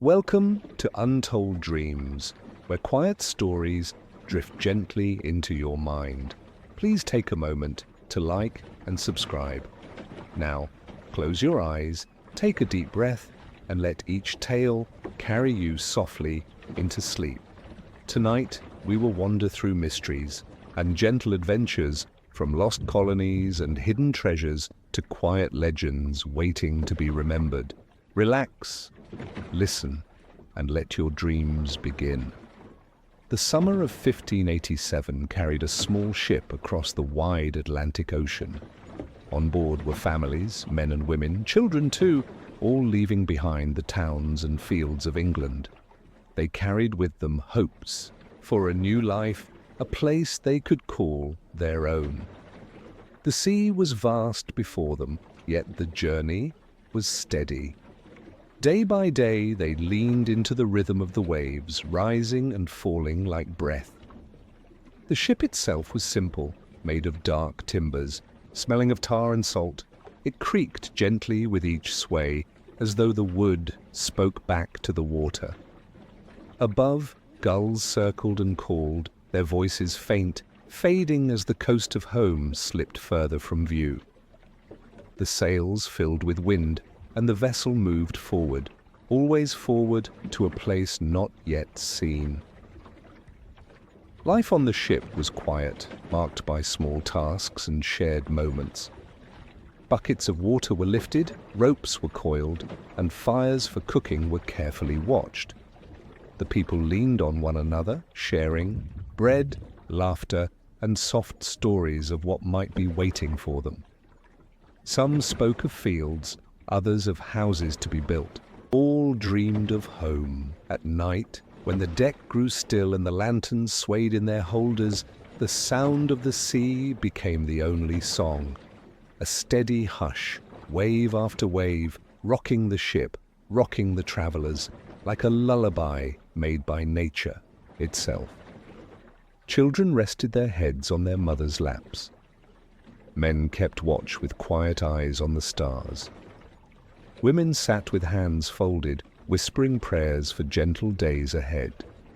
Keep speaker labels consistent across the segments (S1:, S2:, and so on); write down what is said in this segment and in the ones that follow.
S1: Welcome to Untold Dreams, where quiet stories drift gently into your mind. Please take a moment to like and subscribe. Now, close your eyes, take a deep breath, and let each tale carry you softly into sleep. Tonight, we will wander through mysteries and gentle adventures, from lost colonies and hidden treasures to quiet legends waiting to be remembered. Relax, listen, and let your dreams begin. The summer of 1587 carried a small ship across the wide Atlantic Ocean. On board were families, men and women, children too, all leaving behind the towns and fields of England. They carried with them hopes for a new life, a place they could call their own. The sea was vast before them, yet the journey was steady. Day by day they leaned into the rhythm of the waves, rising and falling like breath. The ship itself was simple, made of dark timbers, smelling of tar and salt. It creaked gently with each sway, as though the wood spoke back to the water. Above, gulls circled and called, their voices faint, fading as the coast of home slipped further from view. The sails filled with wind, and the vessel moved forward, always forward to a place not yet seen. Life on the ship was quiet, marked by small tasks and shared moments. Buckets of water were lifted, ropes were coiled, and fires for cooking were carefully watched. The people leaned on one another, sharing bread, laughter, and soft stories of what might be waiting for them. Some spoke of fields, others of houses to be built. All dreamed of home. At night, when the deck grew still and the lanterns swayed in their holders, the sound of the sea became the only song. A steady hush, wave after wave, rocking the ship, rocking the travelers, like a lullaby made by nature itself. Children rested their heads on their mothers' laps. Men kept watch with quiet eyes on the stars. Women sat with hands folded, whispering prayers for gentle days ahead.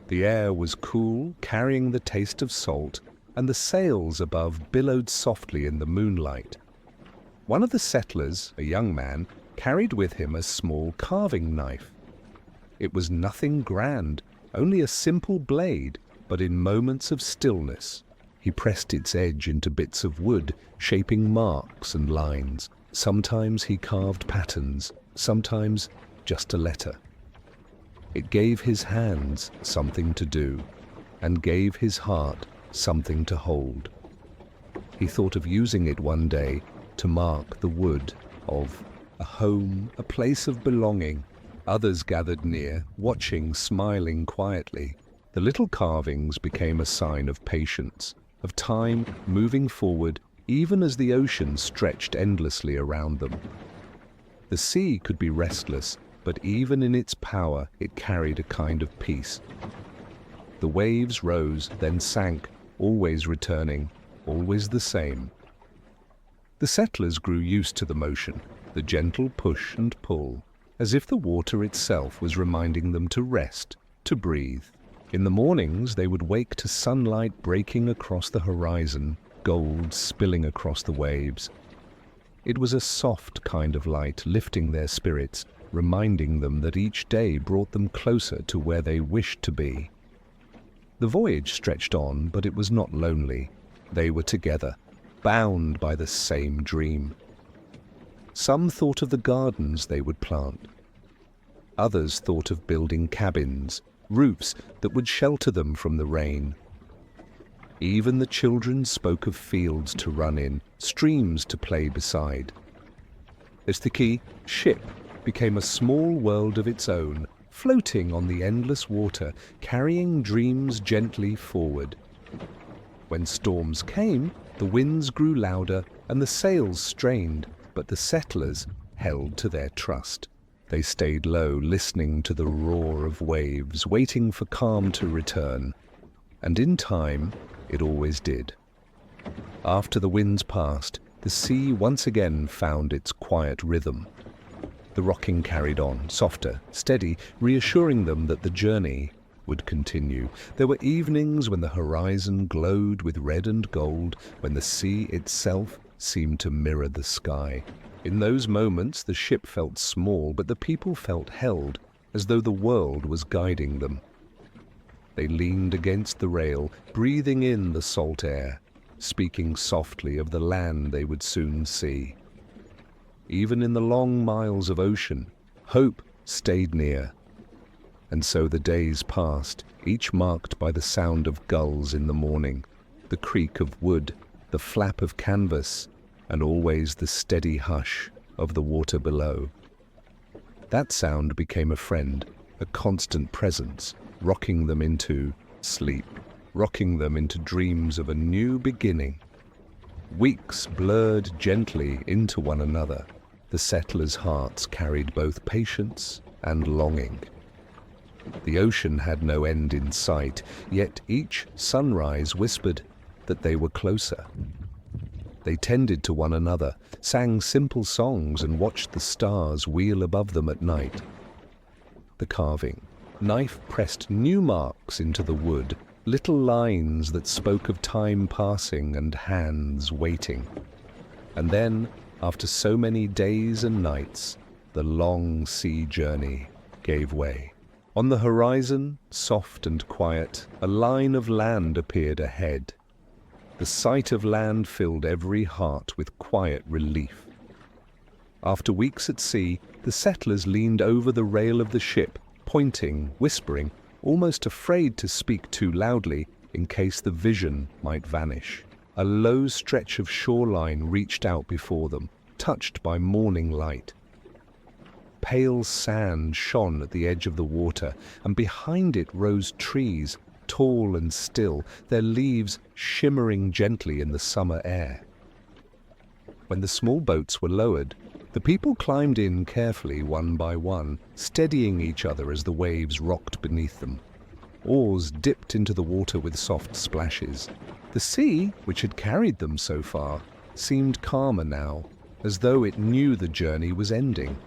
S1: The air was cool, carrying the taste of salt, and the sails above billowed softly in the moonlight. One of the settlers, a young man, carried with him a small carving knife. It was nothing grand, only a simple blade, but in moments of stillness, he pressed its edge into bits of wood, shaping marks and lines. Sometimes he carved patterns, sometimes just a letter. It gave his hands something to do, and gave his heart something to hold. He thought of using it one day to mark the wood of a home, a place of belonging. Others gathered near, watching, smiling quietly. The little carvings became a sign of patience, of time moving forward, even as the ocean stretched endlessly around them. The sea could be restless, but even in its power it carried a kind of peace. The waves rose, then sank, always returning, always the same. The settlers grew used to the motion, the gentle push and pull, as if the water itself was reminding them to rest, to breathe. In the mornings they would wake to sunlight breaking across the horizon, gold spilling across the waves. It was a soft kind of light, lifting their spirits, reminding them that each day brought them closer to where they wished to be. The voyage stretched on, but it was not lonely. They were together, bound by the same dream. Some thought of the gardens they would plant. Others thought of building cabins, roofs that would shelter them from the rain. Even the children spoke of fields to run in, streams to play beside. As the key ship became a small world of its own, floating on the endless water, carrying dreams gently forward. When storms came, the winds grew louder and the sails strained, but the settlers held to their trust. They stayed low, listening to the roar of waves, waiting for calm to return. And in time, it always did. After the winds passed, the sea once again found its quiet rhythm. The The rocking carried on, softer, steady, reassuring them that the journey would continue. There were evenings when the horizon glowed with red and gold, when the sea itself seemed to mirror the sky. In those moments, the ship felt small, but the people felt held, as though the world was guiding them. They leaned against the rail, breathing in the salt air, speaking softly of the land they would soon see. Even in the long miles of ocean, hope stayed near. And so the days passed, each marked by the sound of gulls in the morning, the creak of wood, the flap of canvas, and always the steady hush of the water below. That sound became a friend, a constant presence, rocking them into sleep, rocking them into dreams of a new beginning. Weeks blurred gently into one another. The settlers' hearts carried both patience and longing. The ocean had no end in sight, yet each sunrise whispered that they were closer. They tended to one another, sang simple songs, and watched the stars wheel above them at night. The carving. Knife pressed new marks into the wood, little lines that spoke of time passing and hands waiting. And then, after so many days and nights, the long sea journey gave way. On the horizon, soft and quiet, a line of land appeared ahead. The sight of land filled every heart with quiet relief. After weeks at sea, the settlers leaned over the rail of the ship, pointing, whispering, almost afraid to speak too loudly in case the vision might vanish. A low stretch of shoreline reached out before them, touched by morning light. Pale sand shone at the edge of the water, and behind it rose trees, tall and still, their leaves shimmering gently in the summer air. When the small boats were lowered, the people climbed in carefully one by one, steadying each other as the waves rocked beneath them. Oars dipped into the water with soft splashes. The sea, which had carried them so far, seemed calmer now, as though it knew the journey was ending.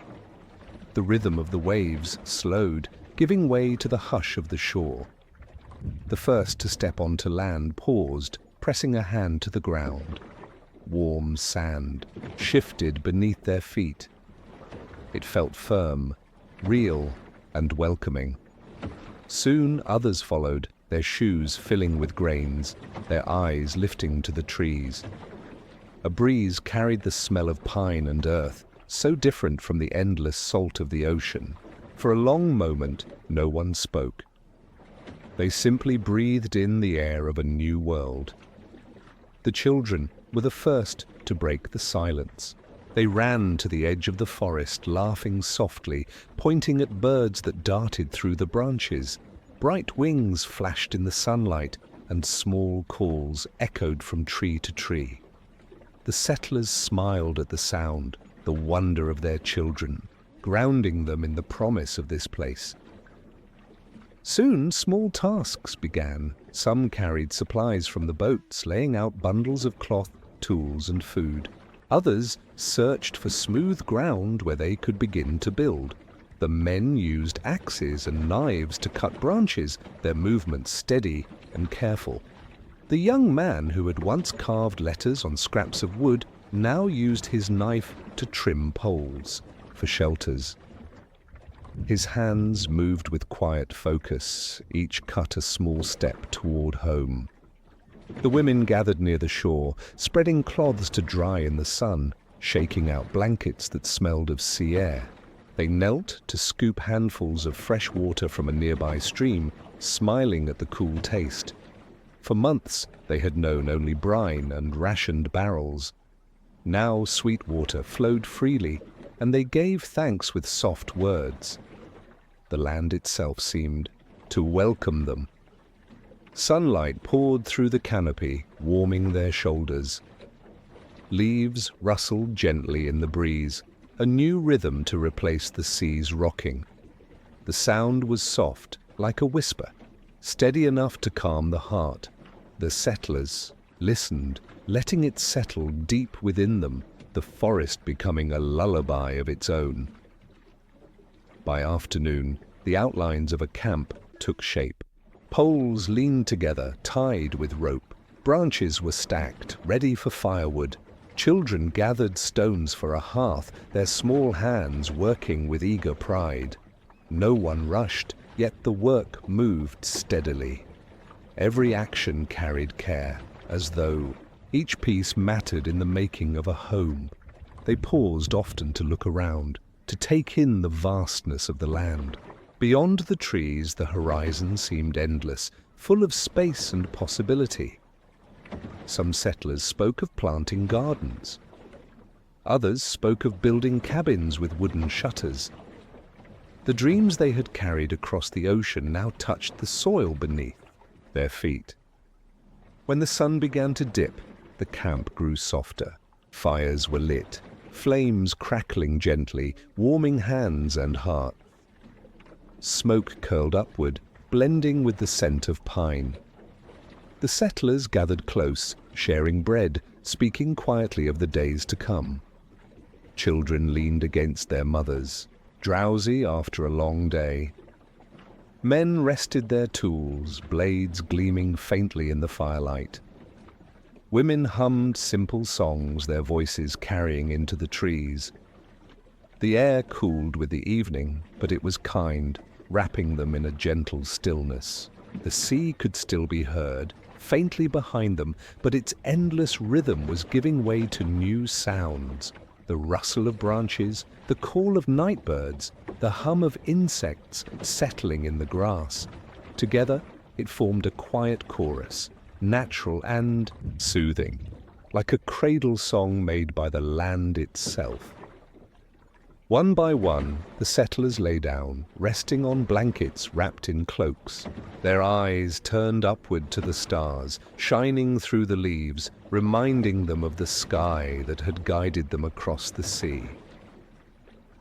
S1: The rhythm of the waves slowed, giving way to the hush of the shore. The first to step onto land paused, pressing a hand to the ground. Warm sand shifted beneath their feet. It felt firm, real, and welcoming. Soon others followed, their shoes filling with grains, their eyes lifting to the trees. A breeze carried the smell of pine and earth, so different from the endless salt of the ocean. For a long moment, no one spoke. They simply breathed in the air of a new world. The children were the first to break the silence. They ran to the edge of the forest, laughing softly, pointing at birds that darted through the branches. Bright wings flashed in the sunlight, and small calls echoed from tree to tree. The settlers smiled at the sound, the wonder of their children, grounding them in the promise of this place. Soon small tasks began. Some carried supplies from the boats, laying out bundles of cloth, tools, and food. Others searched for smooth ground where they could begin to build. The men used axes and knives to cut branches, their movements steady and careful. The young man who had once carved letters on scraps of wood now used his knife to trim poles for shelters. His hands moved with quiet focus, each cut a small step toward home. The women gathered near the shore, spreading cloths to dry in the sun, shaking out blankets that smelled of sea air. They knelt to scoop handfuls of fresh water from a nearby stream, smiling at the cool taste. For months, they had known only brine and rationed barrels. Now sweet water flowed freely, and they gave thanks with soft words. The land itself seemed to welcome them. Sunlight poured through the canopy, warming their shoulders. Leaves rustled gently in the breeze, a new rhythm to replace the sea's rocking. The sound was soft, like a whisper, steady enough to calm the heart. The settlers listened, letting it settle deep within them, the forest becoming a lullaby of its own. By afternoon, the outlines of a camp took shape. Poles leaned together, tied with rope. Branches were stacked, ready for firewood. Children gathered stones for a hearth, their small hands working with eager pride. No one rushed, yet the work moved steadily. Every action carried care, as though each piece mattered in the making of a home. They paused often to look around, to take in the vastness of the land. Beyond the trees, the horizon seemed endless, full of space and possibility. Some settlers spoke of planting gardens. Others spoke of building cabins with wooden shutters. The dreams they had carried across the ocean now touched the soil beneath their feet. When the sun began to dip, the camp grew softer. Fires were lit, flames crackling gently, warming hands and hearts. Smoke curled upward, blending with the scent of pine. The settlers gathered close, sharing bread, speaking quietly of the days to come. Children leaned against their mothers, drowsy after a long day. Men rested their tools, blades gleaming faintly in the firelight. Women hummed simple songs, their voices carrying into the trees. The air cooled with the evening, but it was kind, wrapping them in a gentle stillness. The sea could still be heard, faintly behind them, but its endless rhythm was giving way to new sounds. The rustle of branches, the call of night birds, the hum of insects settling in the grass. Together, it formed a quiet chorus, natural and soothing, like a cradle song made by the land itself. One by one, the settlers lay down, resting on blankets wrapped in cloaks. Their eyes turned upward to the stars, shining through the leaves, reminding them of the sky that had guided them across the sea.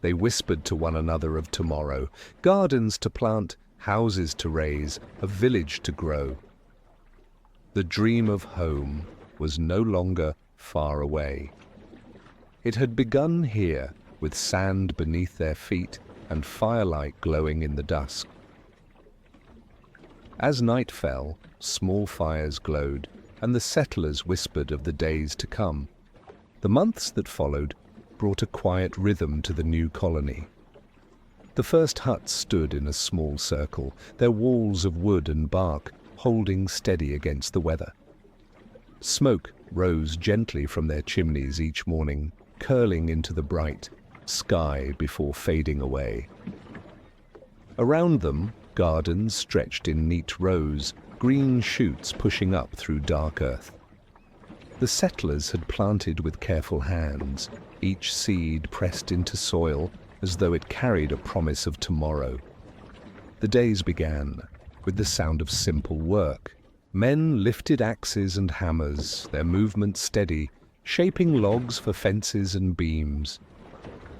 S1: They whispered to one another of tomorrow, gardens to plant, houses to raise, a village to grow. The dream of home was no longer far away. It had begun here, with sand beneath their feet and firelight glowing in the dusk. As night fell, small fires glowed, and the settlers whispered of the days to come. The months that followed brought a quiet rhythm to the new colony. The first huts stood in a small circle, their walls of wood and bark holding steady against the weather. Smoke rose gently from their chimneys each morning, curling into the bright sky before fading away. Around them, gardens stretched in neat rows, green shoots pushing up through dark earth. The settlers had planted with careful hands, each seed pressed into soil as though it carried a promise of tomorrow. The days began with the sound of simple work. Men lifted axes and hammers, their movement steady, shaping logs for fences and beams.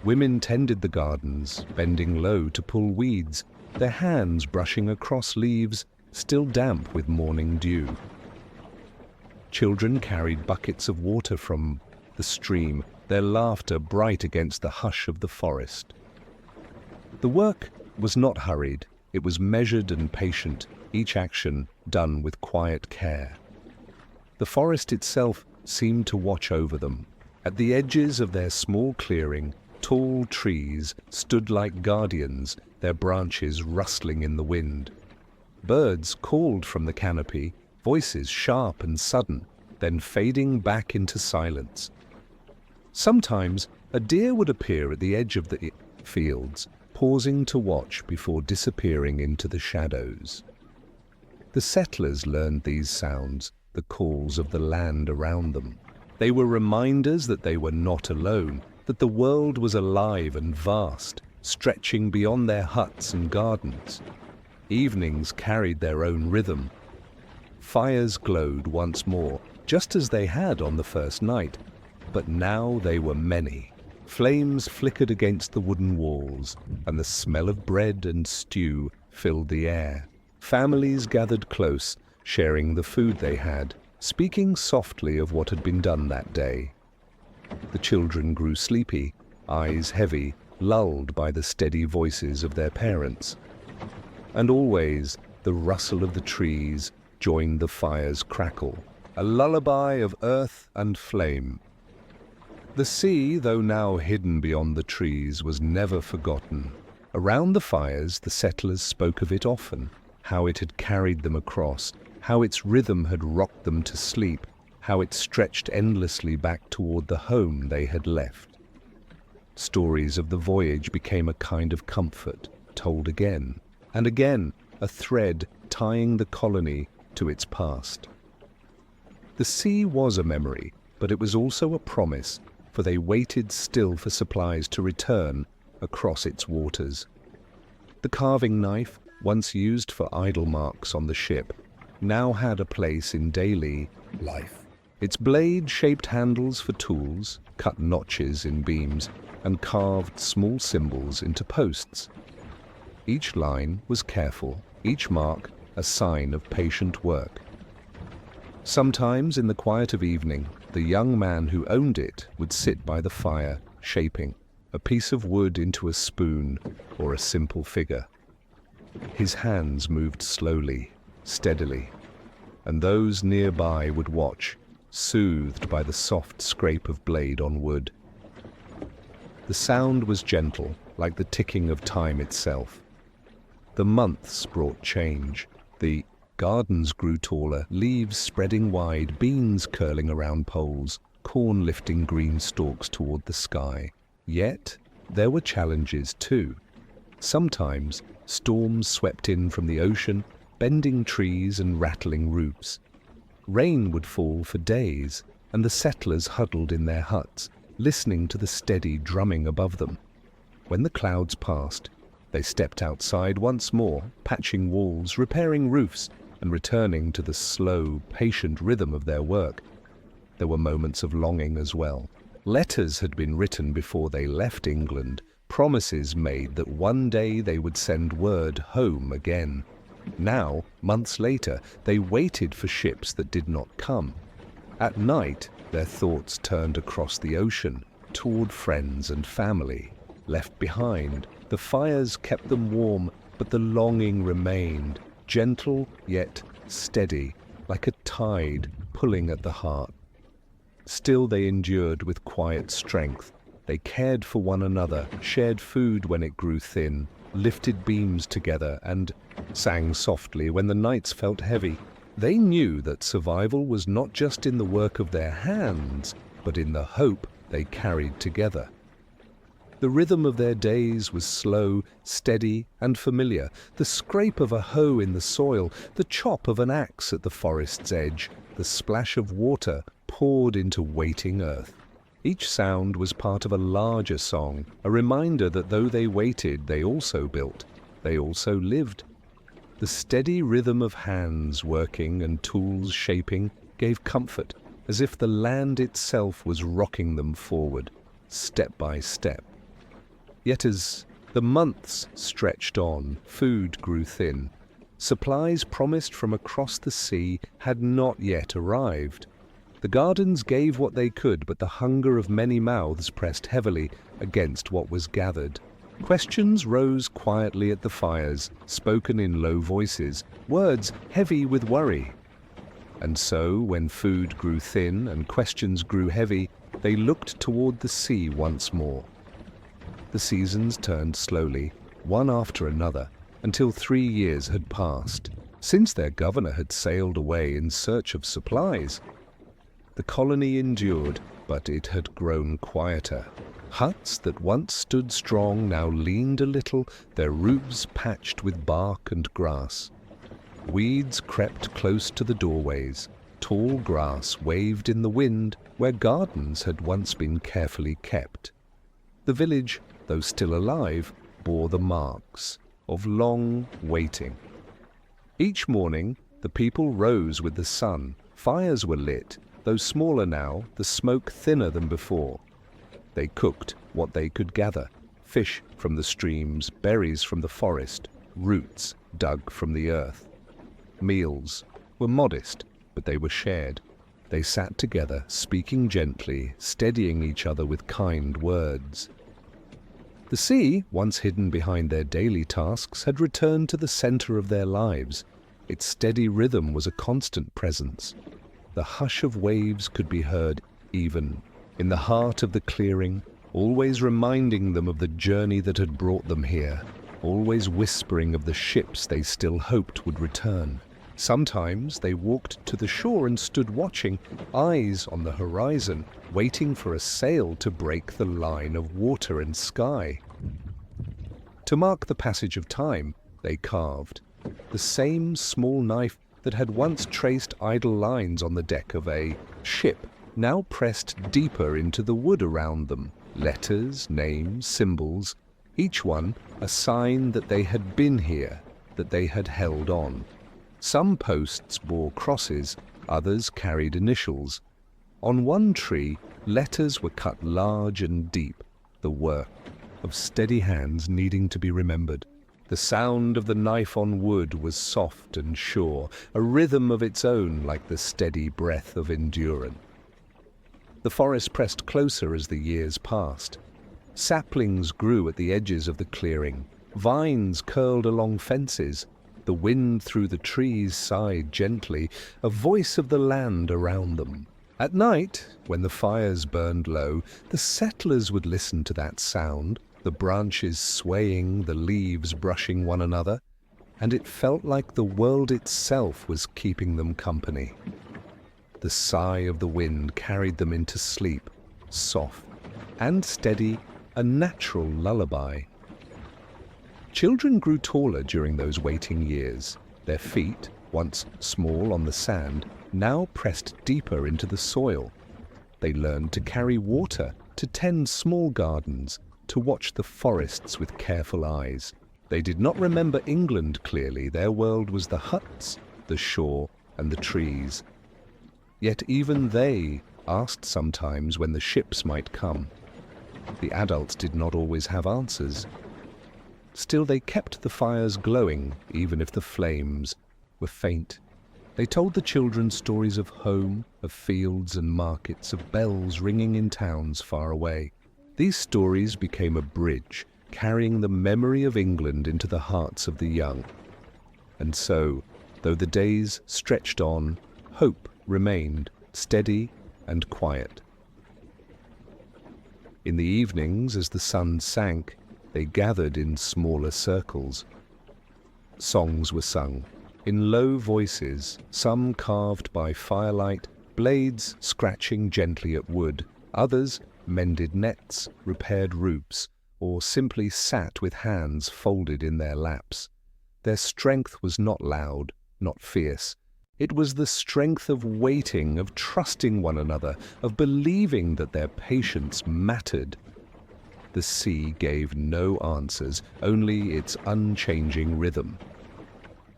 S1: Women tended the gardens, bending low to pull weeds, their hands brushing across leaves still damp with morning dew. Children carried buckets of water from the stream, their laughter bright against the hush of the forest. The work was not hurried, it was measured and patient, each action done with quiet care. The forest itself seemed to watch over them. At the edges of their small clearing, tall trees stood like guardians, their branches rustling in the wind. Birds called from the canopy, voices sharp and sudden, then fading back into silence. Sometimes a deer would appear at the edge of the fields, pausing to watch before disappearing into the shadows. The settlers learned these sounds, the calls of the land around them. They were reminders that they were not alone, that the world was alive and vast, stretching beyond their huts and gardens. Evenings carried their own rhythm. Fires glowed once more, just as they had on the first night, but now they were many. Flames flickered against the wooden walls, and the smell of bread and stew filled the air. Families gathered close, sharing the food they had, speaking softly of what had been done that day. The children grew sleepy, eyes heavy, lulled by the steady voices of their parents. And always the rustle of the trees joined the fire's crackle, a lullaby of earth and flame. The sea, though now hidden beyond the trees, was never forgotten. Around the fires, the settlers spoke of it often, how it had carried them across, how its rhythm had rocked them to sleep, how it stretched endlessly back toward the home they had left. Stories of the voyage became a kind of comfort, told again and again, a thread tying the colony to its past. The sea was a memory, but it was also a promise, for they waited still for supplies to return across its waters. The carving knife, once used for idle marks on the ship, now had a place in daily life. Its blade-shaped handles for tools, cut notches in beams, and carved small symbols into posts. Each line was careful, each mark a sign of patient work. Sometimes, in the quiet of evening, the young man who owned it would sit by the fire, shaping a piece of wood into a spoon or a simple figure. His hands moved slowly, steadily, and those nearby would watch, soothed by the soft scrape of blade on wood. The sound was gentle, like the ticking of time itself. The months brought change. The gardens grew taller, leaves spreading wide, beans curling around poles, corn lifting green stalks toward the sky. Yet there were challenges too. Sometimes storms swept in from the ocean, bending trees and rattling roofs. Rain would fall for days, and the settlers huddled in their huts, listening to the steady drumming above them. When the clouds passed, they stepped outside once more, patching walls, repairing roofs, and returning to the slow, patient rhythm of their work. There were moments of longing as well. Letters had been written before they left England, promises made that one day they would send word home again. Now, months later, they waited for ships that did not come. At night, their thoughts turned across the ocean, toward friends and family left behind. The fires kept them warm, but the longing remained, gentle yet steady, like a tide pulling at the heart. Still they endured with quiet strength. They cared for one another, shared food when it grew thin, lifted beams together, and sang softly when the nights felt heavy. They knew that survival was not just in the work of their hands, but in the hope they carried together. The rhythm of their days was slow, steady, and familiar. The scrape of a hoe in the soil, the chop of an axe at the forest's edge, the splash of water poured into waiting earth. Each sound was part of a larger song, a reminder that though they waited, they also built, they also lived. The steady rhythm of hands working and tools shaping gave comfort, as if the land itself was rocking them forward, step by step. Yet as the months stretched on, food grew thin. Supplies promised from across the sea had not yet arrived. The gardens gave what they could, but the hunger of many mouths pressed heavily against what was gathered. Questions rose quietly at the fires, spoken in low voices, words heavy with worry. And so, when food grew thin and questions grew heavy, they looked toward the sea once more. The seasons turned slowly, one after another, until 3 years had passed, since their governor had sailed away in search of supplies. The colony endured, but it had grown quieter. Huts that once stood strong now leaned a little, their roofs patched with bark and grass. Weeds crept close to the doorways. Tall grass waved in the wind where gardens had once been carefully kept. The village, though still alive, bore the marks of long waiting. Each morning, the people rose with the sun. Fires were lit, though smaller now, the smoke thinner than before. They cooked what they could gather, fish from the streams, berries from the forest, roots dug from the earth. Meals were modest, but they were shared. They sat together, speaking gently, steadying each other with kind words. The sea, once hidden behind their daily tasks, had returned to the center of their lives. Its steady rhythm was a constant presence. The hush of waves could be heard even in the heart of the clearing, always reminding them of the journey that had brought them here, always whispering of the ships they still hoped would return. Sometimes they walked to the shore and stood watching, eyes on the horizon, waiting for a sail to break the line of water and sky. To mark the passage of time, they carved the same small knife that had once traced idle lines on the deck of a ship, now pressed deeper into the wood around them. Letters, names, symbols, each one a sign that they had been here, that they had held on. Some posts bore crosses, others carried initials. On one tree, letters were cut large and deep, the work of steady hands needing to be remembered. The sound of the knife on wood was soft and sure, a rhythm of its own like the steady breath of endurance. The forest pressed closer as the years passed. Saplings grew at the edges of the clearing. Vines curled along fences. The wind through the trees sighed gently, a voice of the land around them. At night, when the fires burned low, the settlers would listen to that sound, the branches swaying, the leaves brushing one another, and it felt like the world itself was keeping them company. The sigh of the wind carried them into sleep, soft and steady, a natural lullaby. Children grew taller during those waiting years. Their feet, once small on the sand, now pressed deeper into the soil. They learned to carry water, to tend small gardens, to watch the forests with careful eyes. They did not remember England clearly. Their world was the huts, the shore, and the trees. Yet even they asked sometimes when the ships might come. The adults did not always have answers. Still they kept the fires glowing, even if the flames were faint. They told the children stories of home, of fields and markets, of bells ringing in towns far away. These stories became a bridge, carrying the memory of England into the hearts of the young. And so, though the days stretched on, hope remained steady and quiet. In the evenings, as the sun sank, they gathered in smaller circles. Songs were sung, in low voices, some carved by firelight, blades scratching gently at wood. Others mended nets, repaired roofs, or simply sat with hands folded in their laps. Their strength was not loud, not fierce. It was the strength of waiting, of trusting one another, of believing that their patience mattered. The sea gave no answers, only its unchanging rhythm.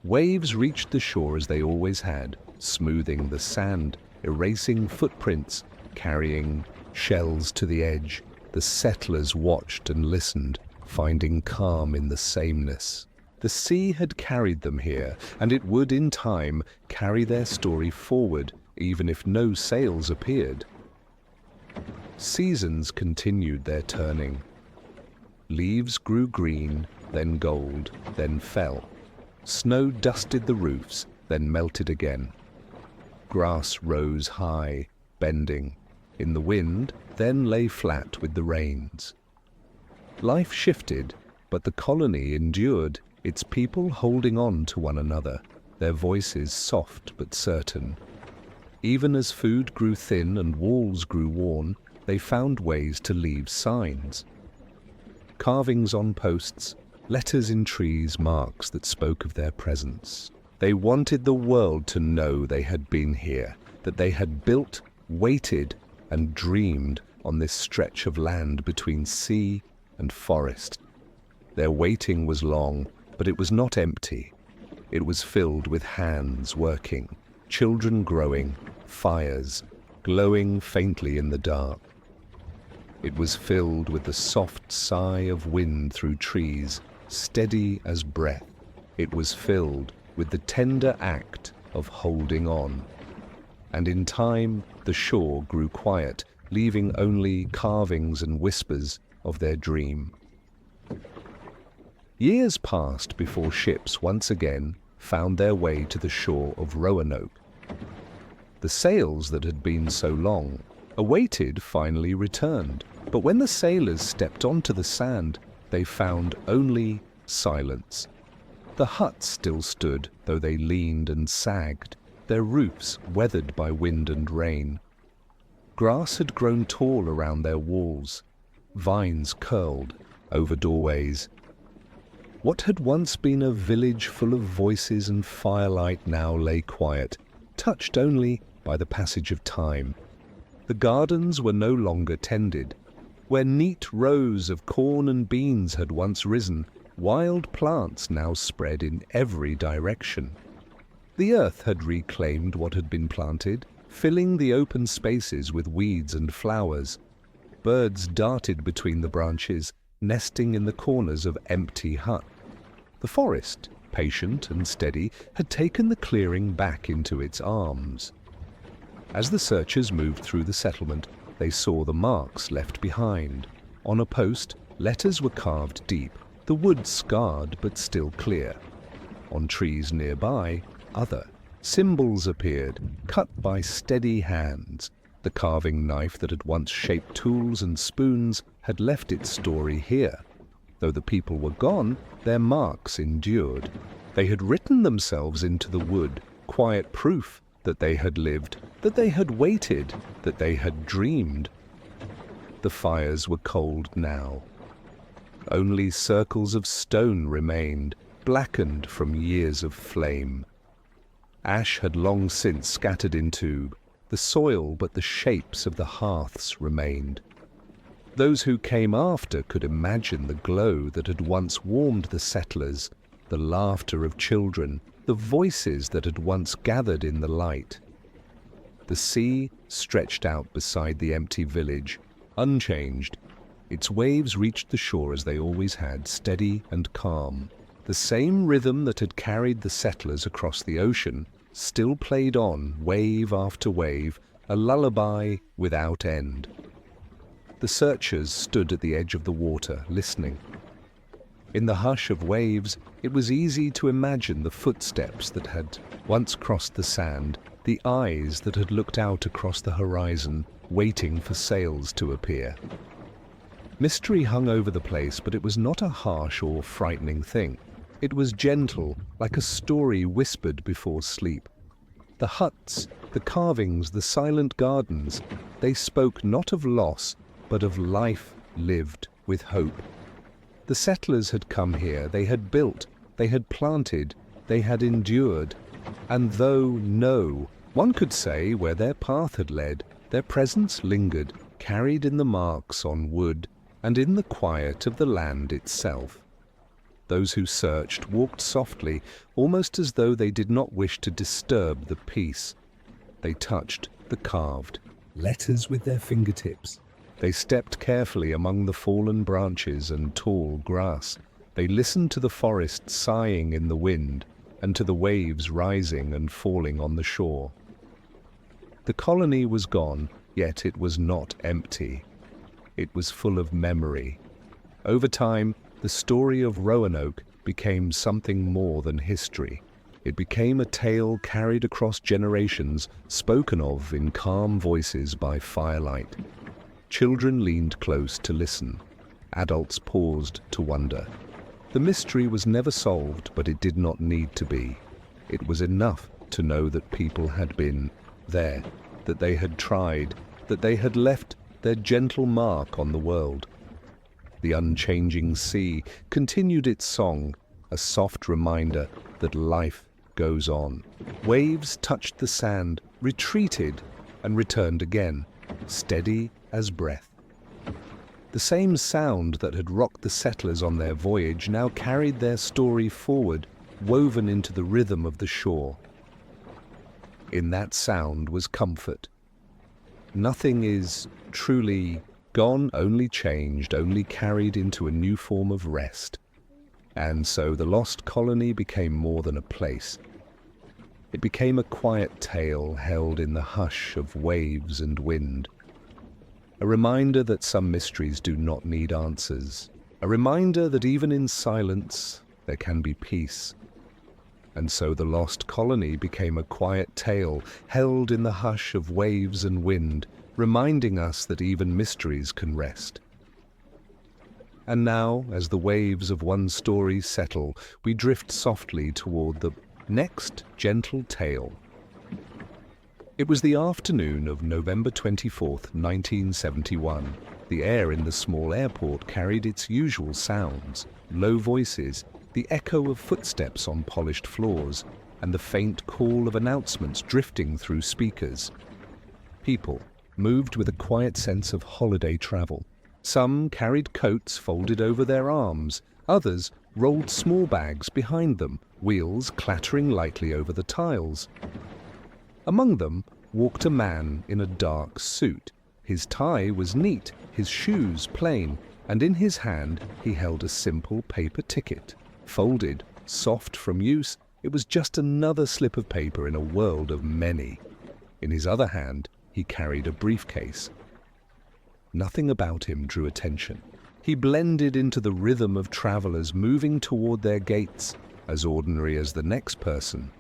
S1: Waves reached the shore as they always had, smoothing the sand, erasing footprints, carrying shells to the edge. The settlers watched and listened, finding calm in the sameness. The sea had carried them here, and it would, in time, carry their story forward, even if no sails appeared. Seasons continued their turning. Leaves grew green, then gold, then fell. Snow dusted the roofs, then melted again. Grass rose high, bending. In the wind, then lay flat with the rains. Life shifted, but the colony endured, its people holding on to one another, their voices soft but certain. Even as food grew thin and walls grew worn, they found ways to leave signs. Carvings on posts, letters in trees, marks that spoke of their presence. They wanted the world to know they had been here, that they had built, waited, and dreamed on this stretch of land between sea and forest. Their waiting was long, but it was not empty. It was filled with hands working, children growing, fires glowing faintly in the dark. It was filled with the soft sigh of wind through trees, steady as breath. It was filled with the tender act of holding on. And in time, the shore grew quiet, leaving only carvings and whispers of their dream. Years passed before ships once again found their way to the shore of Roanoke. The sails that had been so long awaited finally returned, but when the sailors stepped onto the sand, they found only silence. The huts still stood, though they leaned and sagged, their roofs weathered by wind and rain. Grass had grown tall around their walls, vines curled over doorways. What had once been a village full of voices and firelight now lay quiet, touched only by the passage of time. The gardens were no longer tended. Where neat rows of corn and beans had once risen, wild plants now spread in every direction. The earth had reclaimed what had been planted, filling the open spaces with weeds and flowers. Birds darted between the branches, nesting in the corners of empty huts. The forest, patient and steady, had taken the clearing back into its arms. As the searchers moved through the settlement, they saw the marks left behind. On a post, letters were carved deep, the wood scarred but still clear. On trees nearby, other symbols appeared, cut by steady hands. The carving knife that had once shaped tools and spoons had left its story here. Though the people were gone, their marks endured. They had written themselves into the wood, quiet proof that they had lived, that they had waited, that they had dreamed. The fires were cold now. Only circles of stone remained, blackened from years of flame. Ash had long since scattered into the soil, but the shapes of the hearths remained. Those who came after could imagine the glow that had once warmed the settlers, the laughter of children, the voices that had once gathered in the light. The sea stretched out beside the empty village, unchanged. Its waves reached the shore as they always had, steady and calm. The same rhythm that had carried the settlers across the ocean still played on, wave after wave, a lullaby without end. The searchers stood at the edge of the water, listening. In the hush of waves, it was easy to imagine the footsteps that had once crossed the sand, the eyes that had looked out across the horizon, waiting for sails to appear. Mystery hung over the place, but it was not a harsh or frightening thing. It was gentle, like a story whispered before sleep. The huts, the carvings, the silent gardens, they spoke not of loss, but of life lived with hope. The settlers had come here, they had built, they had planted, they had endured, and though one could say where their path had led, their presence lingered, carried in the marks on wood and in the quiet of the land itself. Those who searched walked softly, almost as though they did not wish to disturb the peace. They touched the carved letters with their fingertips. They stepped carefully among the fallen branches and tall grass. They listened to the forest sighing in the wind and to the waves rising and falling on the shore. The colony was gone, yet it was not empty. It was full of memory. Over time, the story of Roanoke became something more than history. It became a tale carried across generations, spoken of in calm voices by firelight. Children leaned close to listen. Adults paused to wonder. The mystery was never solved, but it did not need to be. It was enough to know that people had been there, that they had tried, that they had left their gentle mark on the world. The unchanging sea continued its song, a soft reminder that life goes on. Waves touched the sand, retreated, and returned again, steady as breath. The same sound that had rocked the settlers on their voyage now carried their story forward, woven into the rhythm of the shore. In that sound was comfort. Nothing is truly gone, only changed, only carried into a new form of rest. And so the lost colony became more than a place. It became a quiet tale held in the hush of waves and wind. A reminder that some mysteries do not need answers, a reminder that even in silence there can be peace. And so the lost colony became a quiet tale held in the hush of waves and wind, reminding us that even mysteries can rest. And now, as the waves of one story settle, we drift softly toward the next gentle tale. It was the afternoon of November 24th, 1971. The air in the small airport carried its usual sounds, low voices, the echo of footsteps on polished floors, and the faint call of announcements drifting through speakers. People moved with a quiet sense of holiday travel. Some carried coats folded over their arms, others rolled small bags behind them, wheels clattering lightly over the tiles. Among them walked a man in a dark suit. His tie was neat, his shoes plain, and in his hand he held a simple paper ticket. Folded, soft from use, it was just another slip of paper in a world of many. In his other hand, he carried a briefcase. Nothing about him drew attention. He blended into the rhythm of travelers moving toward their gates, as ordinary as the next person.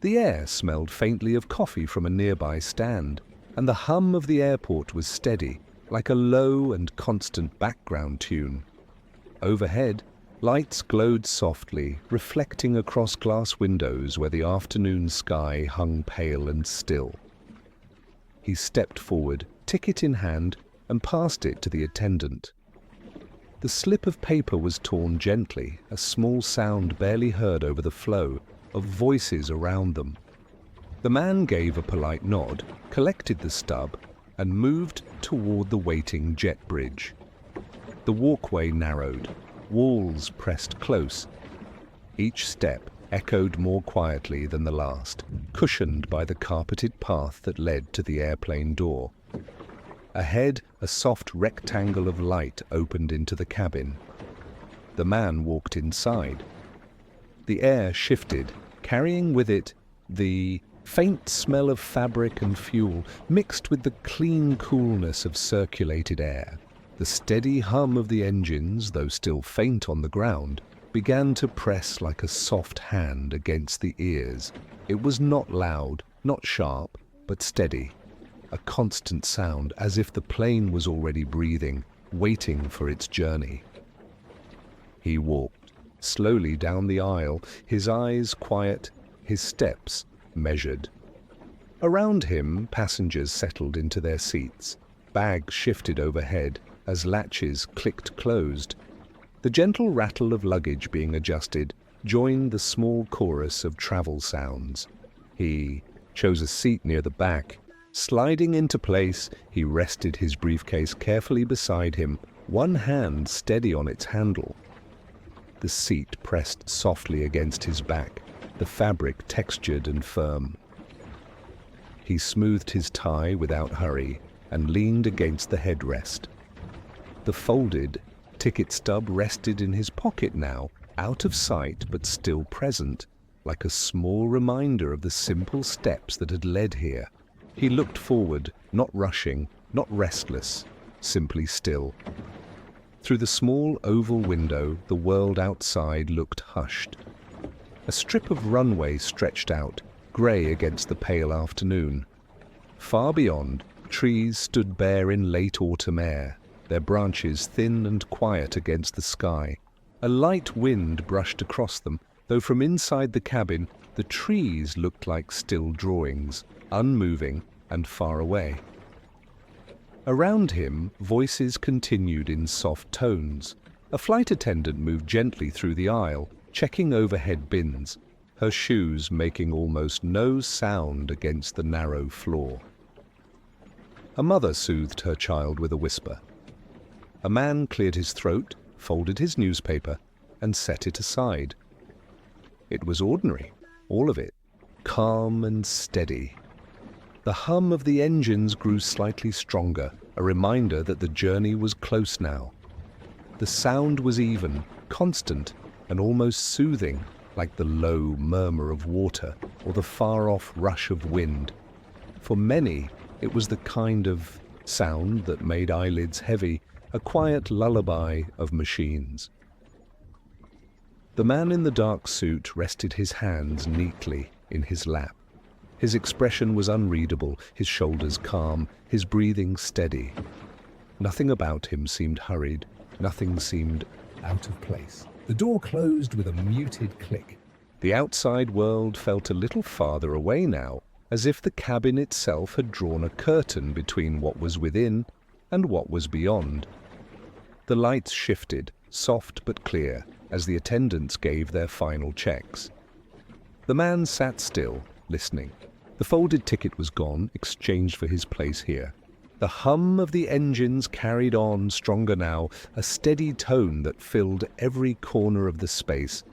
S1: The air smelled faintly of coffee from a nearby stand, and the hum of the airport was steady, like a low and constant background tune. Overhead, lights glowed softly, reflecting across glass windows where the afternoon sky hung pale and still. He stepped forward, ticket in hand, and passed it to the attendant. The slip of paper was torn gently, a small sound barely heard over the flow of voices around them. The man gave a polite nod, collected the stub, and moved toward the waiting jet bridge. The walkway narrowed, walls pressed close. Each step echoed more quietly than the last, cushioned by the carpeted path that led to the airplane door. Ahead, a soft rectangle of light opened into the cabin. The man walked inside. The air shifted, carrying with it the faint smell of fabric and fuel mixed with the clean coolness of circulated air. The steady hum of the engines, though still faint on the ground, began to press like a soft hand against the ears. It was not loud, not sharp, but steady, a constant sound, as if the plane was already breathing, waiting for its journey. He walked slowly down the aisle, his eyes quiet, his steps measured. Around him, passengers settled into their seats. Bags shifted overhead as latches clicked closed. The gentle rattle of luggage being adjusted joined the small chorus of travel sounds. He chose a seat near the back. Sliding into place, he rested his briefcase carefully beside him, one hand steady on its handle. The seat pressed softly against his back, the fabric textured and firm. He smoothed his tie without hurry and leaned against the headrest. The folded ticket stub rested in his pocket now, out of sight but still present, like a small reminder of the simple steps that had led here. He looked forward, not rushing, not restless, simply still. Through the small oval window, the world outside looked hushed. A strip of runway stretched out, grey against the pale afternoon. Far beyond, trees stood bare in late autumn air, their branches thin and quiet against the sky. A light wind brushed across them, though from inside the cabin, the trees looked like still drawings, unmoving and far away. Around him, voices continued in soft tones. A flight attendant moved gently through the aisle, checking overhead bins, her shoes making almost no sound against the narrow floor. A mother soothed her child with a whisper. A man cleared his throat, folded his newspaper, and set it aside. It was ordinary, all of it, calm and steady. The hum of the engines grew slightly stronger, a reminder that the journey was close now. The sound was even, constant, and almost soothing, like the low murmur of water or the far-off rush of wind. For many, it was the kind of sound that made eyelids heavy, a quiet lullaby of machines. The man in the dark suit rested his hands neatly in his lap. His expression was unreadable, his shoulders calm, his breathing steady. Nothing about him seemed hurried, nothing seemed out of place. The door closed with a muted click. The outside world felt a little farther away now, as if the cabin itself had drawn a curtain between what was within and what was beyond. The lights shifted, soft but clear, as the attendants gave their final checks. The man sat still, listening. The folded ticket was gone, exchanged for his place here. The hum of the engines carried on, stronger now, a steady tone that filled every corner of the space.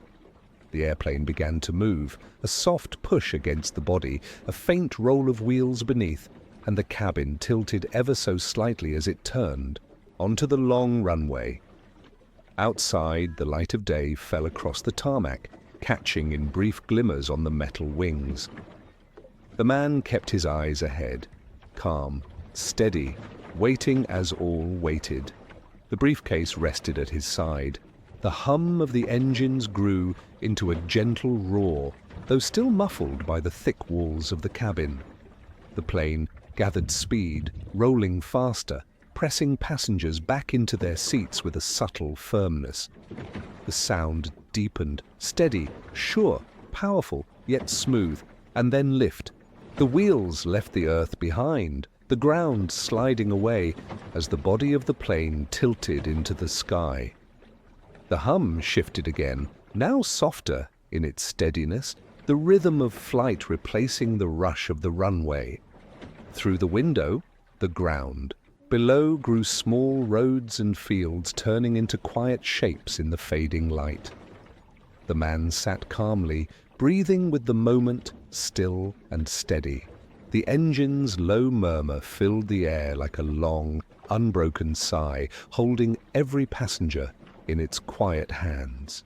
S1: The airplane began to move, a soft push against the body, a faint roll of wheels beneath, and the cabin tilted ever so slightly as it turned, onto the long runway. Outside, the light of day fell across the tarmac, catching in brief glimmers on the metal wings. The man kept his eyes ahead, calm, steady, waiting as all waited. The briefcase rested at his side. The hum of the engines grew into a gentle roar, though still muffled by the thick walls of the cabin. The plane gathered speed, rolling faster, pressing passengers back into their seats with a subtle firmness. The sound deepened, steady, sure, powerful, yet smooth, and then lift. The wheels left the earth behind, the ground sliding away as the body of the plane tilted into the sky. The hum shifted again, now softer in its steadiness, the rhythm of flight replacing the rush of the runway. Through the window, the ground. Below grew small roads and fields turning into quiet shapes in the fading light. The man sat calmly, breathing with the moment, still and steady. The engine's low murmur filled the air like a long, unbroken sigh, holding every passenger in its quiet hands.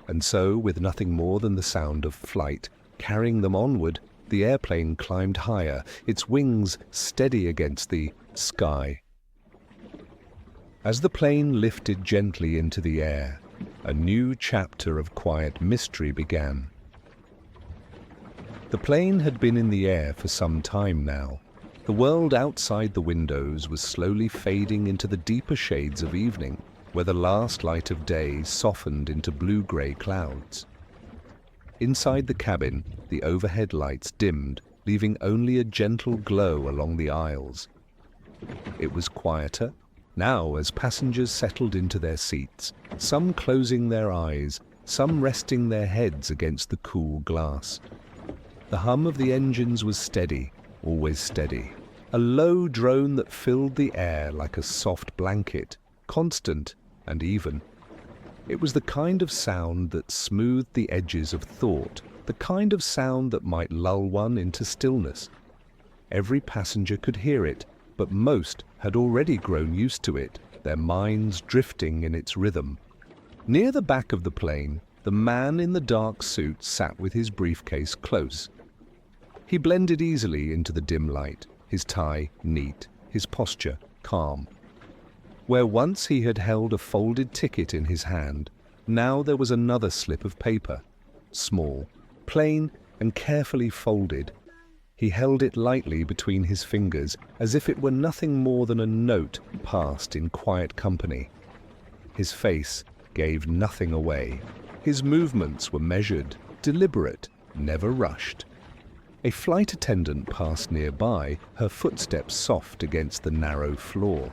S1: And so, with nothing more than the sound of flight carrying them onward, the airplane climbed higher, its wings steady against the sky. As the plane lifted gently into the air, a new chapter of quiet mystery began. The plane had been in the air for some time now. The world outside the windows was slowly fading into the deeper shades of evening, where the last light of day softened into blue-grey clouds. Inside the cabin, the overhead lights dimmed, leaving only a gentle glow along the aisles. It was quieter, now as passengers settled into their seats, some closing their eyes, some resting their heads against the cool glass. The hum of the engines was steady, always steady, a low drone that filled the air like a soft blanket, constant and even. It was the kind of sound that smoothed the edges of thought, the kind of sound that might lull one into stillness. Every passenger could hear it, but most had already grown used to it, their minds drifting in its rhythm. Near the back of the plane, the man in the dark suit sat with his briefcase close. He blended easily into the dim light, his tie neat, his posture calm. Where once he had held a folded ticket in his hand, now there was another slip of paper, small, plain and carefully folded. He held it lightly between his fingers, as if it were nothing more than a note passed in quiet company. His face gave nothing away. His movements were measured, deliberate, never rushed. A flight attendant passed nearby, her footsteps soft against the narrow floor.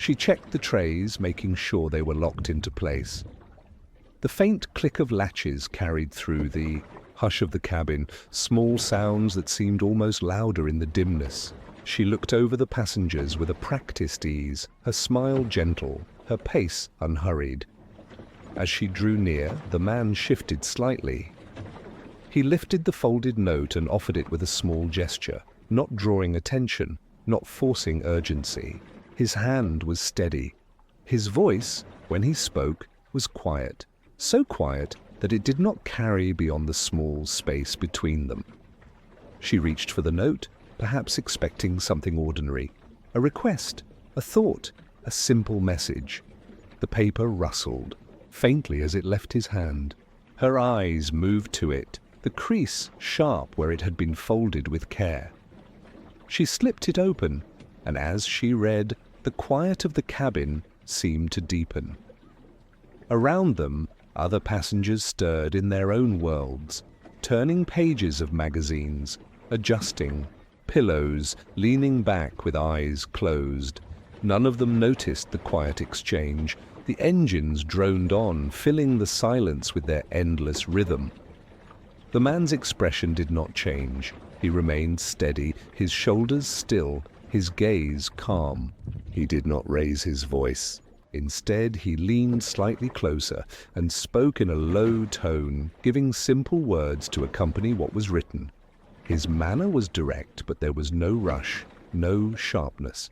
S1: She checked the trays, making sure they were locked into place. The faint click of latches carried through the hush of the cabin, small sounds that seemed almost louder in the dimness. She looked over the passengers with a practiced ease, her smile gentle, her pace unhurried. As she drew near, the man shifted slightly. He lifted the folded note and offered it with a small gesture, not drawing attention, not forcing urgency. His hand was steady. His voice, when he spoke, was quiet, so quiet that it did not carry beyond the small space between them. She reached for the note, perhaps expecting something ordinary, a request, A thought, a simple message. The paper rustled, faintly as it left his hand. Her eyes moved to it, the crease sharp where it had been folded with care. She slipped it open, and as she read, the quiet of the cabin seemed to deepen. Around them, other passengers stirred in their own worlds, turning pages of magazines, adjusting, pillows, leaning back with eyes closed. None of them noticed the quiet exchange. The engines droned on, filling the silence with their endless rhythm. The man's expression did not change. He remained steady, his shoulders still, his gaze calm. He did not raise his voice. Instead, he leaned slightly closer and spoke in a low tone, giving simple words to accompany what was written. His manner was direct, but there was no rush, no sharpness.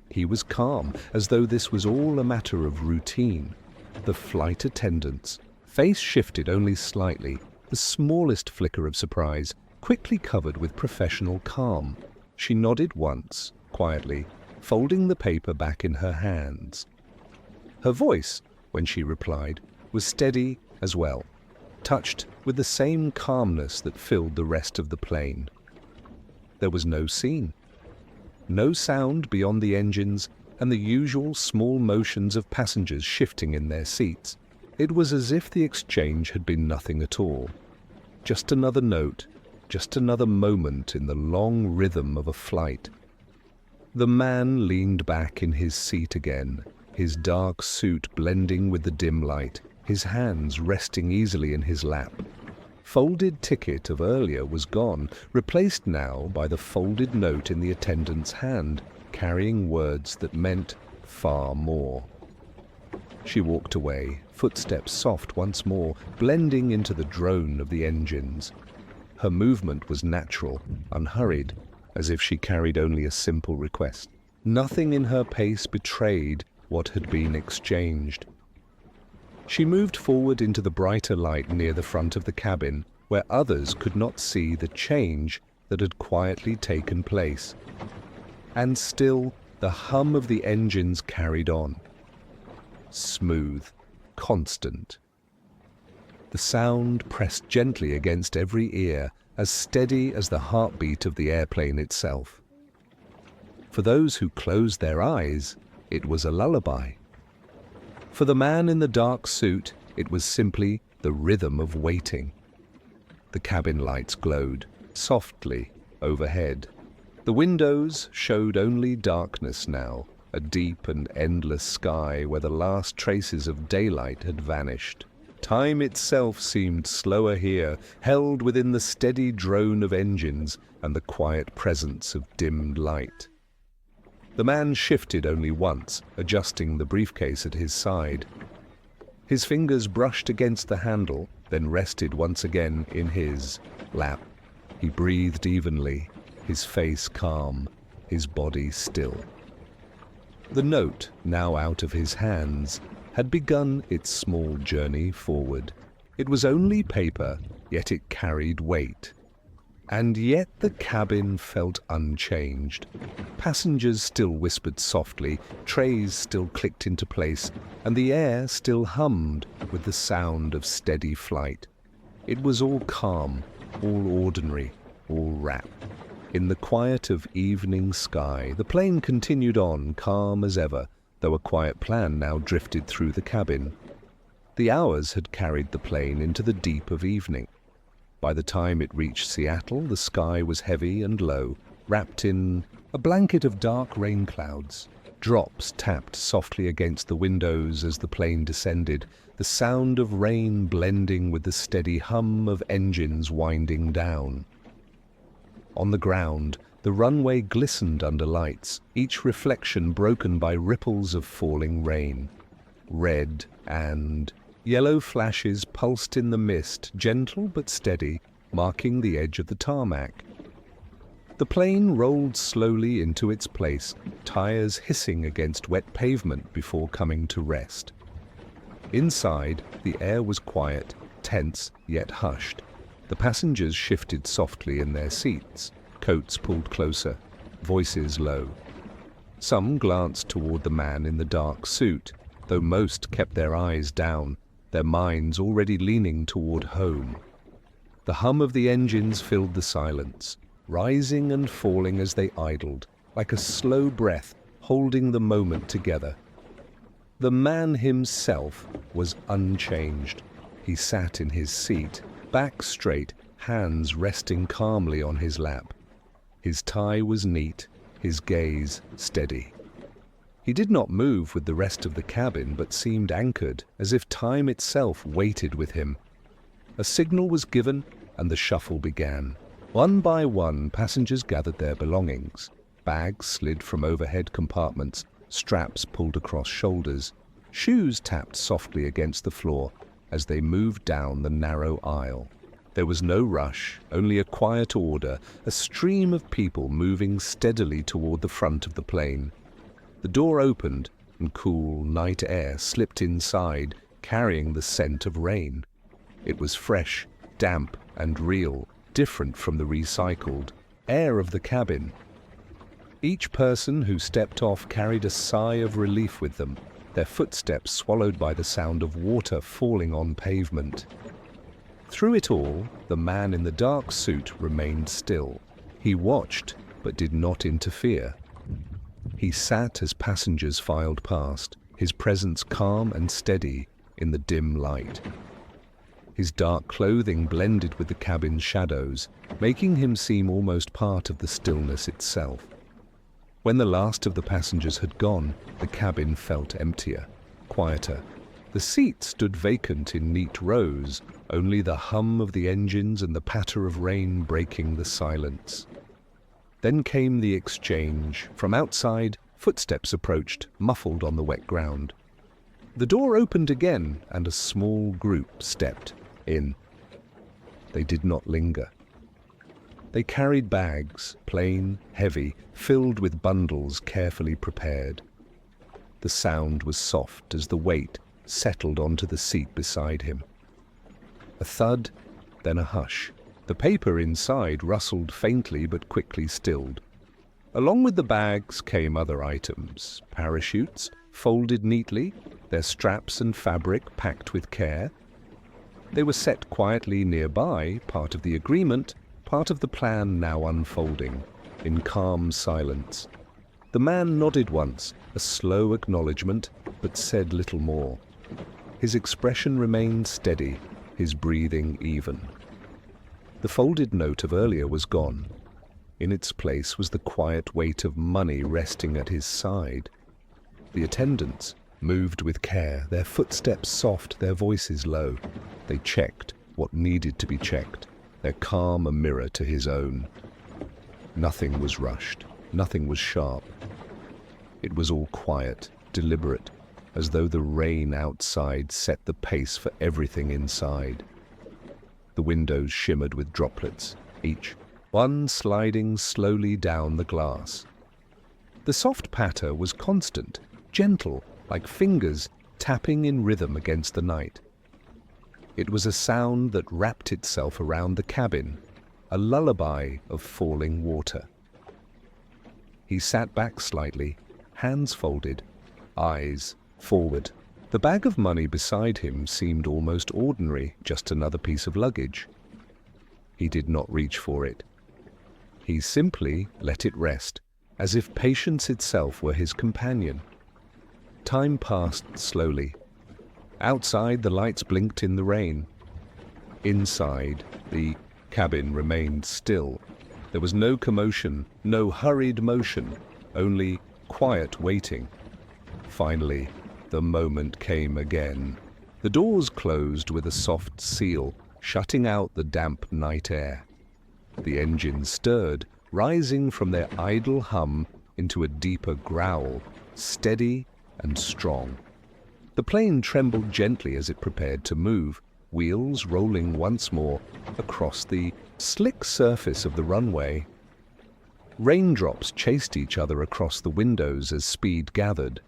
S1: He was calm, as though this was all a matter of routine. The flight attendant's face shifted only slightly, the smallest flicker of surprise, quickly covered with professional calm. She nodded once, quietly, folding the paper back in her hands. Her voice, when she replied, was steady as well, touched with the same calmness that filled the rest of the plane. There was no scene, no sound beyond the engines and the usual small motions of passengers shifting in their seats. It was as if the exchange had been nothing at all. Just another note, just another moment in the long rhythm of a flight. The man leaned back in his seat again, his dark suit blending with the dim light, his hands resting easily in his lap. Folded ticket of earlier was gone, replaced now by the folded note in the attendant's hand, carrying words that meant far more. She walked away, footsteps soft once more, blending into the drone of the engines. Her movement was natural, unhurried, as if she carried only a simple request. Nothing in her pace betrayed what had been exchanged. She moved forward into the brighter light near the front of the cabin, where others could not see the change that had quietly taken place. And still, the hum of the engines carried on. Smooth, constant. The sound pressed gently against every ear, as steady as the heartbeat of the airplane itself. For those who closed their eyes, it was a lullaby. For the man in the dark suit, it was simply the rhythm of waiting. The cabin lights glowed, softly, overhead. The windows showed only darkness now, a deep and endless sky where the last traces of daylight had vanished. Time itself seemed slower here, held within the steady drone of engines and the quiet presence of dimmed light. The man shifted only once, adjusting the briefcase at his side. His fingers brushed against the handle, then rested once again in his lap. He breathed evenly, his face calm, his body still. The note, now out of his hands, had begun its small journey forward. It was only paper, yet it carried weight. And yet the cabin felt unchanged. Passengers still whispered softly, trays still clicked into place, and the air still hummed with the sound of steady flight. It was all calm, all ordinary, all rapt. In the quiet of evening sky, the plane continued on, calm as ever, though a quiet plan now drifted through the cabin. The hours had carried the plane into the deep of evening. By the time it reached Seattle, the sky was heavy and low, wrapped in a blanket of dark rain clouds. Drops tapped softly against the windows as the plane descended, the sound of rain blending with the steady hum of engines winding down. On the ground, the runway glistened under lights, each reflection broken by ripples of falling rain. Red and yellow flashes pulsed in the mist, gentle but steady, marking the edge of the tarmac. The plane rolled slowly into its place, tires hissing against wet pavement before coming to rest. Inside, the air was quiet, tense yet hushed. The passengers shifted softly in their seats, coats pulled closer, voices low. Some glanced toward the man in the dark suit, though most kept their eyes down, their minds already leaning toward home. The hum of the engines filled the silence, rising and falling as they idled, like a slow breath holding the moment together. The man himself was unchanged. He sat in his seat, back straight, hands resting calmly on his lap. His tie was neat, his gaze steady. He did not move with the rest of the cabin, but seemed anchored, as if time itself waited with him. A signal was given, and the shuffle began. One by one, passengers gathered their belongings. Bags slid from overhead compartments, straps pulled across shoulders. Shoes tapped softly against the floor as they moved down the narrow aisle. There was no rush, only a quiet order, a stream of people moving steadily toward the front of the plane. The door opened, and cool night air slipped inside, carrying the scent of rain. It was fresh, damp, and real, different from the recycled air of the cabin. Each person who stepped off carried a sigh of relief with them, their footsteps swallowed by the sound of water falling on pavement. Through it all, the man in the dark suit remained still. He watched, but did not interfere. He sat as passengers filed past, his presence calm and steady in the dim light. His dark clothing blended with the cabin's shadows, making him seem almost part of the stillness itself. When the last of the passengers had gone, the cabin felt emptier, quieter. The seats stood vacant in neat rows, only the hum of the engines and the patter of rain breaking the silence. Then came the exchange. From outside, footsteps approached, muffled on the wet ground. The door opened again, and a small group stepped in. They did not linger. They carried bags, plain, heavy, filled with bundles carefully prepared. The sound was soft as the weight settled onto the seat beside him. A thud, then a hush. The paper inside rustled faintly but quickly stilled. Along with the bags came other items, parachutes, folded neatly, their straps and fabric packed with care. They were set quietly nearby, part of the agreement, part of the plan now unfolding, in calm silence. The man nodded once, a slow acknowledgement, but said little more. His expression remained steady, his breathing even. The folded note of earlier was gone. In its place was the quiet weight of money resting at his side. The attendants moved with care, their footsteps soft, their voices low. They checked what needed to be checked, their calm a mirror to his own. Nothing was rushed, nothing was sharp. It was all quiet, deliberate, as though the rain outside set the pace for everything inside. The windows shimmered with droplets, each one sliding slowly down the glass. The soft patter was constant, gentle, like fingers tapping in rhythm against the night. It was a sound that wrapped itself around the cabin, a lullaby of falling water. He sat back slightly, hands folded, eyes forward. The bag of money beside him seemed almost ordinary, just another piece of luggage. He did not reach for it. He simply let it rest, as if patience itself were his companion. Time passed slowly. Outside, the lights blinked in the rain. Inside, the cabin remained still. There was no commotion, no hurried motion, only quiet waiting. Finally, the moment came again. The doors closed with a soft seal, shutting out the damp night air. The engines stirred, rising from their idle hum into a deeper growl, steady and strong. The plane trembled gently as it prepared to move, wheels rolling once more across the slick surface of the runway. Raindrops chased each other across the windows as speed gathered.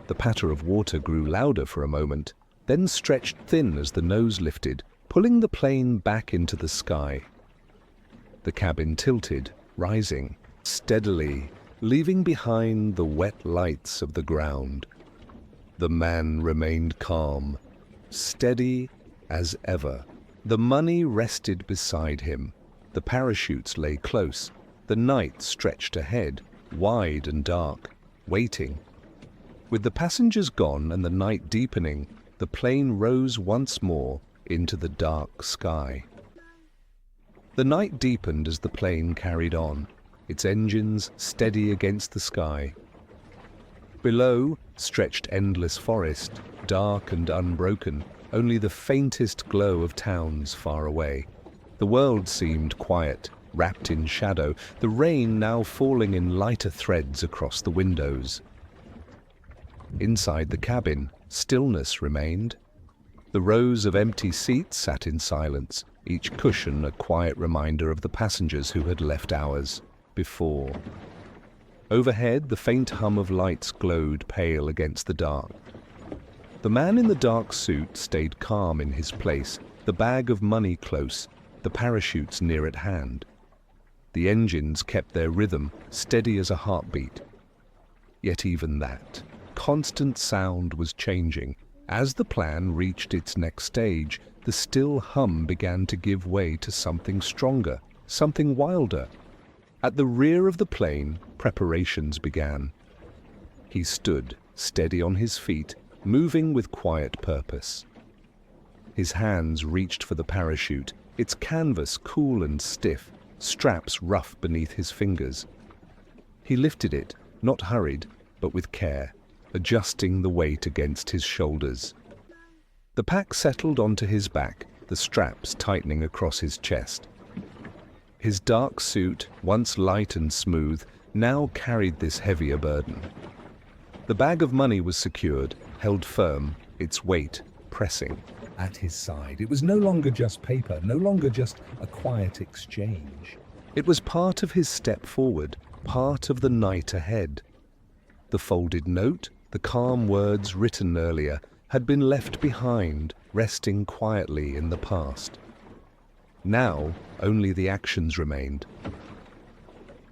S1: The patter of water grew louder for a moment, then stretched thin as the nose lifted, pulling the plane back into the sky. The cabin tilted, rising steadily, leaving behind the wet lights of the ground. The man remained calm, steady as ever. The money rested beside him. The parachutes lay close. The night stretched ahead, wide and dark, waiting. With the passengers gone and the night deepening, the plane rose once more into the dark sky. The night deepened as the plane carried on, its engines steady against the sky. Below stretched endless forest, dark and unbroken, only the faintest glow of towns far away. The world seemed quiet, wrapped in shadow, the rain now falling in lighter threads across the windows. Inside the cabin, stillness remained. The rows of empty seats sat in silence, each cushion a quiet reminder of the passengers who had left hours before. Overhead, the faint hum of lights glowed pale against the dark. The man in the dark suit stayed calm in his place, the bag of money close, the parachutes near at hand. The engines kept their rhythm, steady as a heartbeat. Yet even that constant sound was changing. As the plan reached its next stage, the still hum began to give way to something stronger, something wilder. At the rear of the plane, preparations began. He stood, steady on his feet, moving with quiet purpose. His hands reached for the parachute, its canvas cool and stiff, straps rough beneath his fingers. He lifted it, not hurried, but with care, adjusting the weight against his shoulders. The pack settled onto his back, the straps tightening across his chest. His dark suit, once light and smooth, now carried this heavier burden. The bag of money was secured, held firm, its weight pressing at his side. It was no longer just paper, no longer just a quiet exchange. It was part of his step forward, part of the night ahead. The folded note, the calm words written earlier, had been left behind, resting quietly in the past. Now, only the actions remained.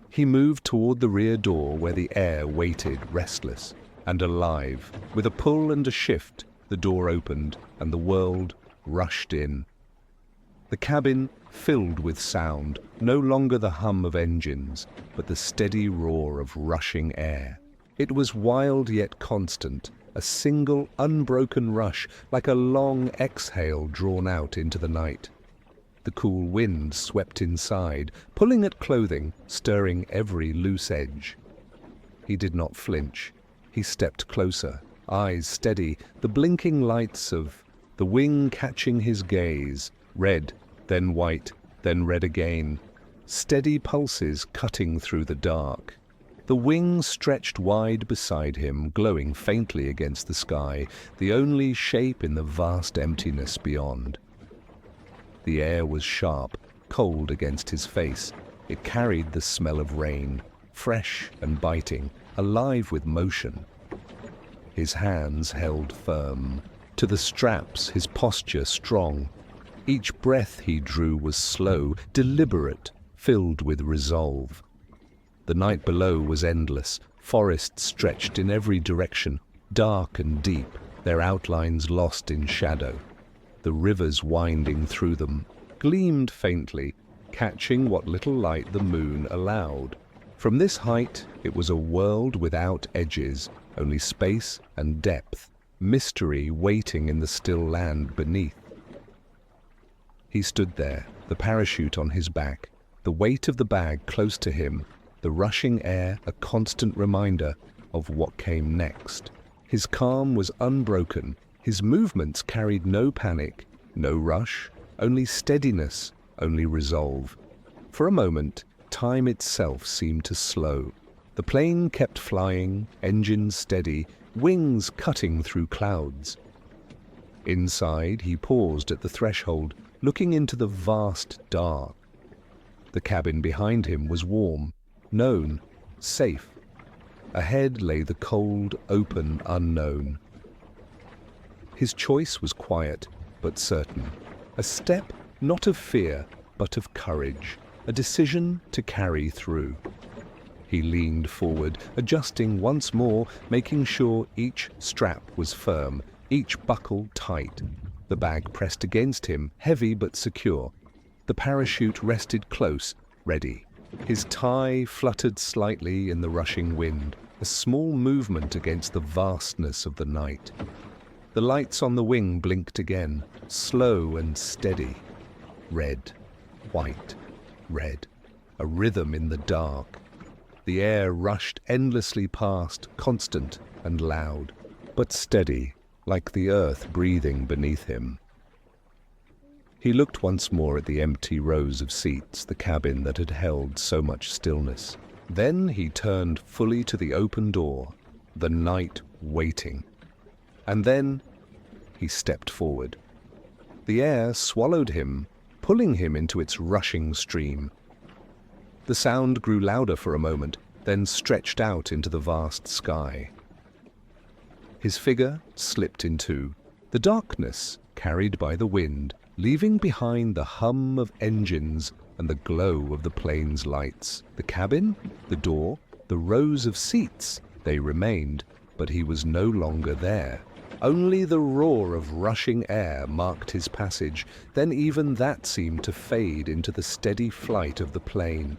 S1: He moved toward the rear door where the air waited, restless and alive. With a pull and a shift, the door opened and the world rushed in. The cabin filled with sound, no longer the hum of engines, but the steady roar of rushing air. It was wild yet constant, a single unbroken rush, like a long exhale drawn out into the night. The cool wind swept inside, pulling at clothing, stirring every loose edge. He did not flinch. He stepped closer, eyes steady, the blinking lights of the wing catching his gaze, red, then white, then red again, steady pulses cutting through the dark. The wing stretched wide beside him, glowing faintly against the sky, the only shape in the vast emptiness beyond. The air was sharp, cold against his face. It carried the smell of rain, fresh and biting, alive with motion. His hands held firm. To the straps, his posture strong. Each breath he drew was slow, deliberate, filled with resolve. The night below was endless. Forests stretched in every direction, dark and deep, their outlines lost in shadow. The rivers winding through them gleamed faintly, catching what little light the moon allowed. From this height, it was a world without edges, only space and depth, mystery waiting in the still land beneath. He stood there, the parachute on his back, the weight of the bag close to him, the rushing air a constant reminder of what came next. His calm was unbroken. His movements carried no panic, no rush, only steadiness, only resolve. For a moment, time itself seemed to slow. The plane kept flying, engines steady, wings cutting through clouds. Inside, he paused at the threshold, looking into the vast dark. The cabin behind him was warm, known, safe. Ahead lay the cold, open unknown. His choice was quiet, but certain. A step not of fear, but of courage. A decision to carry through. He leaned forward, adjusting once more, making sure each strap was firm, each buckle tight. The bag pressed against him, heavy but secure. The parachute rested close, ready. His tie fluttered slightly in the rushing wind, a small movement against the vastness of the night. The lights on the wing blinked again, slow and steady. Red, white, red, a rhythm in the dark. The air rushed endlessly past, constant and loud, but steady, like the earth breathing beneath him. He looked once more at the empty rows of seats, the cabin that had held so much stillness. Then he turned fully to the open door, the night waiting. And then he stepped forward. The air swallowed him, pulling him into its rushing stream. The sound grew louder for a moment, then stretched out into the vast sky. His figure slipped in two, the darkness carried by the wind, leaving behind the hum of engines and the glow of the plane's lights. The cabin, the door, the rows of seats, they remained, but he was no longer there. Only the roar of rushing air marked his passage, then even that seemed to fade into the steady flight of the plane.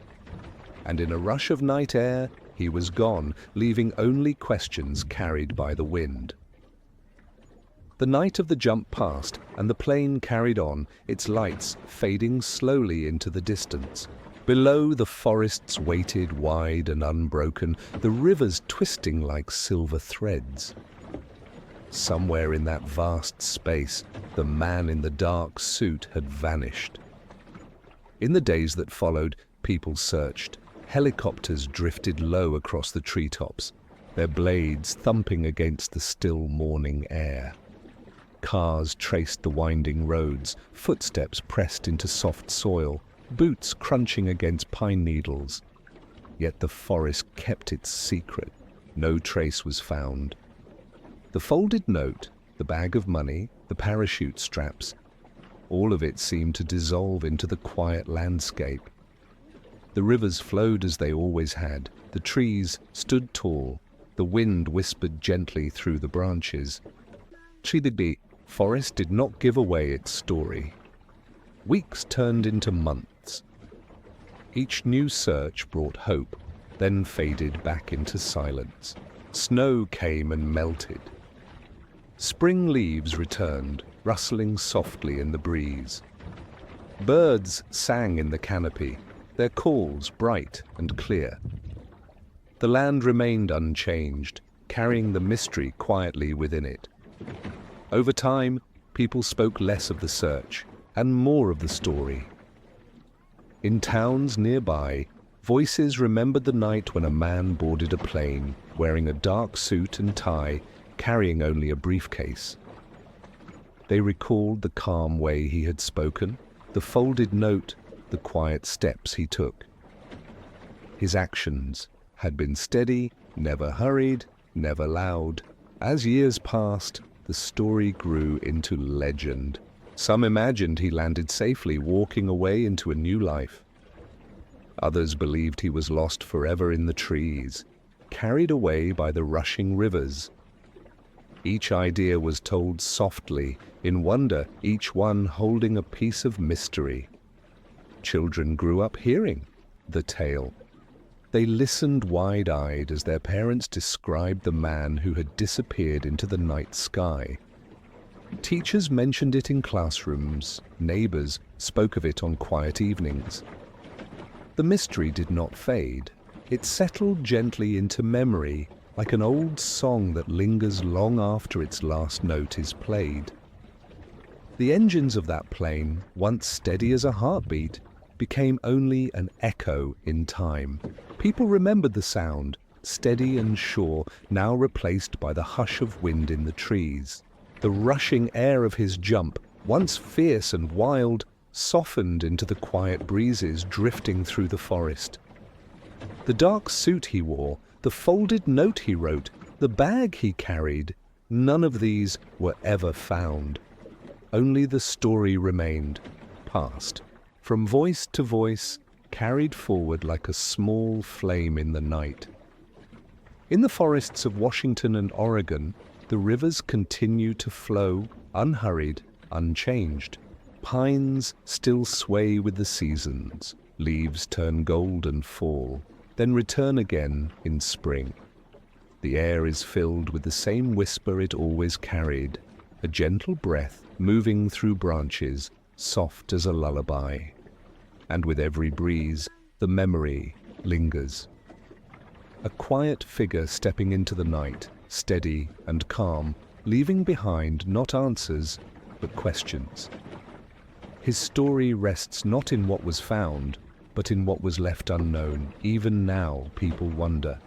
S1: And in a rush of night air, he was gone, leaving only questions carried by the wind. The night of the jump passed, and the plane carried on, its lights fading slowly into the distance. Below, the forests waited wide and unbroken, the rivers twisting like silver threads. Somewhere in that vast space, the man in the dark suit had vanished. In the days that followed, people searched. Helicopters drifted low across the treetops, their blades thumping against the still morning air. Cars traced the winding roads, footsteps pressed into soft soil, boots crunching against pine needles. Yet the forest kept its secret. No trace was found. The folded note, the bag of money, the parachute straps, all of it seemed to dissolve into the quiet landscape. The rivers flowed as they always had. The trees stood tall. The wind whispered gently through the branches. The forest did not give away its story. Weeks turned into months. Each new search brought hope, then faded back into silence. Snow came and melted. Spring leaves returned, rustling softly in the breeze. Birds sang in the canopy, their calls bright and clear. The land remained unchanged, carrying the mystery quietly within it. Over time, people spoke less of the search and more of the story. In towns nearby, voices remembered the night when a man boarded a plane, wearing a dark suit and tie, carrying only a briefcase. They recalled the calm way he had spoken, the folded note, the quiet steps he took. His actions had been steady, never hurried, never loud. As years passed, the story grew into legend. Some imagined he landed safely, walking away into a new life. Others believed he was lost forever in the trees, carried away by the rushing rivers. Each idea was told softly, in wonder, each one holding a piece of mystery. Children grew up hearing the tale. They listened wide-eyed as their parents described the man who had disappeared into the night sky. Teachers mentioned it in classrooms, neighbors spoke of it on quiet evenings. The mystery did not fade. It settled gently into memory, like an old song that lingers long after its last note is played. The engines of that plane, once steady as a heartbeat, became only an echo in time. People remembered the sound, steady and sure, now replaced by the hush of wind in the trees. The rushing air of his jump, once fierce and wild, softened into the quiet breezes drifting through the forest. The dark suit he wore, the folded note he wrote, the bag he carried, none of these were ever found. Only the story remained, passed from voice to voice, carried forward like a small flame in the night. In the forests of Washington and Oregon, the rivers continue to flow, unhurried, unchanged. Pines still sway with the seasons, leaves turn gold and fall, then return again in spring. The air is filled with the same whisper it always carried, a gentle breath moving through branches, soft as a lullaby. And with every breeze, the memory lingers. A quiet figure stepping into the night, steady and calm, leaving behind not answers, but questions. His story rests not in what was found, but in what was left unknown. Even now, people wonder.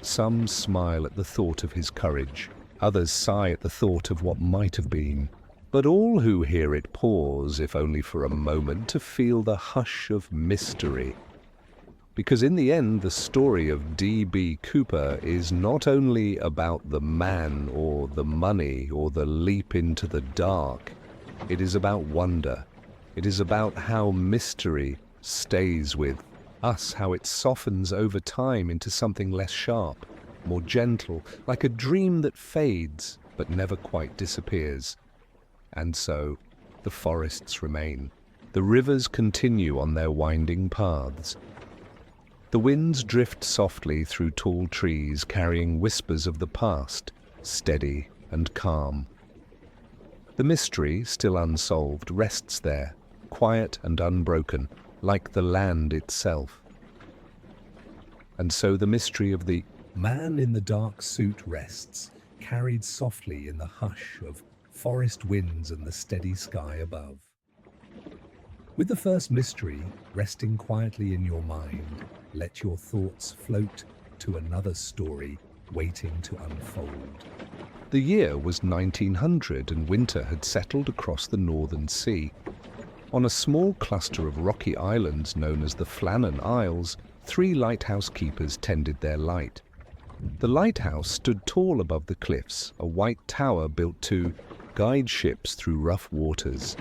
S1: Some smile at the thought of his courage, others sigh at the thought of what might have been. But all who hear it pause, if only for a moment, to feel the hush of mystery. Because in the end, the story of D.B. Cooper is not only about the man or the money or the leap into the dark. It is about wonder. It is about how mystery stays with us, how it softens over time into something less sharp, more gentle, like a dream that fades but never quite disappears. And so, the forests remain. The rivers continue on their winding paths. The winds drift softly through tall trees, carrying whispers of the past, steady and calm. The mystery, still unsolved, rests there, quiet and unbroken, like the land itself. And so the mystery of the man in the dark suit rests, carried softly in the hush of forest winds and the steady sky above. With the first mystery resting quietly in your mind, let your thoughts float to another story waiting to unfold. The year was 1900 and winter had settled across the northern sea. On a small cluster of rocky islands known as the Flannan Isles, 3 lighthouse keepers tended their light. The lighthouse stood tall above the cliffs, a white tower built to guide ships through rough waters.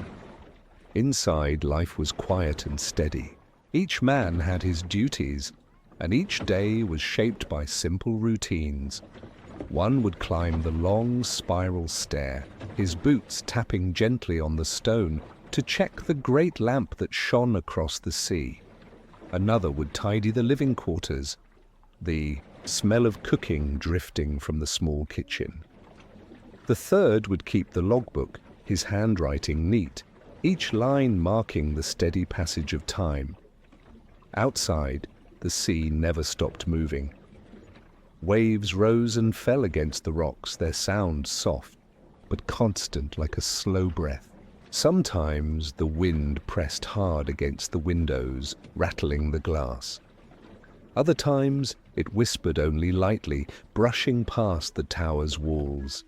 S1: Inside, life was quiet and steady. Each man had his duties, and each day was shaped by simple routines. One would climb the long spiral stair, his boots tapping gently on the stone to check the great lamp that shone across the sea. Another would tidy the living quarters, the smell of cooking drifting from the small kitchen. The third would keep the logbook, his handwriting neat, each line marking the steady passage of time. Outside, the sea never stopped moving. Waves rose and fell against the rocks, their sound soft, but constant like a slow breath. Sometimes the wind pressed hard against the windows, rattling the glass. Other times it whispered only lightly, brushing past the tower's walls.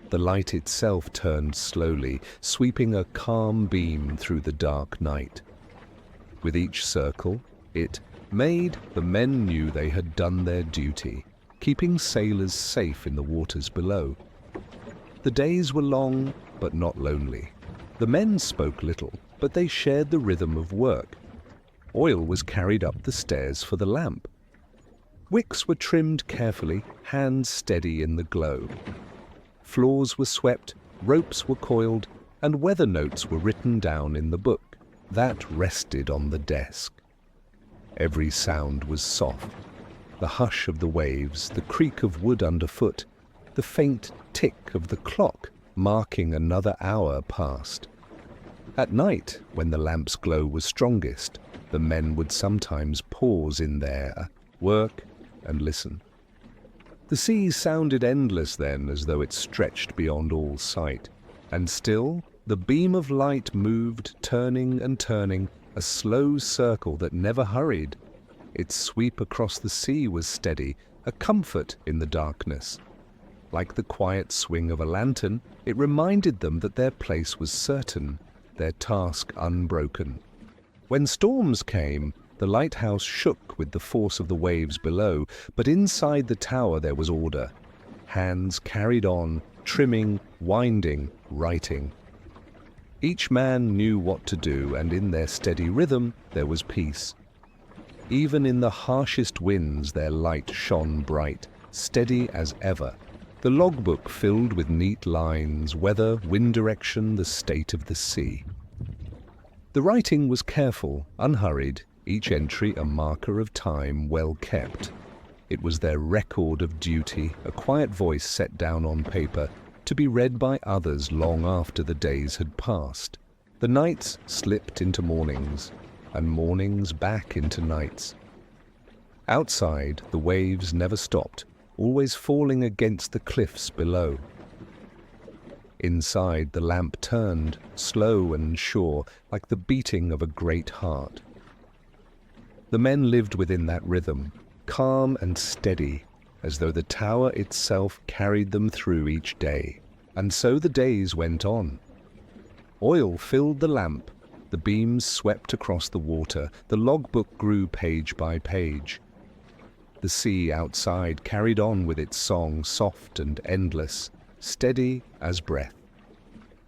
S1: The light itself turned slowly, sweeping a calm beam through the dark night. With each circle, it made the men knew they had done their duty, keeping sailors safe in the waters below. The days were long, but not lonely. The men spoke little, but they shared the rhythm of work. Oil was carried up the stairs for the lamp. Wicks were trimmed carefully, hands steady in the glow. Floors were swept, ropes were coiled, and weather notes were written down in the book. That rested on the desk. Every sound was soft. The hush of the waves, the creak of wood underfoot, the faint tick of the clock marking another hour past. At night, when the lamp's glow was strongest, the men would sometimes pause in their work and listen. The sea sounded endless then, as though it stretched beyond all sight. And still, the beam of light moved, turning and turning, a slow circle that never hurried. Its sweep across the sea was steady, a comfort in the darkness. Like the quiet swing of a lantern, it reminded them that their place was certain, their task unbroken. When storms came, the lighthouse shook with the force of the waves below, but inside the tower there was order. Hands carried on, trimming, winding, writing. Each man knew what to do, and in their steady rhythm there was peace. Even in the harshest winds their light shone bright, steady as ever. The logbook filled with neat lines, weather, wind direction, the state of the sea. The writing was careful, unhurried, each entry a marker of time well kept. It was their record of duty, a quiet voice set down on paper, to be read by others long after the days had passed. The nights slipped into mornings, and mornings back into nights. Outside, the waves never stopped, always falling against the cliffs below. Inside, the lamp turned, slow and sure, like the beating of a great heart. The men lived within that rhythm, calm and steady, as though the tower itself carried them through each day. And so the days went on. Oil filled the lamp, the beams swept across the water, the logbook grew page by page. The sea outside carried on with its song, soft and endless, steady as breath.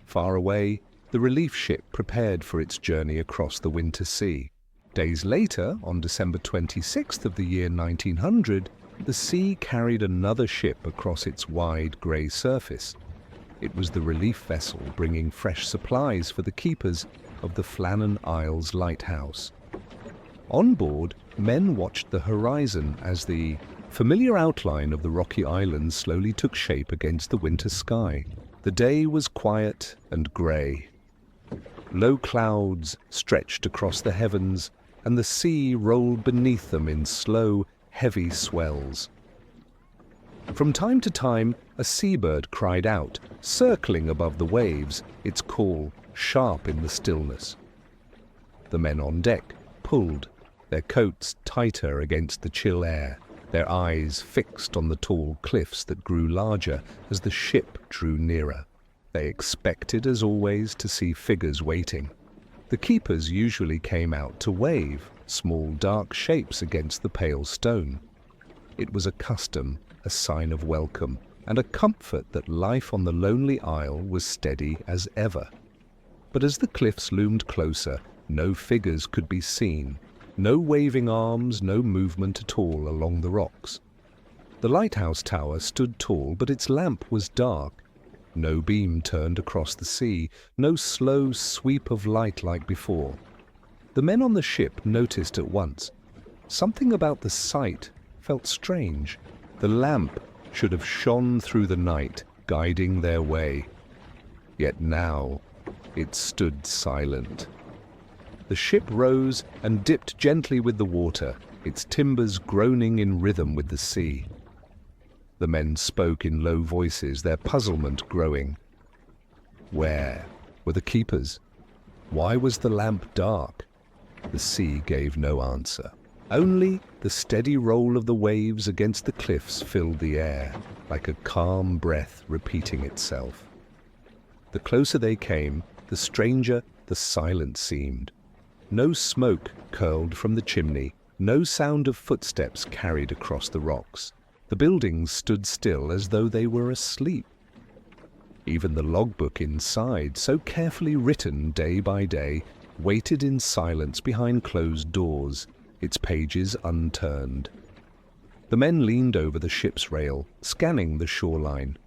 S1: Far away, the relief ship prepared for its journey across the winter sea. Days later, on December 26th of the year 1900, the sea carried another ship across its wide grey surface. It was the relief vessel bringing fresh supplies for the keepers of the Flannan Isles Lighthouse. On board, men watched the horizon as the familiar outline of the rocky islands slowly took shape against the winter sky. The day was quiet and grey. Low clouds stretched across the heavens, and the sea rolled beneath them in slow, heavy swells. From time to time, a seabird cried out, circling above the waves, its call sharp in the stillness. The men on deck pulled, their coats tighter against the chill air, their eyes fixed on the tall cliffs that grew larger as the ship drew nearer. They expected, as always, to see figures waiting. The keepers usually came out to wave, small dark shapes against the pale stone. It was a custom, a sign of welcome, and a comfort that life on the lonely isle was steady as ever. But as the cliffs loomed closer, no figures could be seen, no waving arms, no movement at all along the rocks. The lighthouse tower stood tall, but its lamp was dark. No beam turned across the sea, no slow sweep of light like before. The men on the ship noticed at once. Something about the sight felt strange. The lamp should have shone through the night, guiding their way. Yet now it stood silent. The ship rose and dipped gently with the water, its timbers groaning in rhythm with the sea. The men spoke in low voices, their puzzlement growing. Where were the keepers? Why was the lamp dark? The sea gave no answer. Only the steady roll of the waves against the cliffs filled the air, like a calm breath repeating itself. The closer they came, the stranger the silence seemed. No smoke curled from the chimney, no sound of footsteps carried across the rocks. The buildings stood still as though they were asleep. Even the logbook inside, so carefully written day by day, waited in silence behind closed doors, its pages unturned. The men leaned over the ship's rail, scanning the shoreline.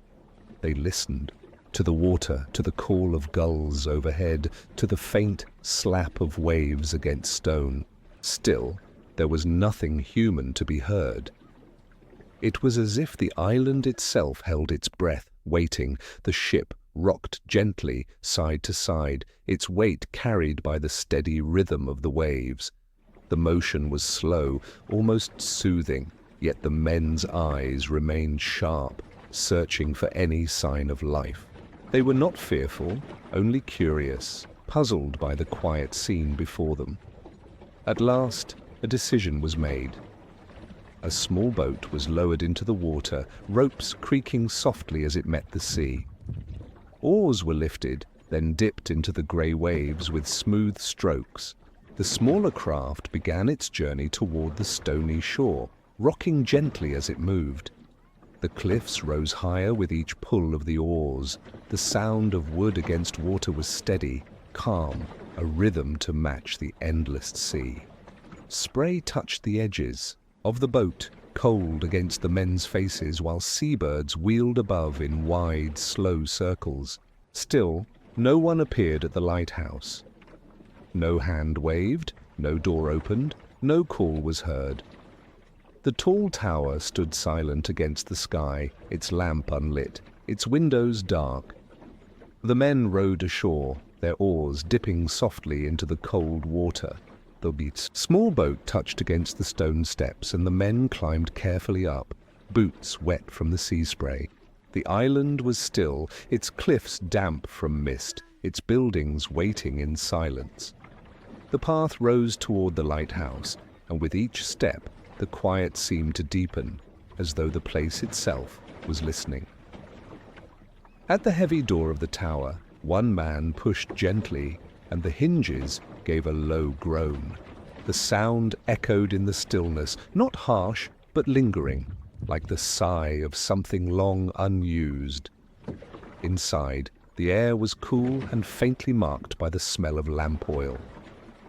S1: They listened to the water, to the call of gulls overhead, to the faint slap of waves against stone. Still, there was nothing human to be heard. It was as if the island itself held its breath, waiting. The ship rocked gently, side to side, its weight carried by the steady rhythm of the waves. The motion was slow, almost soothing, yet the men's eyes remained sharp, searching for any sign of life. They were not fearful, only curious, puzzled by the quiet scene before them. At last, a decision was made. A small boat was lowered into the water, ropes creaking softly as it met the sea. Oars were lifted, then dipped into the grey waves with smooth strokes. The smaller craft began its journey toward the stony shore, rocking gently as it moved. The cliffs rose higher with each pull of the oars. The sound of wood against water was steady, calm, a rhythm to match the endless sea. Spray touched the edges of the boat, cold against the men's faces, while seabirds wheeled above in wide, slow circles. Still, no one appeared at the lighthouse. No hand waved, no door opened, no call was heard. The tall tower stood silent against the sky, its lamp unlit, its windows dark. The men rowed ashore, their oars dipping softly into the cold water. The small boat touched against the stone steps, and the men climbed carefully up, boots wet from the sea spray. The island was still, its cliffs damp from mist, its buildings waiting in silence. The path rose toward the lighthouse, and with each step, the quiet seemed to deepen, as though the place itself was listening. At the heavy door of the tower, one man pushed gently, and the hinges gave a low groan. The sound echoed in the stillness, not harsh, but lingering, like the sigh of something long unused. Inside, the air was cool and faintly marked by the smell of lamp oil.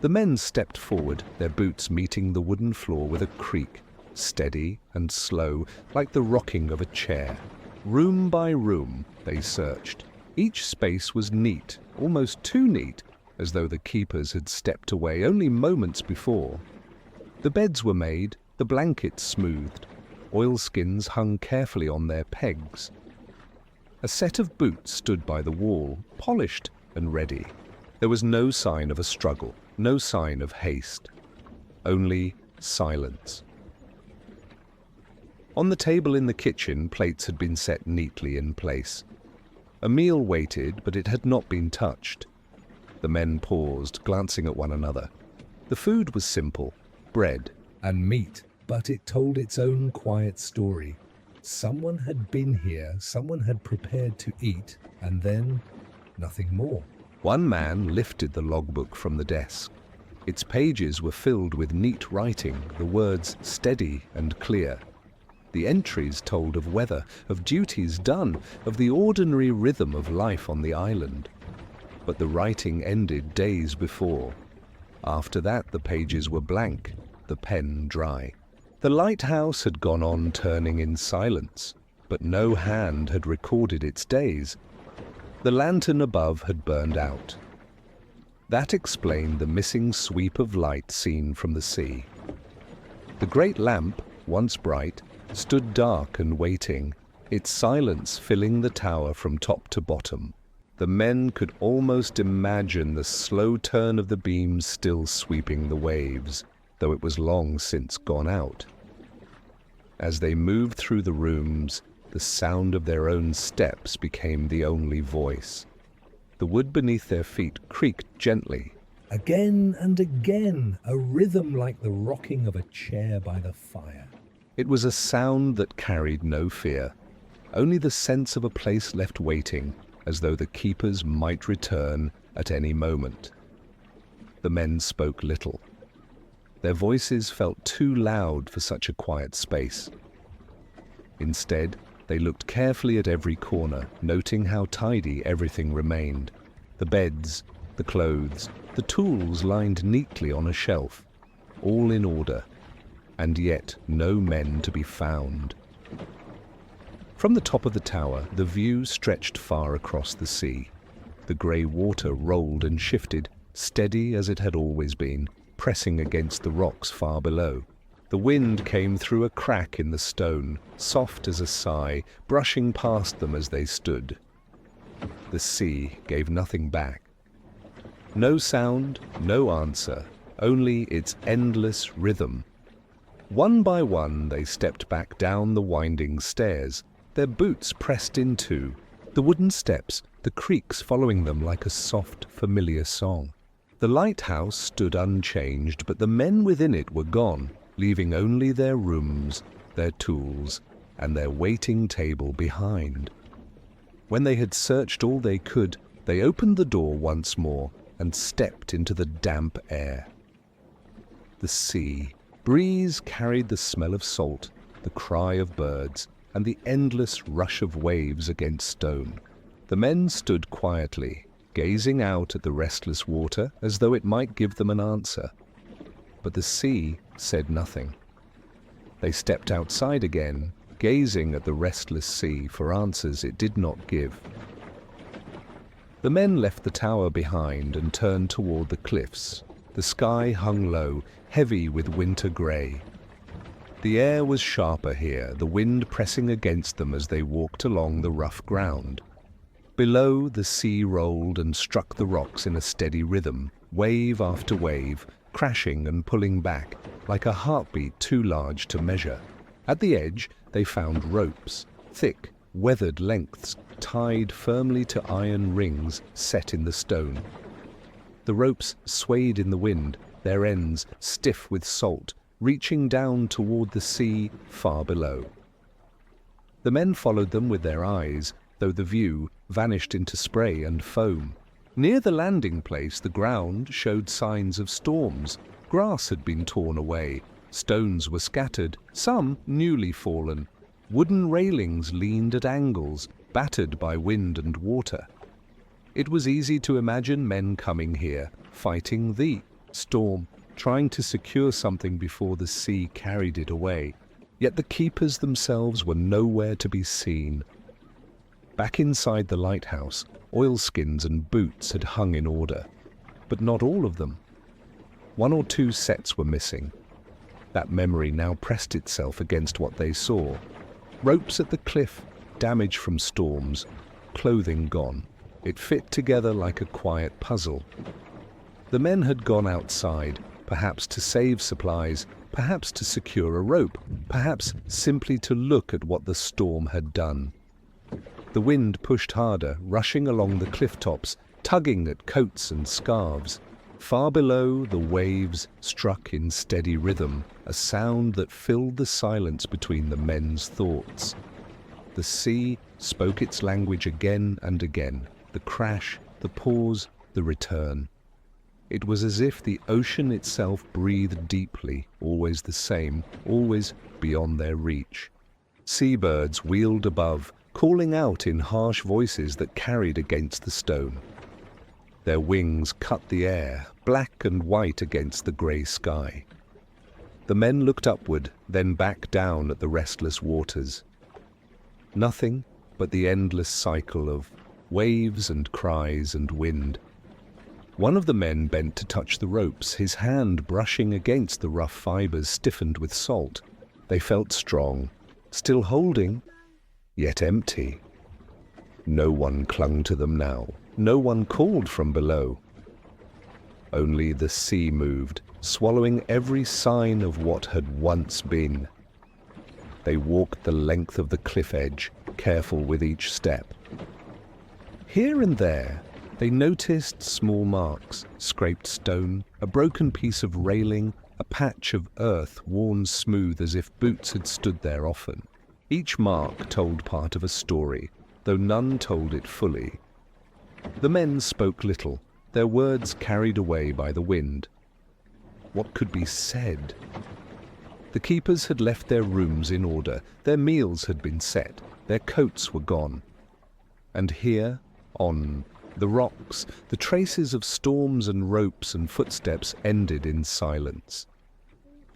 S1: The men stepped forward, their boots meeting the wooden floor with a creak, steady and slow, like the rocking of a chair. Room by room, they searched. Each space was neat, almost too neat, as though the keepers had stepped away only moments before. The beds were made, the blankets smoothed. Oilskins hung carefully on their pegs. A set of boots stood by the wall, polished and ready. There was no sign of a struggle, no sign of haste, only silence. On the table in the kitchen, plates had been set neatly in place. A meal waited, but it had not been touched. The men paused, glancing at one another. The food was simple, bread and meat, but it told its own quiet story. Someone had been here, someone had prepared to eat, and then nothing more. One man lifted the logbook from the desk. Its pages were filled with neat writing, the words steady and clear. The entries told of weather, of duties done, of the ordinary rhythm of life on the island. But the writing ended days before. After that, the pages were blank, the pen dry. The lighthouse had gone on turning in silence, but no hand had recorded its days. The lantern above had burned out. That explained the missing sweep of light seen from the sea. The great lamp, once bright, stood dark and waiting, its silence filling the tower from top to bottom. The men could almost imagine the slow turn of the beams still sweeping the waves, though it was long since gone out. As they moved through the rooms, the sound of their own steps became the only voice. The wood beneath their feet creaked gently. Again and again, a rhythm like the rocking of a chair by the fire. It was a sound that carried no fear, only the sense of a place left waiting, as though the keepers might return at any moment. The men spoke little. Their voices felt too loud for such a quiet space. Instead, they looked carefully at every corner, noting how tidy everything remained. The beds, the clothes, the tools lined neatly on a shelf, all in order, and yet no men to be found. From the top of the tower, the view stretched far across the sea. The grey water rolled and shifted, steady as it had always been, pressing against the rocks far below. The wind came through a crack in the stone, soft as a sigh, brushing past them as they stood. The sea gave nothing back. No sound, no answer, only its endless rhythm. One by one they stepped back down the winding stairs, their boots pressed into, the wooden steps, the creaks following them like a soft, familiar song. The lighthouse stood unchanged, but the men within it were gone, leaving only their rooms, their tools, and their waiting table behind. When they had searched all they could, they opened the door once more and stepped into the damp air. The sea breeze carried the smell of salt, the cry of birds, and the endless rush of waves against stone. The men stood quietly, gazing out at the restless water as though it might give them an answer. But the sea said nothing. They stepped outside again, gazing at the restless sea for answers it did not give. The men left the tower behind and turned toward the cliffs. The sky hung low, heavy with winter grey. The air was sharper here, the wind pressing against them as they walked along the rough ground. Below, the sea rolled and struck the rocks in a steady rhythm, wave after wave, crashing and pulling back, like a heartbeat too large to measure. At the edge, they found ropes, thick, weathered lengths, tied firmly to iron rings set in the stone. The ropes swayed in the wind, their ends stiff with salt, reaching down toward the sea far below. The men followed them with their eyes, though the view vanished into spray and foam. Near the landing place, the ground showed signs of storms. Grass had been torn away, stones were scattered, some newly fallen. Wooden railings leaned at angles, battered by wind and water. It was easy to imagine men coming here, fighting the storm, trying to secure something before the sea carried it away. Yet the keepers themselves were nowhere to be seen. Back inside the lighthouse, oilskins and boots had hung in order, but not all of them. 1 or 2 sets were missing. That memory now pressed itself against what they saw. Ropes at the cliff, damage from storms, clothing gone. It fit together like a quiet puzzle. The men had gone outside, perhaps to save supplies, perhaps to secure a rope, perhaps simply to look at what the storm had done. The wind pushed harder, rushing along the cliff tops, tugging at coats and scarves. Far below, the waves struck in steady rhythm, a sound that filled the silence between the men's thoughts. The sea spoke its language again and again, the crash, the pause, the return. It was as if the ocean itself breathed deeply, always the same, always beyond their reach. Seabirds wheeled above, calling out in harsh voices that carried against the stone. Their wings cut the air, black and white against the grey sky. The men looked upward, then back down at the restless waters. Nothing but the endless cycle of waves and cries and wind. One of the men bent to touch the ropes, his hand brushing against the rough fibers stiffened with salt. They felt strong, still holding, yet empty. No one clung to them now. No one called from below. Only the sea moved, swallowing every sign of what had once been. They walked the length of the cliff edge, careful with each step. Here and there, they noticed small marks, scraped stone, a broken piece of railing, a patch of earth worn smooth as if boots had stood there often. Each mark told part of a story, though none told it fully. The men spoke little, their words carried away by the wind. What could be said? The keepers had left their rooms in order, their meals had been set, their coats were gone. And here, on the rocks, the traces of storms and ropes and footsteps ended in silence.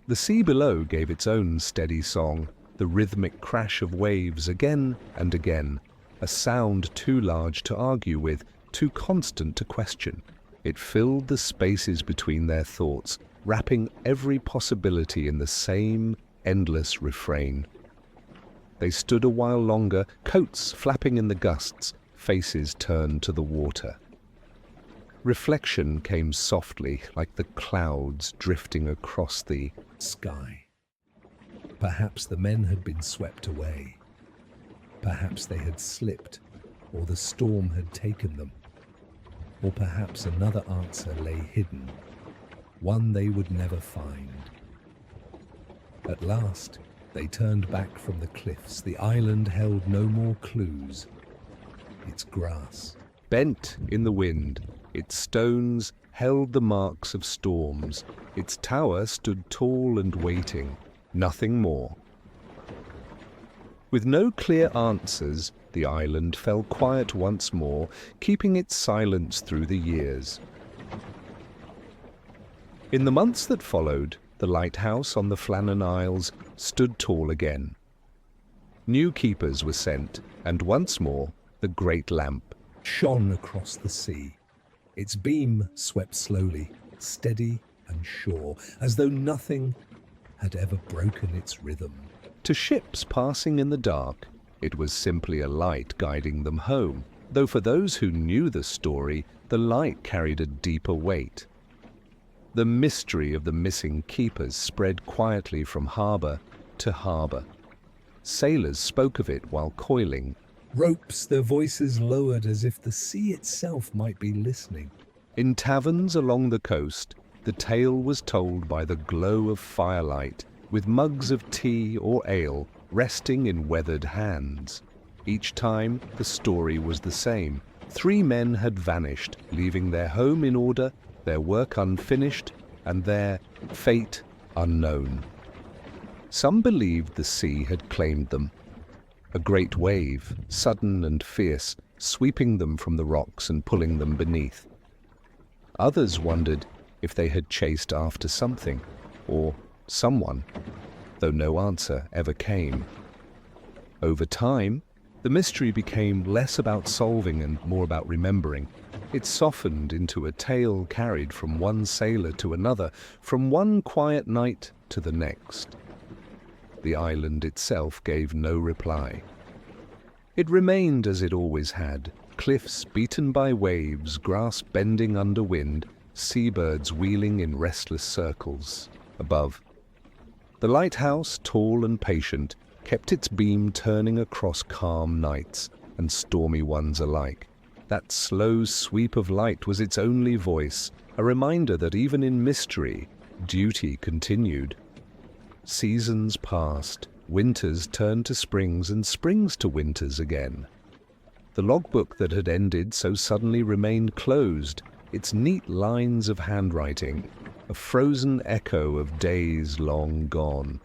S1: The sea below gave its own steady song, the rhythmic crash of waves again and again, a sound too large to argue with, too constant to question. It filled the spaces between their thoughts, wrapping every possibility in the same endless refrain. They stood a while longer, coats flapping in the gusts, faces turned to the water. Reflection came softly, like the clouds drifting across the sky. Perhaps the men had been swept away. Perhaps they had slipped, or the storm had taken them. Or perhaps another answer lay hidden, one they would never find. At last, they turned back from the cliffs. The island held no more clues. Its grass, bent in the wind, its stones held the marks of storms. Its tower stood tall and waiting, nothing more. With no clear answers, the island fell quiet once more, keeping its silence through the years. In the months that followed, the lighthouse on the Flannan Isles stood tall again. New keepers were sent, and once more the great lamp shone across the sea. Its beam swept slowly, steady and sure, as though nothing had ever broken its rhythm. To ships passing in the dark, it was simply a light guiding them home, though for those who knew the story, the light carried a deeper weight. The mystery of the missing keepers spread quietly from harbour to harbour. Sailors spoke of it while coiling ropes, their voices lowered as if the sea itself might be listening. In taverns along the coast, the tale was told by the glow of firelight, with mugs of tea or ale resting in weathered hands. Each time, the story was the same. 3 men had vanished, leaving their home in order, their work unfinished, and their fate unknown. Some believed the sea had claimed them, a great wave, sudden and fierce, sweeping them from the rocks and pulling them beneath. Others wondered if they had chased after something, or someone, though no answer ever came. Over time, the mystery became less about solving and more about remembering. It softened into a tale carried from one sailor to another, from one quiet night to the next. The island itself gave no reply. It remained as it always had, cliffs beaten by waves, grass bending under wind, seabirds wheeling in restless circles. Above, the lighthouse, tall and patient, kept its beam turning across calm nights and stormy ones alike. That slow sweep of light was its only voice, a reminder that even in mystery, duty continued. Seasons passed, winters turned to springs and springs to winters again. The logbook that had ended so suddenly remained closed, its neat lines of handwriting, a frozen echo of days long gone.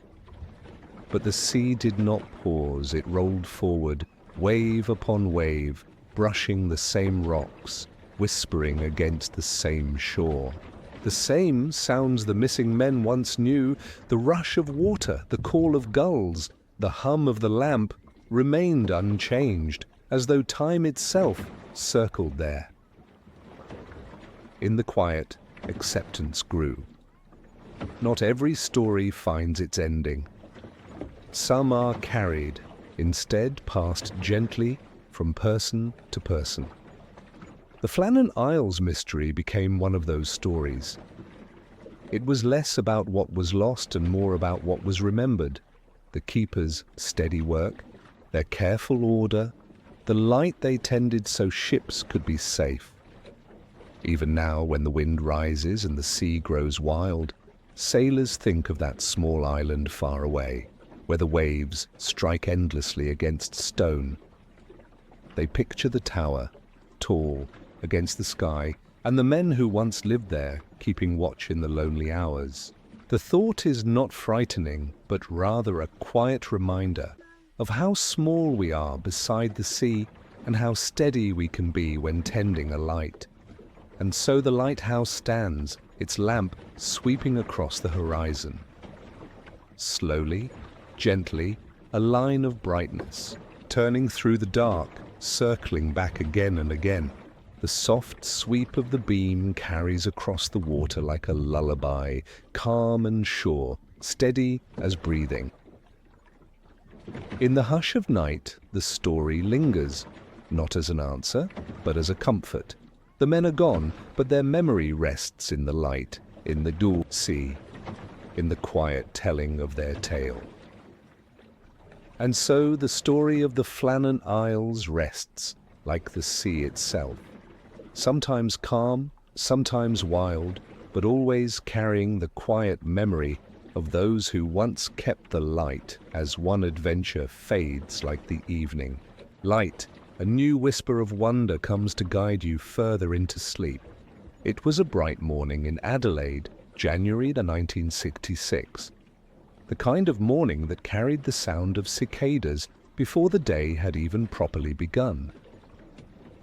S1: But the sea did not pause, it rolled forward, wave upon wave, brushing the same rocks, whispering against the same shore. The same sounds the missing men once knew, the rush of water, the call of gulls, the hum of the lamp, remained unchanged, as though time itself circled there. In the quiet, acceptance grew. Not every story finds its ending. Some are carried, instead passed gently from person to person. The Flannan Isles mystery became one of those stories. It was less about what was lost and more about what was remembered. The keepers' steady work, their careful order, the light they tended so ships could be safe. Even now, when the wind rises and the sea grows wild, sailors think of that small island far away, where the waves strike endlessly against stone. They picture the tower, tall, against the sky, and the men who once lived there, keeping watch in the lonely hours. The thought is not frightening, but rather a quiet reminder of how small we are beside the sea and how steady we can be when tending a light. And so the lighthouse stands, its lamp sweeping across the horizon. Slowly, gently, a line of brightness, turning through the dark, circling back again and again. The soft sweep of the beam carries across the water like a lullaby, calm and sure, steady as breathing. In the hush of night, the story lingers, not as an answer, but as a comfort. The men are gone, but their memory rests in the light, in the dual sea, in the quiet telling of their tale. And so the story of the Flannan Isles rests, like the sea itself. Sometimes calm, sometimes wild, but always carrying the quiet memory of those who once kept the light as one adventure fades like the evening. Light, a new whisper of wonder comes to guide you further into sleep. It was a bright morning in Adelaide, January 1966. The kind of morning that carried the sound of cicadas before the day had even properly begun.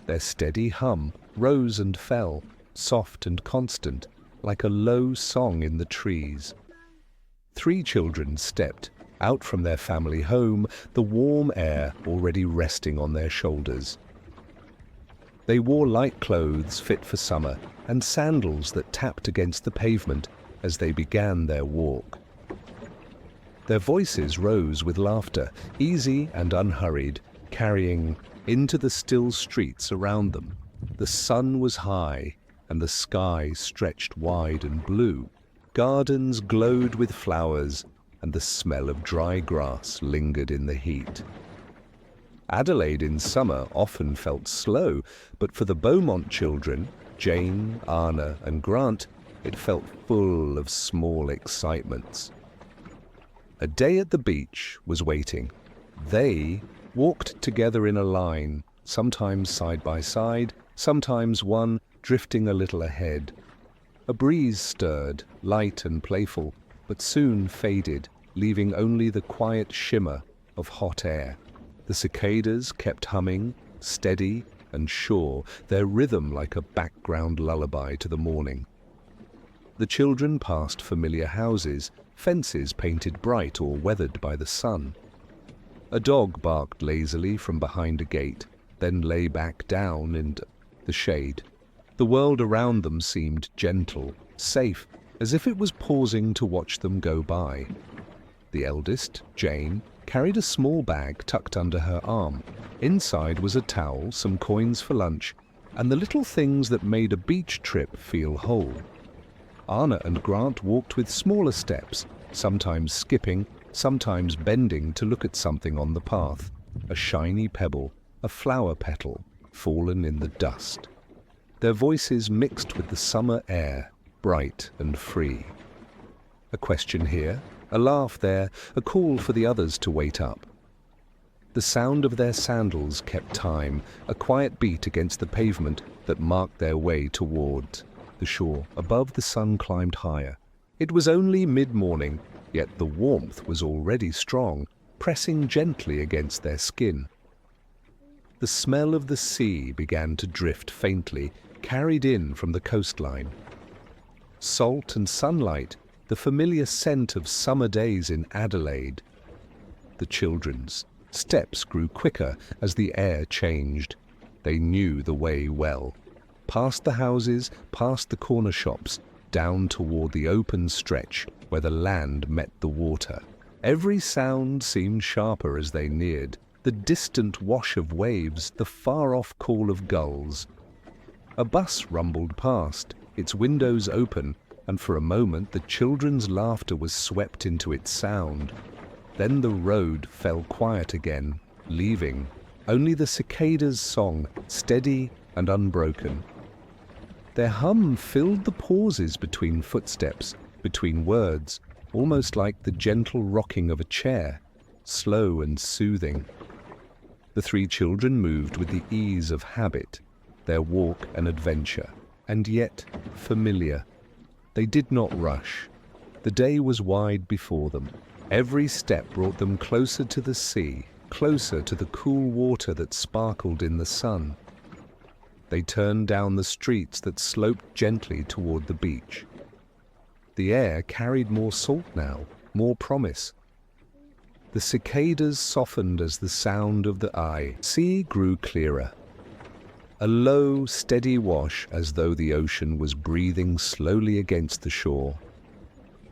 S1: Their steady hum rose and fell, soft and constant, like a low song in the trees. 3 children stepped out from their family home, the warm air already resting on their shoulders. They wore light clothes fit for summer and sandals that tapped against the pavement as they began their walk. Their voices rose with laughter, easy and unhurried, carrying into the still streets around them. The sun was high, and the sky stretched wide and blue. Gardens glowed with flowers, and the smell of dry grass lingered in the heat. Adelaide in summer often felt slow, but for the Beaumont children, Jane, Anna, and Grant, it felt full of small excitements. A day at the beach was waiting. They walked together in a line, sometimes side by side, sometimes one drifting a little ahead. A breeze stirred, light and playful, but soon faded, leaving only the quiet shimmer of hot air. The cicadas kept humming, steady and sure, their rhythm like a background lullaby to the morning. The children passed familiar houses, fences painted bright or weathered by the sun. A dog barked lazily from behind a gate, then lay back down in the shade. The world around them seemed gentle, safe, as if it was pausing to watch them go by. The eldest, Jane, carried a small bag tucked under her arm. Inside was a towel, some coins for lunch, and the little things that made a beach trip feel whole. Anna and Grant walked with smaller steps, sometimes skipping, sometimes bending to look at something on the path. A shiny pebble, a flower petal, fallen in the dust. Their voices mixed with the summer air, bright and free. A question here, a laugh there, a call for the others to wait up. The sound of their sandals kept time, a quiet beat against the pavement that marked their way toward the shore. Above, the sun climbed higher. It was only mid-morning, yet the warmth was already strong, pressing gently against their skin. The smell of the sea began to drift faintly, carried in from the coastline. Salt and sunlight, the familiar scent of summer days in Adelaide. The children's steps grew quicker as the air changed. They knew the way well. Past the houses, past the corner shops, down toward the open stretch where the land met the water. Every sound seemed sharper as they neared. The distant wash of waves, the far-off call of gulls. A bus rumbled past, its windows open, and for a moment the children's laughter was swept into its sound. Then the road fell quiet again, leaving only the cicadas' song, steady and unbroken. Their hum filled the pauses between footsteps, between words, almost like the gentle rocking of a chair, slow and soothing. The 3 children moved with the ease of habit, their walk an adventure, and yet familiar. They did not rush. The day was wide before them. Every step brought them closer to the sea, closer to the cool water that sparkled in the sun. They turned down the streets that sloped gently toward the beach. The air carried more salt now, more promise. The cicadas softened as the sound of the sea grew clearer. A low, steady wash as though the ocean was breathing slowly against the shore.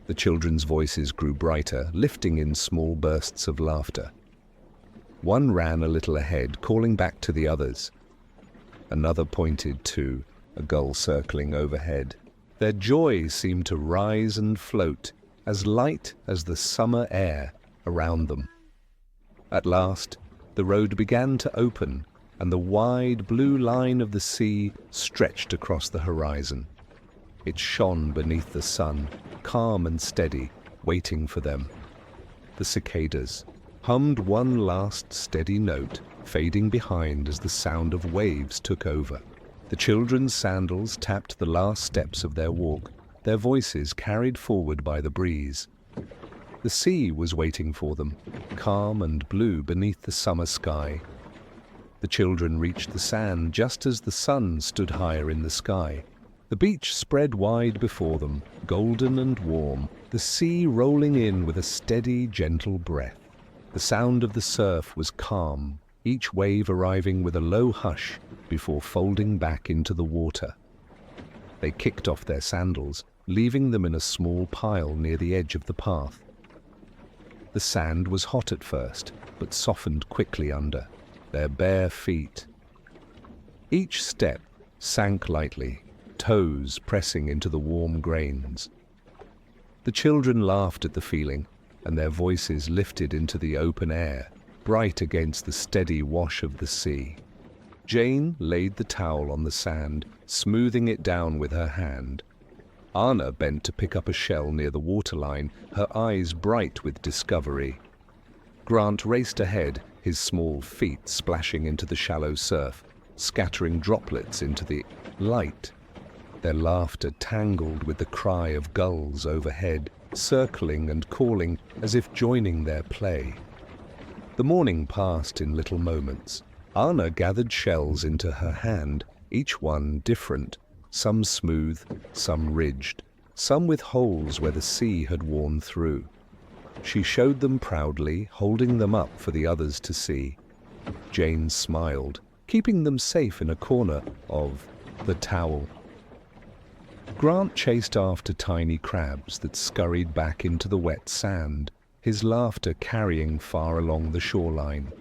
S1: The children's voices grew brighter, lifting in small bursts of laughter. One ran a little ahead, calling back to the others. Another pointed to a gull circling overhead. Their joy seemed to rise and float, as light as the summer air around them. At last, the road began to open, and the wide blue line of the sea stretched across the horizon. It shone beneath the sun, calm and steady, waiting for them. The cicadas hummed one last steady note, fading behind as the sound of waves took over. The children's sandals tapped the last steps of their walk, their voices carried forward by the breeze. The sea was waiting for them, calm and blue beneath the summer sky. The children reached the sand just as the sun stood higher in the sky. The beach spread wide before them, golden and warm, the sea rolling in with a steady, gentle breath. The sound of the surf was calm, each wave arriving with a low hush before folding back into the water. They kicked off their sandals, leaving them in a small pile near the edge of the path. The sand was hot at first, but softened quickly under their bare feet. Each step sank lightly, toes pressing into the warm grains. The children laughed at the feeling, and their voices lifted into the open air, bright against the steady wash of the sea. Jane laid the towel on the sand, smoothing it down with her hand. Anna bent to pick up a shell near the waterline, her eyes bright with discovery. Grant raced ahead, his small feet splashing into the shallow surf, scattering droplets into the light. Their laughter tangled with the cry of gulls overhead, circling and calling as if joining their play. The morning passed in little moments. Anna gathered shells into her hand, each one different, some smooth, some ridged, some with holes where the sea had worn through. She showed them proudly, holding them up for the others to see. Jane smiled, keeping them safe in a corner of the towel. Grant chased after tiny crabs that scurried back into the wet sand, his laughter carrying far along the shoreline.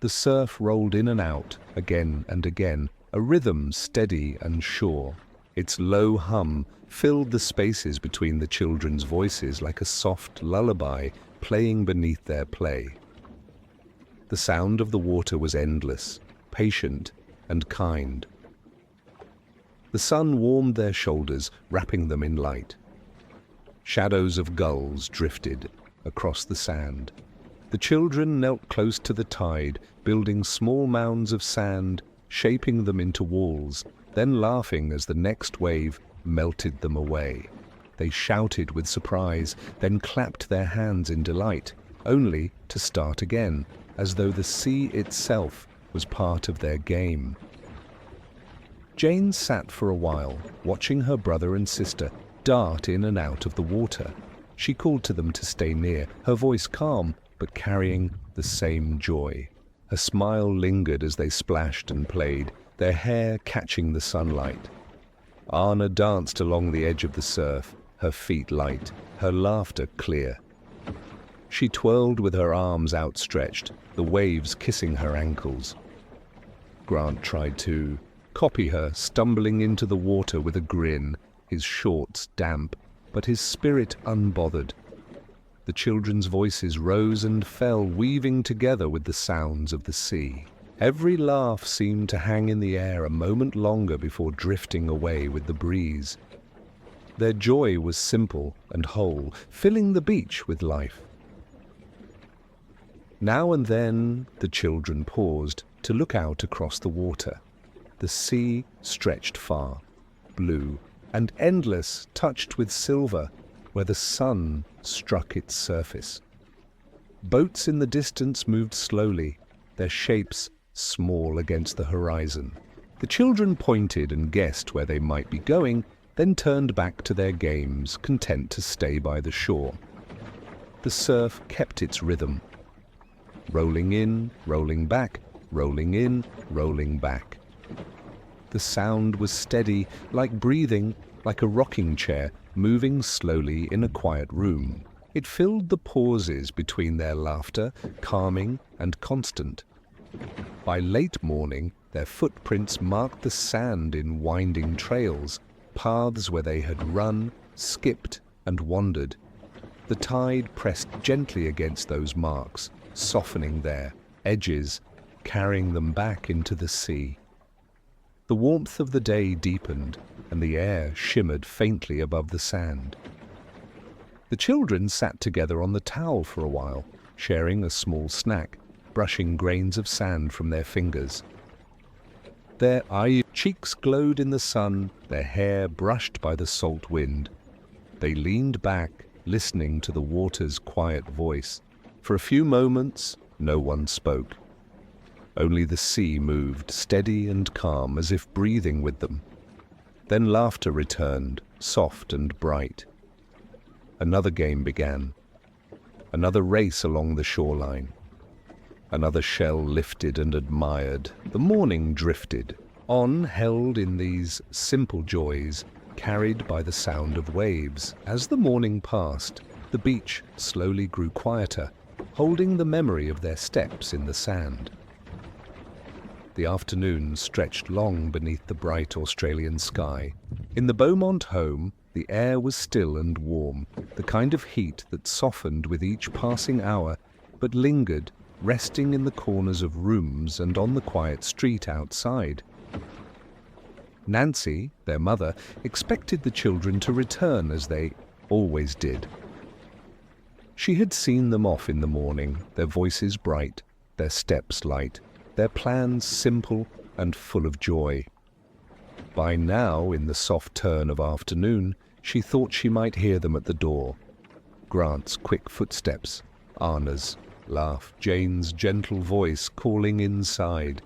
S1: The surf rolled in and out, again and again, a rhythm steady and sure. Its low hum filled the spaces between the children's voices like a soft lullaby playing beneath their play. The sound of the water was endless, patient, and kind. The sun warmed their shoulders, wrapping them in light. Shadows of gulls drifted across the sand. The children knelt close to the tide, building small mounds of sand, shaping them into walls, then laughing as the next wave melted them away. They shouted with surprise, then clapped their hands in delight, only to start again, as though the sea itself was part of their game. Jane sat for a while, watching her brother and sister dart in and out of the water. She called to them to stay near, her voice calm, but carrying the same joy. Her smile lingered as they splashed and played, their hair catching the sunlight. Anna danced along the edge of the surf, her feet light, her laughter clear. She twirled with her arms outstretched, the waves kissing her ankles. Grant tried to copy her, stumbling into the water with a grin, his shorts damp, but his spirit unbothered. The children's voices rose and fell, weaving together with the sounds of the sea. Every laugh seemed to hang in the air a moment longer before drifting away with the breeze. Their joy was simple and whole, filling the beach with life. Now and then the children paused to look out across the water. The sea stretched far, blue and endless, touched with silver, where the sun struck its surface. Boats in the distance moved slowly, their shapes small against the horizon. The children pointed and guessed where they might be going, then turned back to their games, content to stay by the shore. The surf kept its rhythm, rolling in, rolling back, rolling in, rolling back. The sound was steady, like breathing, like a rocking chair, moving slowly in a quiet room. It filled the pauses between their laughter, calming and constant. By late morning, their footprints marked the sand in winding trails, paths where they had run, skipped, and wandered. The tide pressed gently against those marks, softening their edges, carrying them back into the sea. The warmth of the day deepened, and the air shimmered faintly above the sand. The children sat together on the towel for a while, sharing a small snack, brushing grains of sand from their fingers. Their cheeks glowed in the sun, their hair brushed by the salt wind. They leaned back, listening to the water's quiet voice. For a few moments, no one spoke. Only the sea moved, steady and calm, as if breathing with them. Then laughter returned, soft and bright. Another game began. Another race along the shoreline. Another shell lifted and admired. The morning drifted, on held in these simple joys, carried by the sound of waves. As the morning passed, the beach slowly grew quieter, holding the memory of their steps in the sand. The afternoon stretched long beneath the bright Australian sky. In the Beaumont home, the air was still and warm, the kind of heat that softened with each passing hour, but lingered, resting in the corners of rooms and on the quiet street outside. Nancy, their mother, expected the children to return as they always did. She had seen them off in the morning, their voices bright, their steps light, their plans simple and full of joy. By now, in the soft turn of afternoon, she thought she might hear them at the door. Grant's quick footsteps, Anna's laugh, Jane's gentle voice calling inside.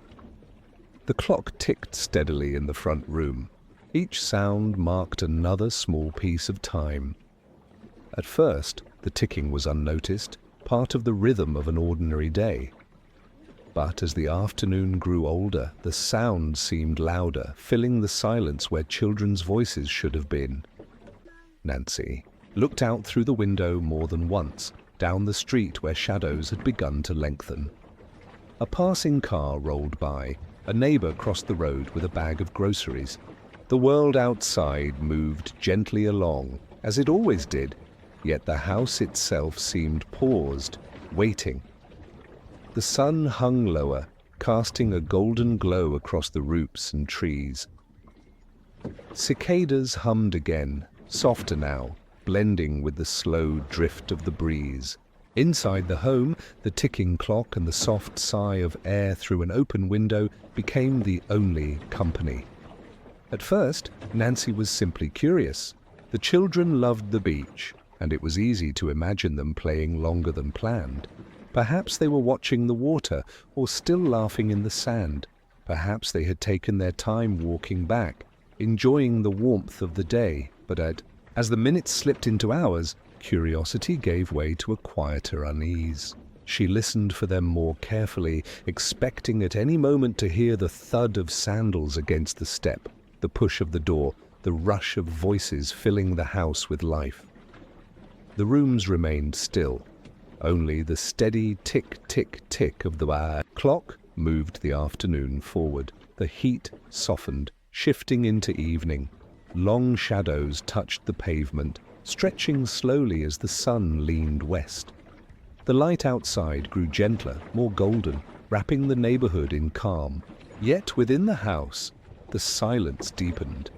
S1: The clock ticked steadily in the front room. Each sound marked another small piece of time. At first, the ticking was unnoticed, part of the rhythm of an ordinary day. But as the afternoon grew older, the sound seemed louder, filling the silence where children's voices should have been. Nancy looked out through the window more than once, down the street where shadows had begun to lengthen. A passing car rolled by. A neighbor crossed the road with a bag of groceries. The world outside moved gently along, as it always did, yet the house itself seemed paused, waiting. The sun hung lower, casting a golden glow across the roofs and trees. Cicadas hummed again, softer now, blending with the slow drift of the breeze. Inside the home, the ticking clock and the soft sigh of air through an open window became the only company. At first, Nancy was simply curious. The children loved the beach, and it was easy to imagine them playing longer than planned. Perhaps they were watching the water or still laughing in the sand. Perhaps they had taken their time walking back, enjoying the warmth of the day. But as the minutes slipped into hours, curiosity gave way to a quieter unease. She listened for them more carefully, expecting at any moment to hear the thud of sandals against the step, the push of the door, the rush of voices filling the house with life. The rooms remained still. Only the steady tick-tick-tick of the clock moved the afternoon forward. The heat softened, shifting into evening. Long shadows touched the pavement, stretching slowly as the sun leaned west. The light outside grew gentler, more golden, wrapping the neighborhood in calm. Yet within the house, the silence deepened.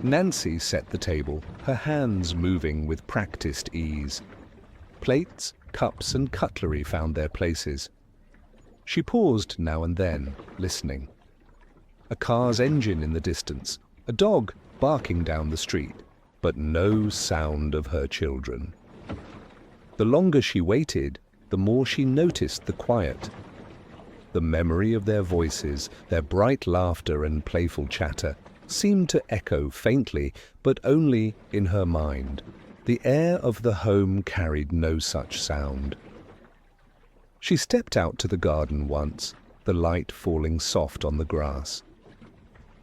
S1: Nancy set the table, her hands moving with practiced ease. Plates, cups, and cutlery found their places. She paused now and then, listening. A car's engine in the distance, a dog barking down the street, but no sound of her children. The longer she waited, the more she noticed the quiet. The memory of their voices, their bright laughter and playful chatter, seemed to echo faintly, but only in her mind. The air of the home carried no such sound. She stepped out to the garden once, the light falling soft on the grass.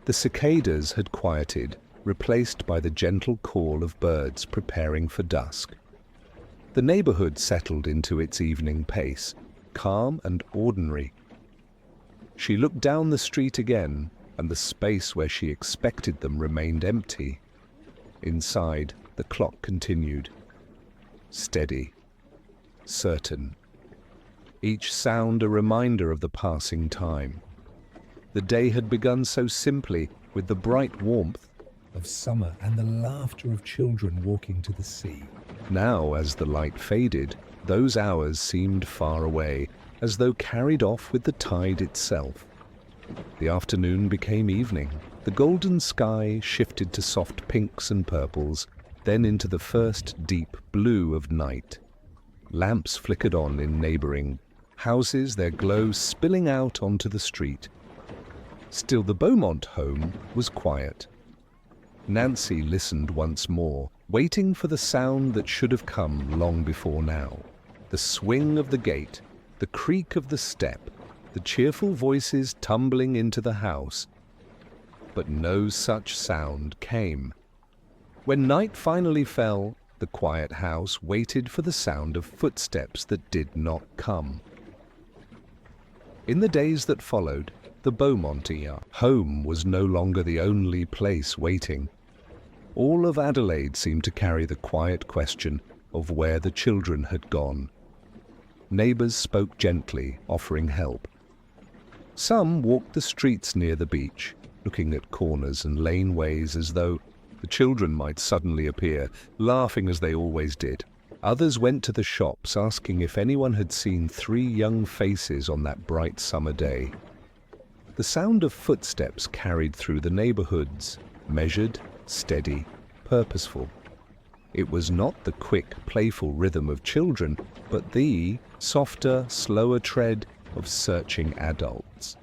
S1: The cicadas had quieted, replaced by the gentle call of birds preparing for dusk. The neighborhood settled into its evening pace, calm and ordinary. She looked down the street again, and the space where she expected them remained empty. Inside, the clock continued. Steady, certain. Each sound a reminder of the passing time. The day had begun so simply, with the bright warmth of summer and the laughter of children walking to the sea. Now, as the light faded, those hours seemed far away, as though carried off with the tide itself. The afternoon became evening. The golden sky shifted to soft pinks and purples. then into the first deep blue of night. Lamps flickered on in neighboring houses, their glow spilling out onto the street. Still, the Beaumont home was quiet. Nancy listened once more, waiting for the sound that should have come long before now. The swing of the gate, the creak of the step, the cheerful voices tumbling into the house. But no such sound came. When night finally fell, the quiet house waited for the sound of footsteps that did not come. In the days that followed, the Beaumont home was no longer the only place waiting. All of Adelaide seemed to carry the quiet question of where the children had gone. Neighbours spoke gently, offering help. Some walked the streets near the beach, looking at corners and laneways as though the children might suddenly appear, laughing as they always did. Others went to the shops, asking if anyone had seen 3 young faces on that bright summer day. The sound of footsteps carried through the neighborhoods, measured, steady, purposeful. It was not the quick, playful rhythm of children, but the softer, slower tread of searching adults.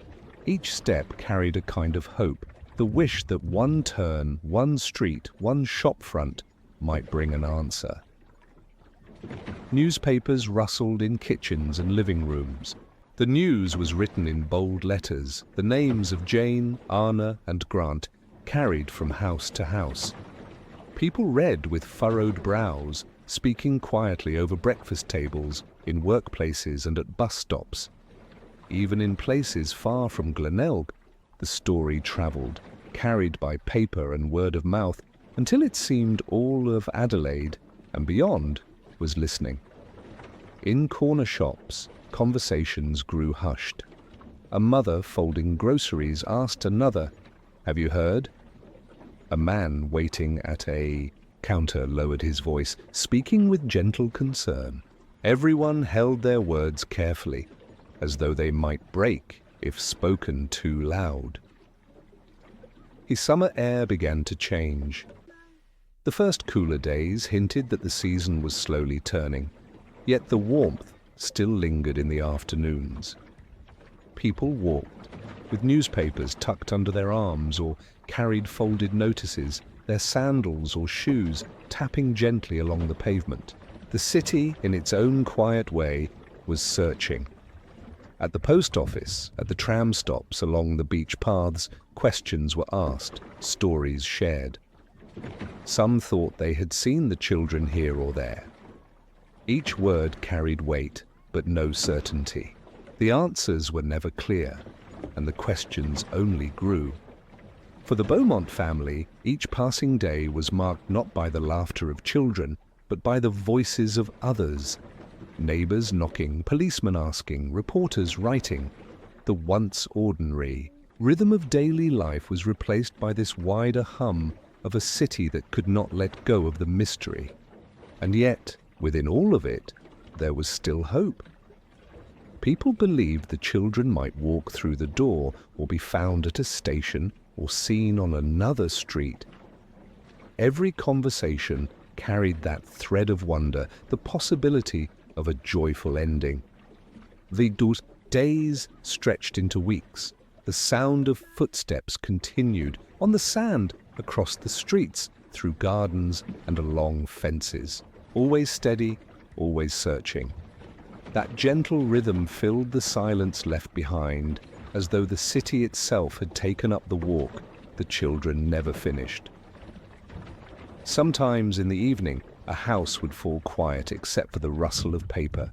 S1: Each step carried a kind of hope, the wish that one turn, one street, one shopfront might bring an answer. Newspapers rustled in kitchens and living rooms. The news was written in bold letters, the names of Jane, Anna, and Grant carried from house to house. People read with furrowed brows, speaking quietly over breakfast tables, in workplaces and at bus stops. Even in places far from Glenelg, the story travelled, carried by paper and word of mouth, until it seemed all of Adelaide, and beyond, was listening. In corner shops, conversations grew hushed. A mother folding groceries asked another, "Have you heard?" A man waiting at a counter lowered his voice, speaking with gentle concern. Everyone held their words carefully, as though they might break if spoken too loud. The summer air began to change. The first cooler days hinted that the season was slowly turning, yet the warmth still lingered in the afternoons. People walked, with newspapers tucked under their arms or carried folded notices, their sandals or shoes tapping gently along the pavement. The city, in its own quiet way, was searching. At the post office, at the tram stops along the beach paths, questions were asked, stories shared. Some thought they had seen the children here or there. Each word carried weight, but no certainty. The answers were never clear, and the questions only grew. For the Beaumont family, each passing day was marked not by the laughter of children, but by the voices of others. Neighbours knocking, policemen asking, reporters writing. The once ordinary rhythm of daily life was replaced by this wider hum of a city that could not let go of the mystery. And yet, within all of it, there was still hope. People believed the children might walk through the door or be found at a station or seen on another street. Every conversation carried that thread of wonder, the possibility of a joyful ending. The days stretched into weeks. The sound of footsteps continued on the sand, across the streets, through gardens and along fences. Always steady, always searching. That gentle rhythm filled the silence left behind, as though the city itself had taken up the walk the children never finished. Sometimes in the evening, a house would fall quiet except for the rustle of paper,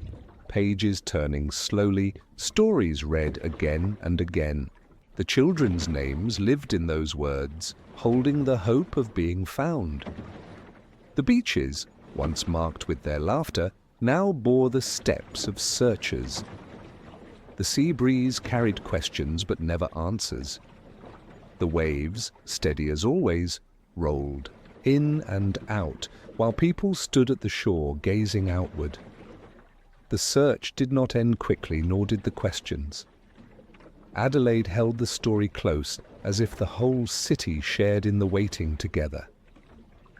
S1: pages turning slowly, stories read again and again. The children's names lived in those words, holding the hope of being found. The beaches, once marked with their laughter, now bore the steps of searchers. The sea breeze carried questions but never answers. The waves, steady as always, rolled in and out, while people stood at the shore gazing outward. The search did not end quickly, nor did the questions. Adelaide held the story close, as if the whole city shared in the waiting together.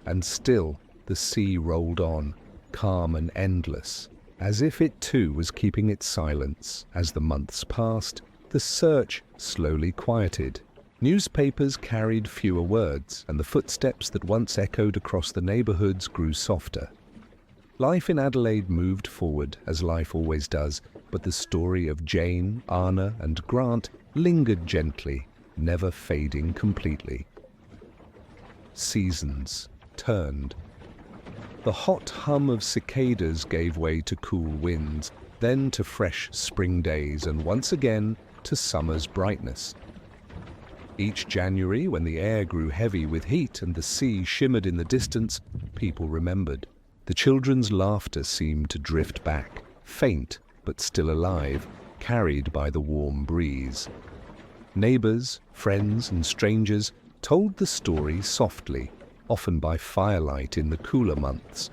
S1: And still, the sea rolled on, calm and endless, as if it too was keeping its silence. As the months passed, the search slowly quieted. Newspapers carried fewer words, and the footsteps that once echoed across the neighborhoods grew softer. Life in Adelaide moved forward, as life always does, but the story of Jane, Anna, and Grant lingered gently, never fading completely. Seasons turned. The hot hum of cicadas gave way to cool winds, then to fresh spring days, and once again to summer's brightness. Each January, when the air grew heavy with heat and the sea shimmered in the distance, people remembered. The children's laughter seemed to drift back, faint but still alive, carried by the warm breeze. Neighbors, friends, and strangers told the story softly, often by firelight in the cooler months.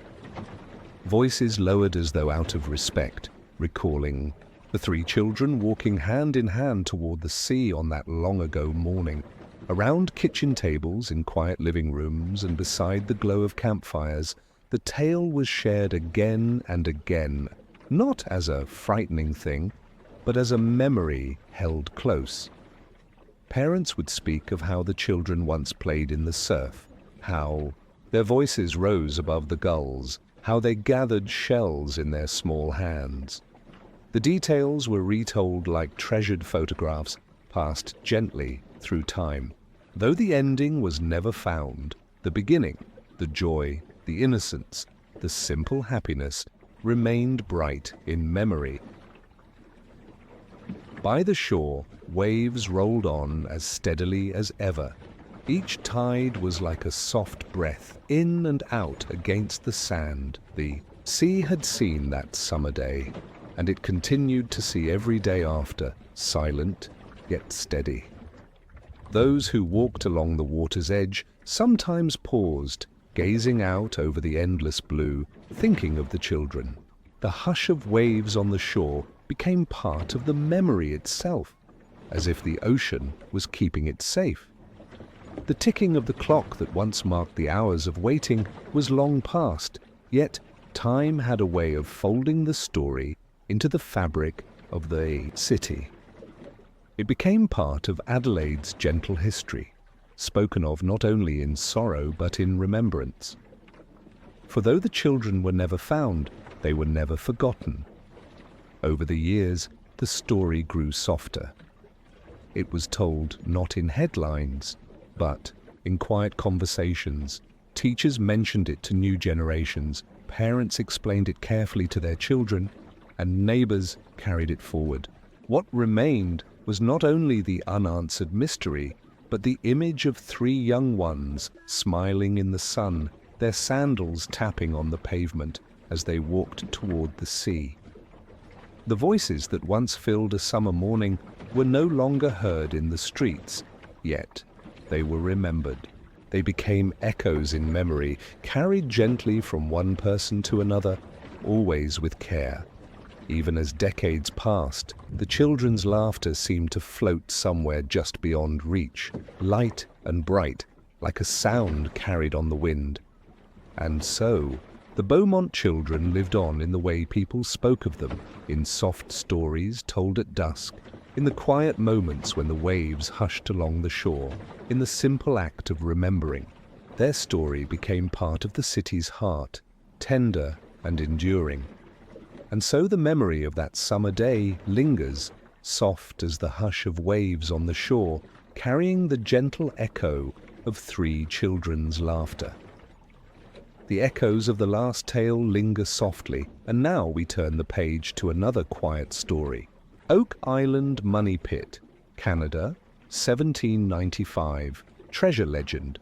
S1: Voices lowered as though out of respect, recalling the three children walking hand in hand toward the sea on that long-ago morning, around kitchen tables in quiet living rooms and beside the glow of campfires. The tale was shared again and again, not as a frightening thing, but as a memory held close. Parents would speak of how the children once played in the surf, how their voices rose above the gulls, how they gathered shells in their small hands. The details were retold like treasured photographs, passed gently through time. Though the ending was never found, the beginning, the joy, the innocence, the simple happiness remained bright in memory. By the shore, waves rolled on as steadily as ever. Each tide was like a soft breath, in and out against the sand. The sea had seen that summer day, and it continued to see every day after, silent yet steady. Those who walked along the water's edge sometimes paused, gazing out over the endless blue, thinking of the children. The hush of waves on the shore became part of the memory itself, as if the ocean was keeping it safe. The ticking of the clock that once marked the hours of waiting was long past, yet time had a way of folding the story into the fabric of the city. It became part of Adelaide's gentle history, spoken of not only in sorrow but in remembrance. For though the children were never found, they were never forgotten. Over the years, the story grew softer. It was told not in headlines, but in quiet conversations. Teachers mentioned it to new generations, parents explained it carefully to their children, and neighbors carried it forward. What remained was not only the unanswered mystery, but the image of three young ones smiling in the sun, their sandals tapping on the pavement as they walked toward the sea. The voices that once filled a summer morning were no longer heard in the streets, yet they were remembered. They became echoes in memory, carried gently from one person to another, always with care. Even as decades passed, the children's laughter seemed to float somewhere just beyond reach, light and bright, like a sound carried on the wind. And so, the Beaumont children lived on in the way people spoke of them, in soft stories told at dusk, in the quiet moments when the waves hushed along the shore, in the simple act of remembering. Their story became part of the city's heart, tender and enduring. And so the memory of that summer day lingers, soft as the hush of waves on the shore, carrying the gentle echo of three children's laughter. The echoes of the last tale linger softly, and now we turn the page to another quiet story. Oak Island Money Pit, Canada, 1795, treasure legend.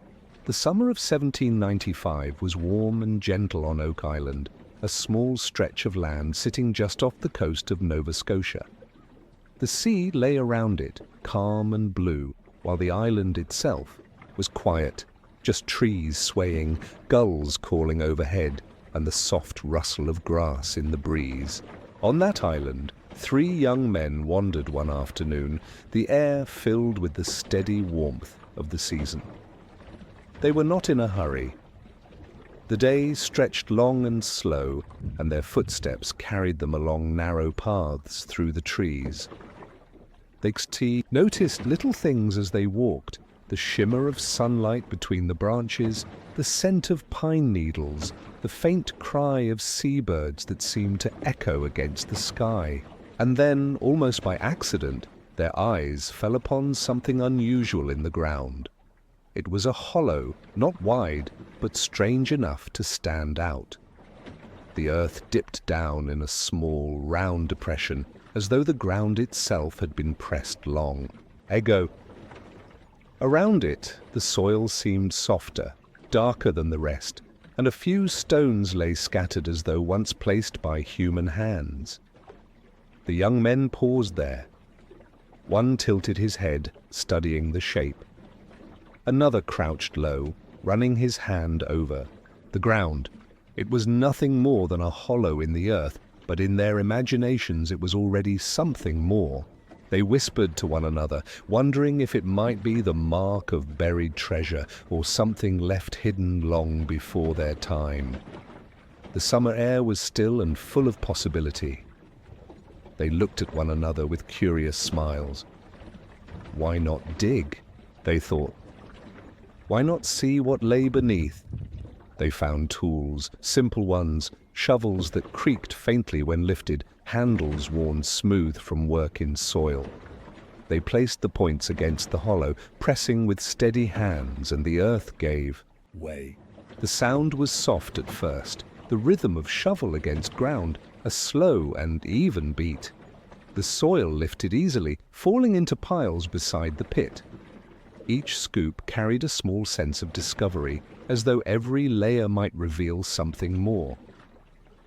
S1: The summer of 1795 was warm and gentle on Oak Island, a small stretch of land sitting just off the coast of Nova Scotia. The sea lay around it, calm and blue, while the island itself was quiet, just trees swaying, gulls calling overhead, and the soft rustle of grass in the breeze. On that island, three young men wandered one afternoon, the air filled with the steady warmth of the season. They were not in a hurry. The day stretched long and slow, and their footsteps carried them along narrow paths through the trees. They noticed little things as they walked, the shimmer of sunlight between the branches, the scent of pine needles, the faint cry of seabirds that seemed to echo against the sky. And then, almost by accident, their eyes fell upon something unusual in the ground. It was a hollow, not wide, but strange enough to stand out. The earth dipped down in a small, round depression, as though the ground itself had been pressed long. Around it, the soil seemed softer, darker than the rest, and a few stones lay scattered as though once placed by human hands. The young men paused there. One tilted his head, studying the shape. Another crouched low, running his hand over the ground. It was nothing more than a hollow in the earth, but in their imaginations it was already something more. They whispered to one another, wondering if it might be the mark of buried treasure or something left hidden long before their time. The summer air was still and full of possibility. They looked at one another with curious smiles. Why not dig? They thought. Why not see what lay beneath? They found tools, simple ones, shovels that creaked faintly when lifted, handles worn smooth from work in soil. They placed the points against the hollow, pressing with steady hands, and the earth gave way. The sound was soft at first, the rhythm of shovel against ground, a slow and even beat. The soil lifted easily, falling into piles beside the pit. Each scoop carried a small sense of discovery, as though every layer might reveal something more.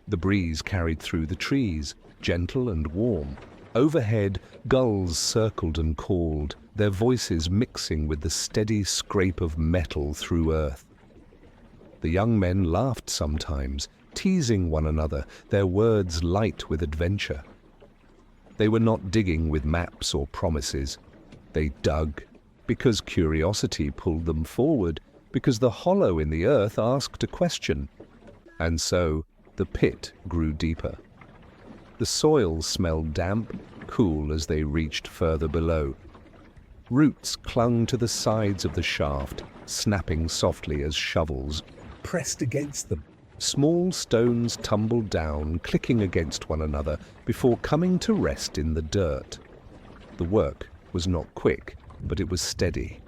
S1: The breeze carried through the trees, gentle and warm. Overhead, gulls circled and called, their voices mixing with the steady scrape of metal through earth. The young men laughed sometimes, teasing one another, their words light with adventure. They were not digging with maps or promises. They dug because curiosity pulled them forward, because the hollow in the earth asked a question. And so the pit grew deeper. The soil smelled damp, cool as they reached further below. Roots clung to the sides of the shaft, snapping softly as shovels pressed against them. Small stones tumbled down, clicking against one another, before coming to rest in the dirt. The work was not quick, but it was steady.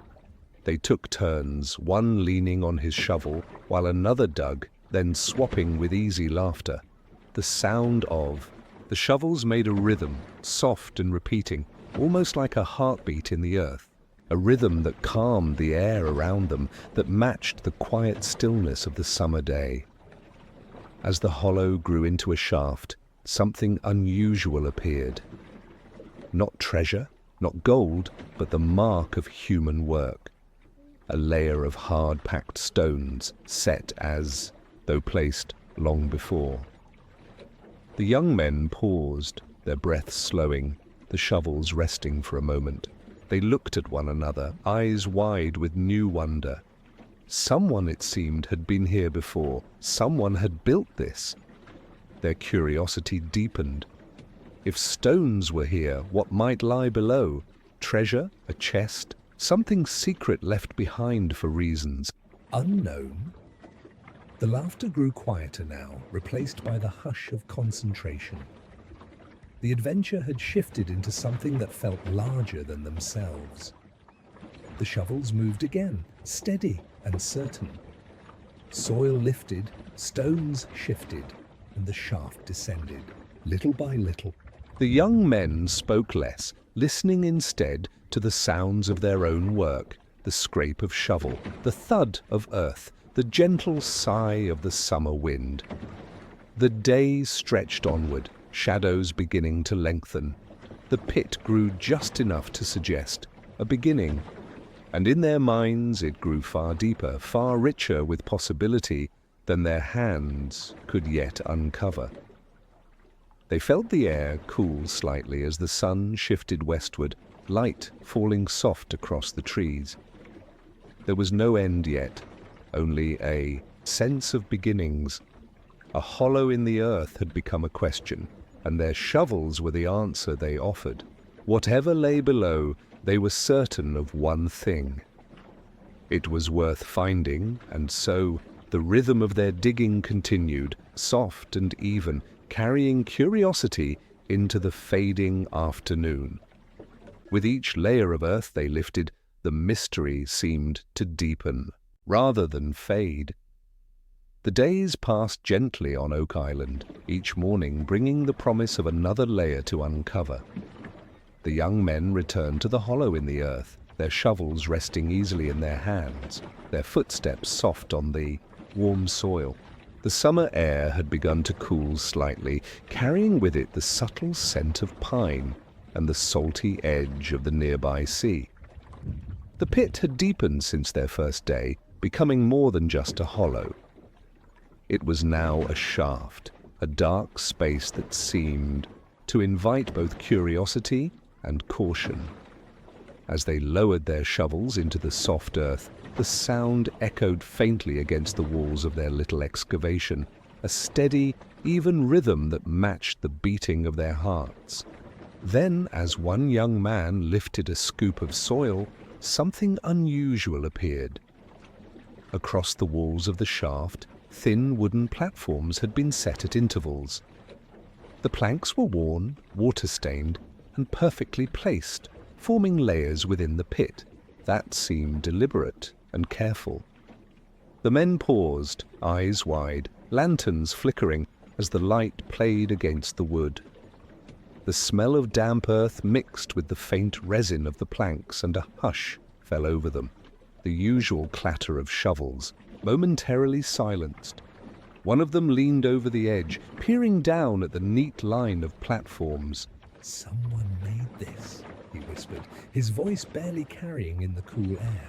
S1: They took turns, one leaning on his shovel, while another dug, then swapping with easy laughter. The sound of the shovels made a rhythm, soft and repeating, almost like a heartbeat in the earth. A rhythm that calmed the air around them, that matched the quiet stillness of the summer day. As the hollow grew into a shaft, something unusual appeared. Not treasure, not gold, but the mark of human work. A layer of hard-packed stones, set as though placed long before. The young men paused, their breath slowing, the shovels resting for a moment. They looked at one another, eyes wide with new wonder. Someone, it seemed, had been here before. Someone had built this. Their curiosity deepened. If stones were here, what might lie below? Treasure? A chest? Something secret left behind for reasons unknown? The laughter grew quieter now, replaced by the hush of concentration. The adventure had shifted into something that felt larger than themselves. The shovels moved again, steady and certain. Soil lifted, stones shifted, and the shaft descended, little by little. The young men spoke less, listening instead to the sounds of their own work, the scrape of shovel, the thud of earth, the gentle sigh of the summer wind. The day stretched onward, shadows beginning to lengthen. The pit grew just enough to suggest a beginning, and in their minds it grew far deeper, far richer with possibility than their hands could yet uncover. They felt the air cool slightly as the sun shifted westward, light falling soft across the trees. There was no end yet, only a sense of beginnings. A hollow in the earth had become a question, and their shovels were the answer they offered. Whatever lay below, they were certain of one thing. It was worth finding, and so the rhythm of their digging continued, soft and even, carrying curiosity into the fading afternoon. With each layer of earth they lifted, the mystery seemed to deepen, rather than fade. The days passed gently on Oak Island, each morning bringing the promise of another layer to uncover. The young men returned to the hollow in the earth, their shovels resting easily in their hands, their footsteps soft on the warm soil. The summer air had begun to cool slightly, carrying with it the subtle scent of pine and the salty edge of the nearby sea. The pit had deepened since their first day, becoming more than just a hollow. It was now a shaft, a dark space that seemed to invite both curiosity and caution. As they lowered their shovels into the soft earth, the sound echoed faintly against the walls of their little excavation, a steady, even rhythm that matched the beating of their hearts. Then, as one young man lifted a scoop of soil, something unusual appeared. Across the walls of the shaft, thin wooden platforms had been set at intervals. The planks were worn, water-stained, and perfectly placed, forming layers within the pit. That seemed deliberate and careful. The men paused, eyes wide, lanterns flickering as the light played against the wood. The smell of damp earth mixed with the faint resin of the planks, and a hush fell over them. The usual clatter of shovels, momentarily silenced. One of them leaned over the edge, peering down at the neat line of platforms.
S2: "Someone made this," he whispered, his voice barely carrying in the cool air.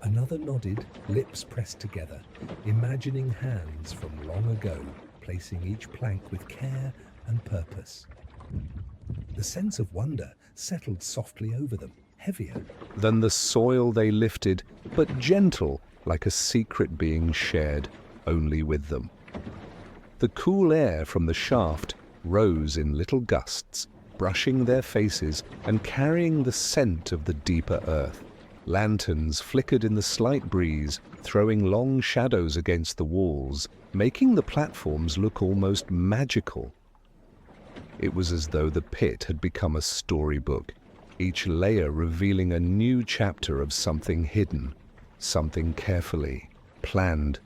S2: Another nodded, lips pressed together, imagining hands from long ago, placing each plank with care and purpose. The sense of wonder settled softly over them, heavier
S1: than the soil they lifted, but gentle, like a secret being shared only with them. The cool air from the shaft rose in little gusts, brushing their faces and carrying the scent of the deeper earth. Lanterns flickered in the slight breeze, throwing long shadows against the walls, making the platforms look almost magical. It was as though the pit had become a storybook, each layer revealing a new chapter of something hidden, something carefully planned.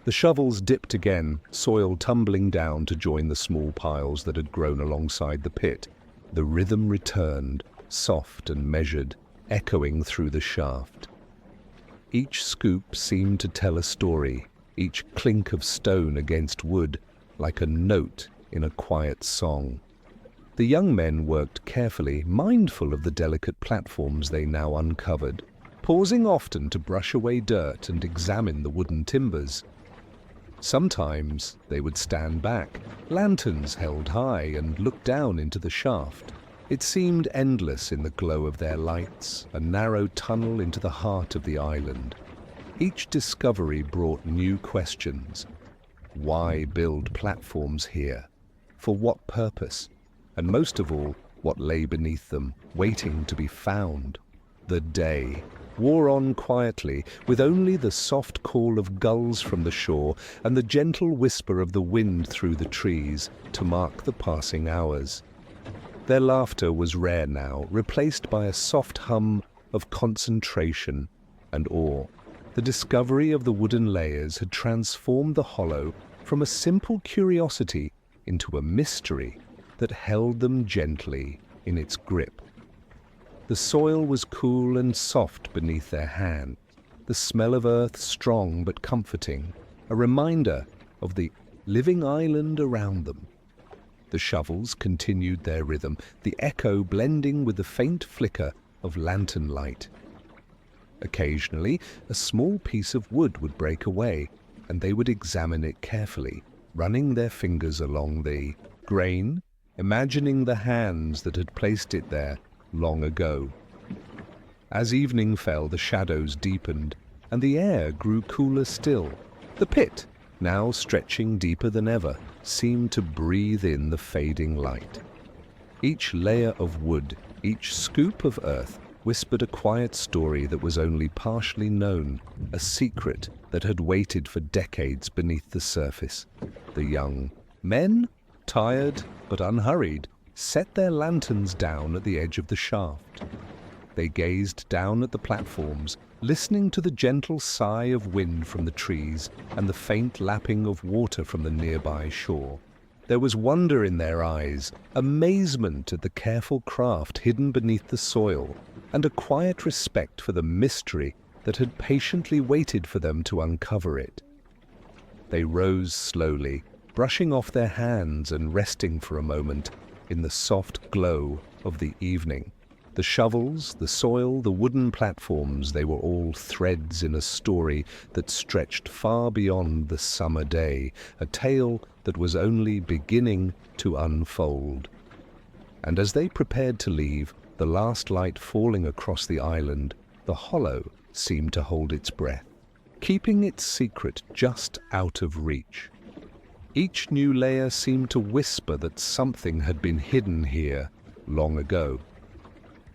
S1: The shovels dipped again, soil tumbling down to join the small piles that had grown alongside the pit. The rhythm returned, soft and measured, echoing through the shaft. Each scoop seemed to tell a story, each clink of stone against wood, like a note in a quiet song. The young men worked carefully, mindful of the delicate platforms they now uncovered, pausing often to brush away dirt and examine the wooden timbers. Sometimes they would stand back, lanterns held high, and look down into the shaft. It seemed endless in the glow of their lights, a narrow tunnel into the heart of the island. Each discovery brought new questions. Why build platforms here? For what purpose? And most of all, what lay beneath them, waiting to be found? The day wore on quietly, with only the soft call of gulls from the shore and the gentle whisper of the wind through the trees to mark the passing hours. Their laughter was rare now, replaced by a soft hum of concentration and awe. The discovery of the wooden layers had transformed the hollow from a simple curiosity into a mystery that held them gently in its grip. The soil was cool and soft beneath their hands, the smell of earth strong but comforting, a reminder of the living island around them. The shovels continued their rhythm, the echo blending with the faint flicker of lantern light. Occasionally, a small piece of wood would break away, and they would examine it carefully, running their fingers along the grain, imagining the hands that had placed it there long ago. As evening fell, the shadows deepened, and the air grew cooler still, The pit, now stretching deeper than ever, seemed to breathe in the fading light. Each layer of wood, each scoop of earth, whispered a quiet story that was only partially known, a secret that had waited for decades beneath the surface. The young men, tired but unhurried, set their lanterns down at the edge of the shaft. They gazed down at the platforms, listening to the gentle sigh of wind from the trees and the faint lapping of water from the nearby shore. There was wonder in their eyes, amazement at the careful craft hidden beneath the soil, and a quiet respect for the mystery that had patiently waited for them to uncover it. They rose slowly, brushing off their hands and resting for a moment in the soft glow of the evening. The shovels, the soil, the wooden platforms, they were all threads in a story that stretched far beyond the summer day, a tale that was only beginning to unfold. And as they prepared to leave, the last light falling across the island, the hollow seemed to hold its breath, keeping its secret just out of reach. Each new layer seemed to whisper that something had been hidden here long ago.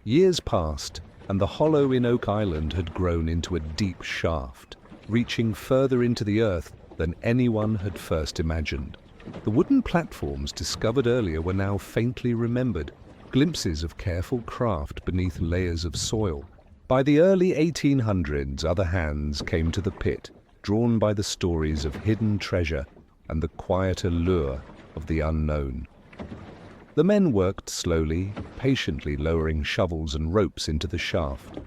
S1: Years passed, and the hollow in Oak Island had grown into a deep shaft, reaching further into the earth than anyone had first imagined. The wooden platforms discovered earlier were now faintly remembered, glimpses of careful craft beneath layers of soil. By the early 1800s, other hands came to the pit, drawn by the stories of hidden treasure and the quiet allure of the unknown. The men worked slowly, patiently lowering shovels and ropes into the shaft.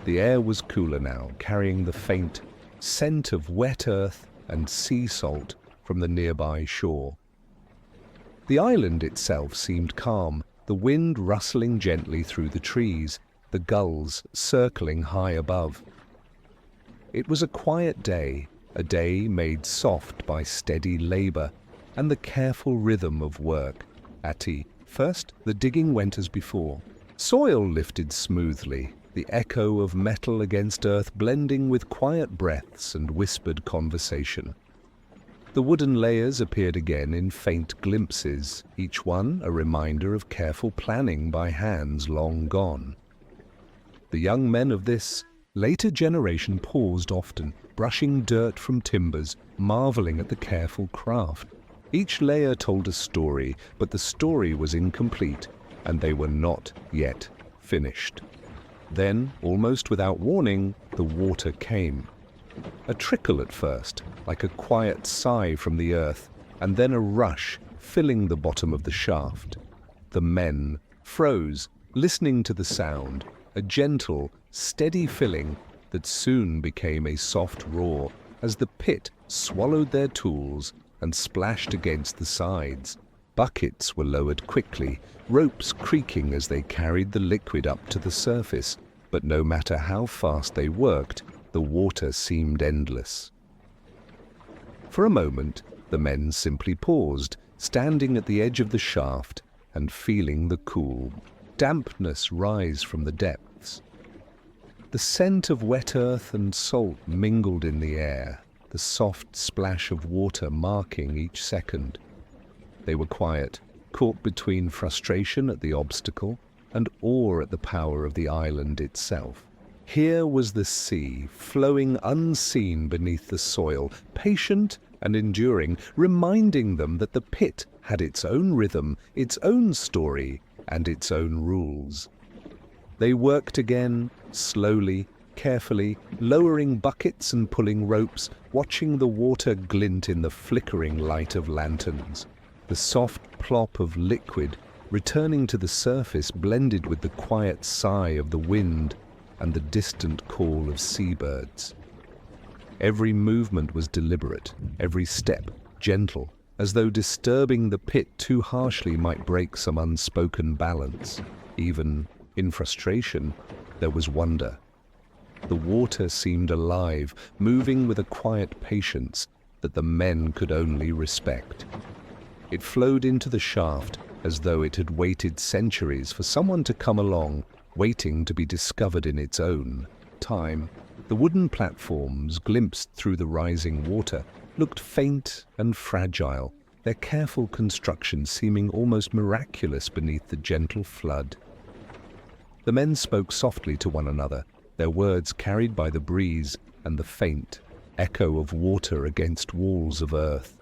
S1: The air was cooler now, carrying the faint scent of wet earth and sea salt from the nearby shore. The island itself seemed calm, the wind rustling gently through the trees, the gulls circling high above. It was a quiet day, a day made soft by steady labor and the careful rhythm of work. First, the digging went as before. Soil lifted smoothly, the echo of metal against earth blending with quiet breaths and whispered conversation. The wooden layers appeared again in faint glimpses, each one a reminder of careful planning by hands long gone. The young men of this later generation paused often, brushing dirt from timbers, marveling at the careful craft. Each layer told a story, but the story was incomplete, and they were not yet finished. Then, almost without warning, the water came. A trickle at first, like a quiet sigh from the earth, and then a rush, filling the bottom of the shaft. The men froze, listening to the sound, a gentle, steady filling that soon became a soft roar as the pit swallowed their tools and splashed against the sides. Buckets were lowered quickly, ropes creaking as they carried the liquid up to the surface, but no matter how fast they worked, the water seemed endless. For a moment, the men simply paused, standing at the edge of the shaft and feeling the cool dampness rise from the depths. The scent of wet earth and salt mingled in the air, the soft splash of water marking each second. They were quiet, caught between frustration at the obstacle and awe at the power of the island itself. Here was the sea, flowing unseen beneath the soil, patient and enduring, reminding them that the pit had its own rhythm, its own story, and its own rules. They worked again, slowly, carefully, lowering buckets and pulling ropes, watching the water glint in the flickering light of lanterns. The soft plop of liquid returning to the surface blended with the quiet sigh of the wind and the distant call of seabirds. Every movement was deliberate, every step gentle, as though disturbing the pit too harshly might break some unspoken balance. Even in frustration, there was wonder. The water seemed alive, moving with a quiet patience that the men could only respect. It flowed into the shaft as though it had waited centuries for someone to come along, waiting to be discovered in its own. time, the wooden platforms glimpsed through the rising water looked faint and fragile, their careful construction seeming almost miraculous beneath the gentle flood. The men spoke softly to one another, their words carried by the breeze and the faint echo of water against walls of earth.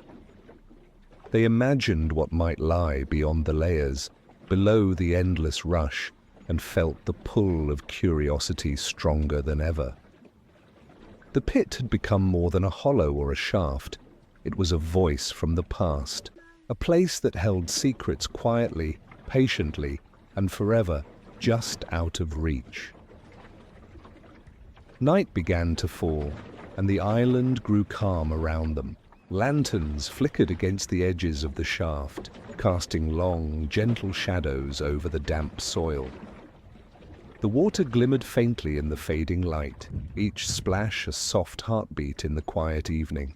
S1: They imagined what might lie beyond the layers, below the endless rush, and felt the pull of curiosity stronger than ever. The pit had become more than a hollow or a shaft. It was a voice from the past, a place that held secrets quietly, patiently, and forever, just out of reach. Night began to fall, and the island grew calm around them. Lanterns flickered against the edges of the shaft, casting long, gentle shadows over the damp soil. The water glimmered faintly in the fading light, each splash a soft heartbeat in the quiet evening.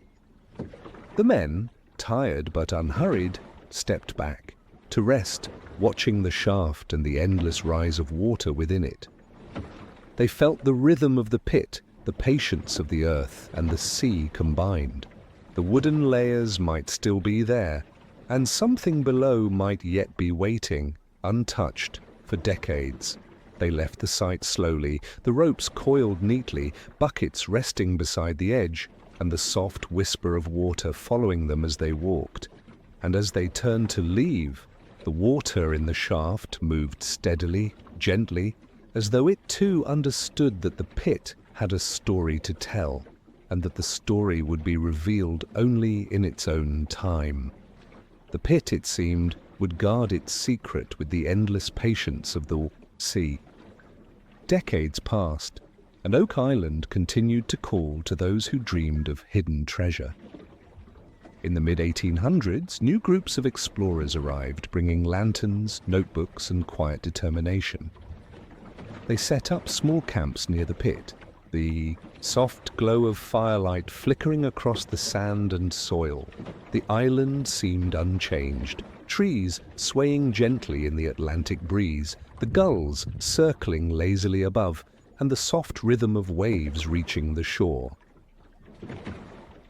S1: The men, tired but unhurried, stepped back, to rest, watching the shaft and the endless rise of water within it. They felt the rhythm of the pit, the patience of the earth and the sea combined. The wooden layers might still be there, and something below might yet be waiting, untouched, for decades. They left the site slowly, the ropes coiled neatly, buckets resting beside the edge, and the soft whisper of water following them as they walked. And as they turned to leave, the water in the shaft moved steadily, gently, as though it too understood that the pit had a story to tell, and that the story would be revealed only in its own time. The pit, it seemed, would guard its secret with the endless patience of the sea. Decades passed, and Oak Island continued to call to those who dreamed of hidden treasure. In the mid-1800s, new groups of explorers arrived, bringing lanterns, notebooks, and quiet determination. They set up small camps near the pit, the soft glow of firelight flickering across the sand and soil. The island seemed unchanged, trees swaying gently in the Atlantic breeze, the gulls circling lazily above, and the soft rhythm of waves reaching the shore.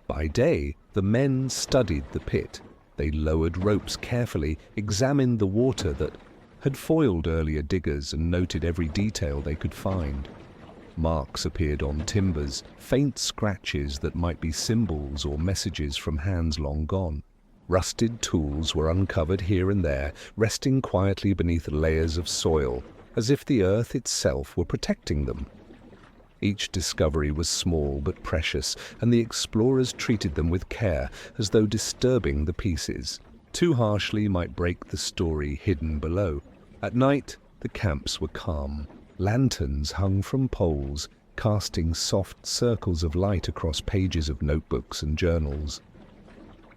S1: By day, the men studied the pit. They lowered ropes carefully, examined the water that had foiled earlier diggers, and noted every detail they could find. Marks appeared on timbers, faint scratches that might be symbols or messages from hands long gone. Rusted tools were uncovered here and there, resting quietly beneath layers of soil, as if the earth itself were protecting them. Each discovery was small but precious, and the explorers treated them with care, as though disturbing the pieces too harshly might break the story hidden below. At night, the camps were calm. Lanterns hung from poles, casting soft circles of light across pages of notebooks and journals.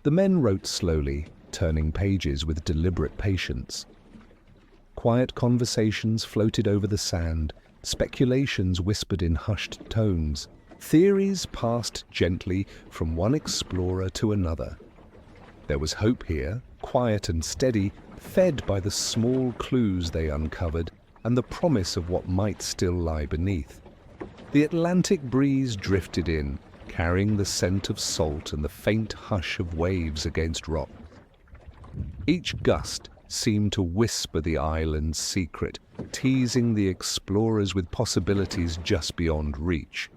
S1: The men wrote slowly, turning pages with deliberate patience. Quiet conversations floated over the sand, speculations whispered in hushed tones, theories passed gently from one explorer to another. There was hope here, quiet and steady, fed by the small clues they uncovered and the promise of what might still lie beneath. The Atlantic breeze drifted in, carrying the scent of salt and the faint hush of waves against rock. Each gust seemed to whisper the island's secret, teasing the explorers with possibilities just beyond reach.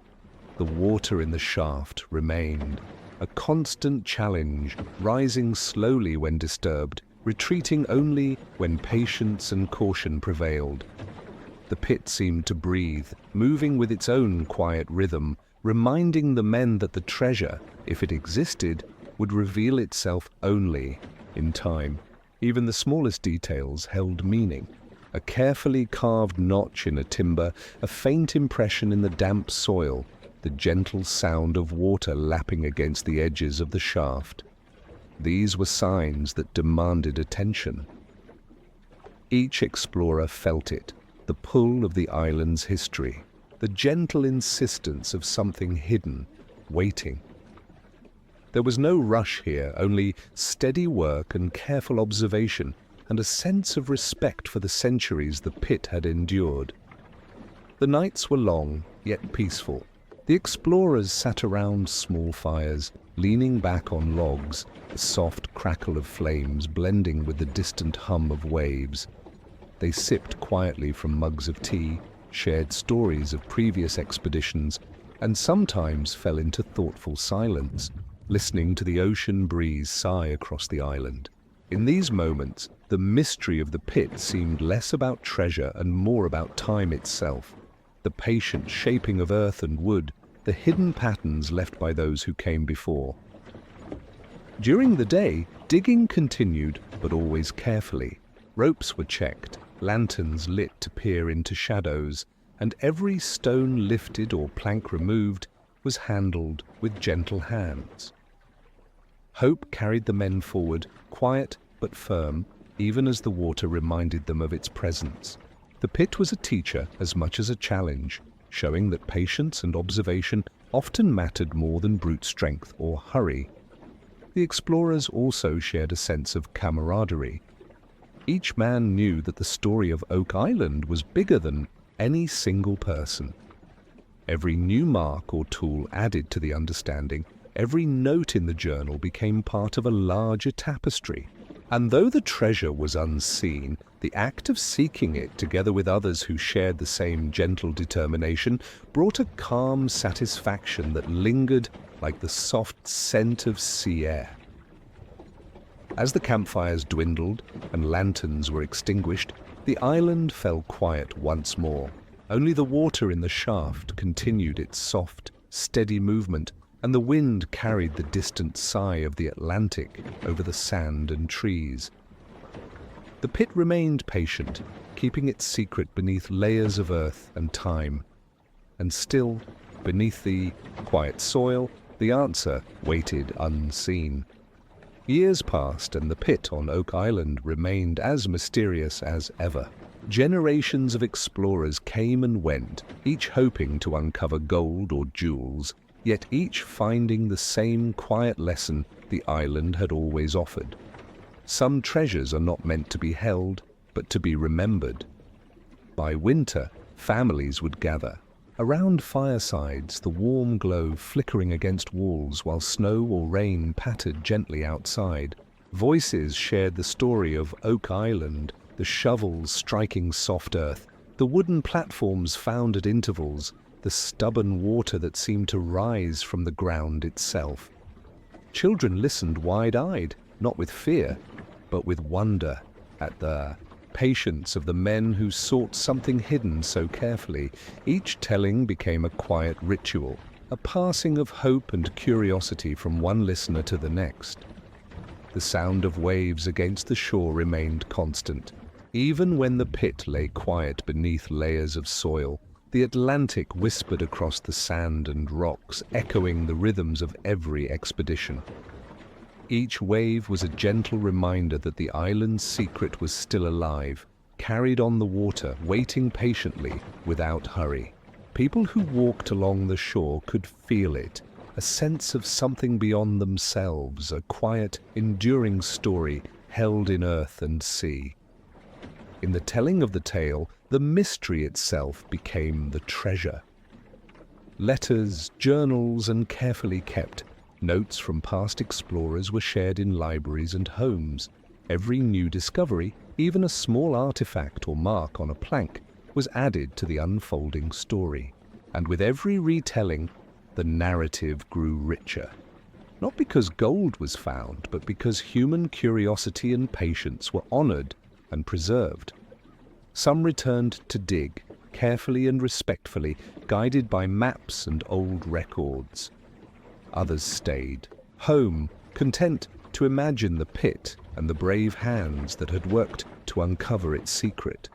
S1: The water in the shaft remained, a constant challenge, rising slowly when disturbed, retreating only when patience and caution prevailed. The pit seemed to breathe, moving with its own quiet rhythm, reminding the men that the treasure, if it existed, would reveal itself only in time. Even the smallest details held meaning. A carefully carved notch in a timber, a faint impression in the damp soil, the gentle sound of water lapping against the edges of the shaft. These were signs that demanded attention. Each explorer felt it, the pull of the island's history, the gentle insistence of something hidden, waiting. There was no rush here, only steady work and careful observation, and a sense of respect for the centuries the pit had endured. The nights were long, yet peaceful. The explorers sat around small fires, leaning back on logs, the soft crackle of flames blending with the distant hum of waves. They sipped quietly from mugs of tea, shared stories of previous expeditions, and sometimes fell into thoughtful silence, listening to the ocean breeze sigh across the island. In these moments, the mystery of the pit seemed less about treasure and more about time itself, the patient shaping of earth and wood, the hidden patterns left by those who came before. During the day, digging continued, but always carefully. Ropes were checked, lanterns lit to peer into shadows, and every stone lifted or plank removed was handled with gentle hands. Hope carried the men forward, quiet but firm, even as the water reminded them of its presence. The pit was a teacher as much as a challenge, showing that patience and observation often mattered more than brute strength or hurry. The explorers also shared a sense of camaraderie. Each man knew that the story of Oak Island was bigger than any single person. Every new mark or tool added to the understanding. Every note in the journal became part of a larger tapestry. And though the treasure was unseen, the act of seeking it, together with others who shared the same gentle determination, brought a calm satisfaction that lingered like the soft scent of sea air. As the campfires dwindled and lanterns were extinguished, the island fell quiet once more. Only the water in the shaft continued its soft, steady movement, and the wind carried the distant sigh of the Atlantic over the sand and trees. The pit remained patient, keeping its secret beneath layers of earth and time. And still, beneath the quiet soil, the answer waited unseen. Years passed, and the pit on Oak Island remained as mysterious as ever. Generations of explorers came and went, each hoping to uncover gold or jewels, yet each finding the same quiet lesson the island had always offered. Some treasures are not meant to be held, but to be remembered. By winter, families would gather. Around firesides, the warm glow flickering against walls while snow or rain pattered gently outside. Voices shared the story of Oak Island, the shovels striking soft earth, the wooden platforms found at intervals, the stubborn water that seemed to rise from the ground itself. Children listened wide-eyed, not with fear, but with wonder at the patience of the men who sought something hidden so carefully. Each telling became a quiet ritual, a passing of hope and curiosity from one listener to the next. The sound of waves against the shore remained constant. Even when the pit lay quiet beneath layers of soil, the Atlantic whispered across the sand and rocks, echoing the rhythms of every expedition. Each wave was a gentle reminder that the island's secret was still alive, carried on the water, waiting patiently, without hurry. People who walked along the shore could feel it, a sense of something beyond themselves, a quiet, enduring story held in earth and sea. In the telling of the tale, the mystery itself became the treasure. Letters, journals, and carefully kept notes from past explorers were shared in libraries and homes. Every new discovery, even a small artifact or mark on a plank, was added to the unfolding story. And with every retelling, the narrative grew richer. Not because gold was found, but because human curiosity and patience were honored and preserved. Some returned to dig, carefully and respectfully, guided by maps and old records. Others stayed, home, content to imagine the pit and the brave hands that had worked to uncover its secret.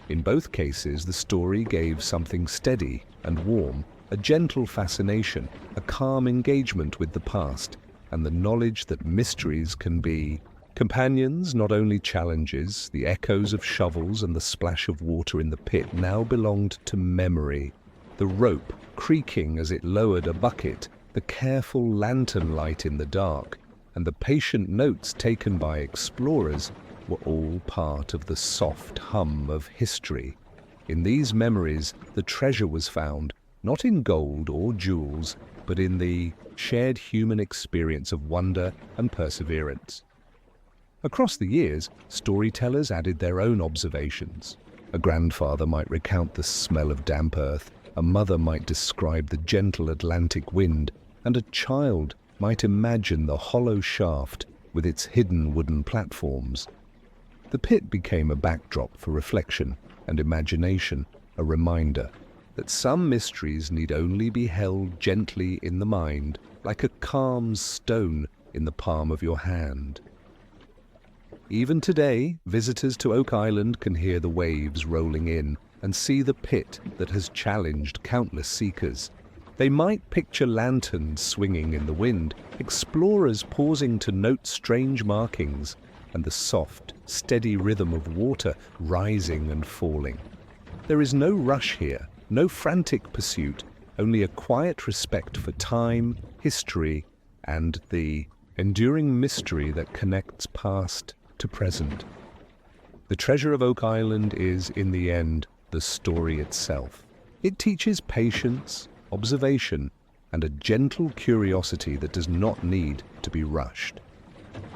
S1: In both cases, the story gave something steady and warm, a gentle fascination, a calm engagement with the past, and the knowledge that mysteries can be companions, not only challenges. The echoes of shovels and the splash of water in the pit now belonged to memory. The rope creaking as it lowered a bucket, the careful lantern light in the dark, and the patient notes taken by explorers were all part of the soft hum of history. In these memories, the treasure was found, not in gold or jewels, but in the shared human experience of wonder and perseverance. Across the years, storytellers added their own observations. A grandfather might recount the smell of damp earth, a mother might describe the gentle Atlantic wind, and a child might imagine the hollow shaft with its hidden wooden platforms. The pit became a backdrop for reflection and imagination, a reminder that some mysteries need only be held gently in the mind, like a calm stone in the palm of your hand. Even today, visitors to Oak Island can hear the waves rolling in and see the pit that has challenged countless seekers. They might picture lanterns swinging in the wind, explorers pausing to note strange markings, and the soft, steady rhythm of water rising and falling. There is no rush here, no frantic pursuit, only a quiet respect for time, history, and the enduring mystery that connects past to present. The treasure of Oak Island is, in the end, the story itself. It teaches patience, observation, and a gentle curiosity that does not need to be rushed.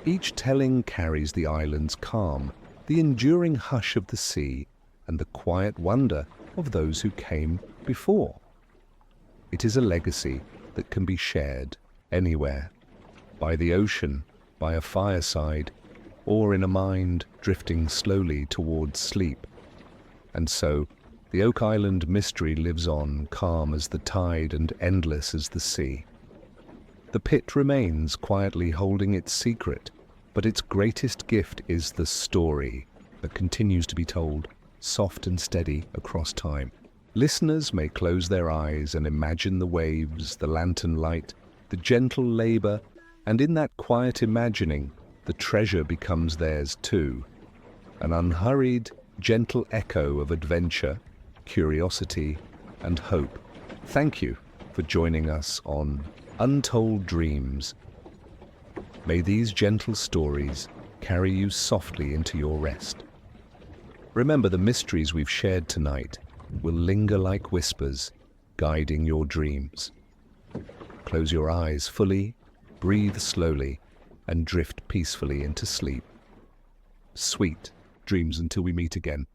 S1: Each telling carries the island's calm, the enduring hush of the sea, and the quiet wonder of those who came before. It is a legacy that can be shared anywhere, by the ocean, by a fireside, or in a mind drifting slowly towards sleep. And so, the Oak Island mystery lives on, calm as the tide and endless as the sea. The pit remains quietly holding its secret, but its greatest gift is the story that continues to be told, soft and steady across time. Listeners may close their eyes and imagine the waves, the lantern light, the gentle labor, and in that quiet imagining, the treasure becomes theirs too. An unhurried, gentle echo of adventure, curiosity, and hope. Thank you for joining us on Untold Dreams. May these gentle stories carry you softly into your rest. Remember, the mysteries we've shared tonight will linger like whispers, guiding your dreams. Close your eyes fully, breathe slowly, and drift peacefully into sleep. Sweet dreams until we meet again.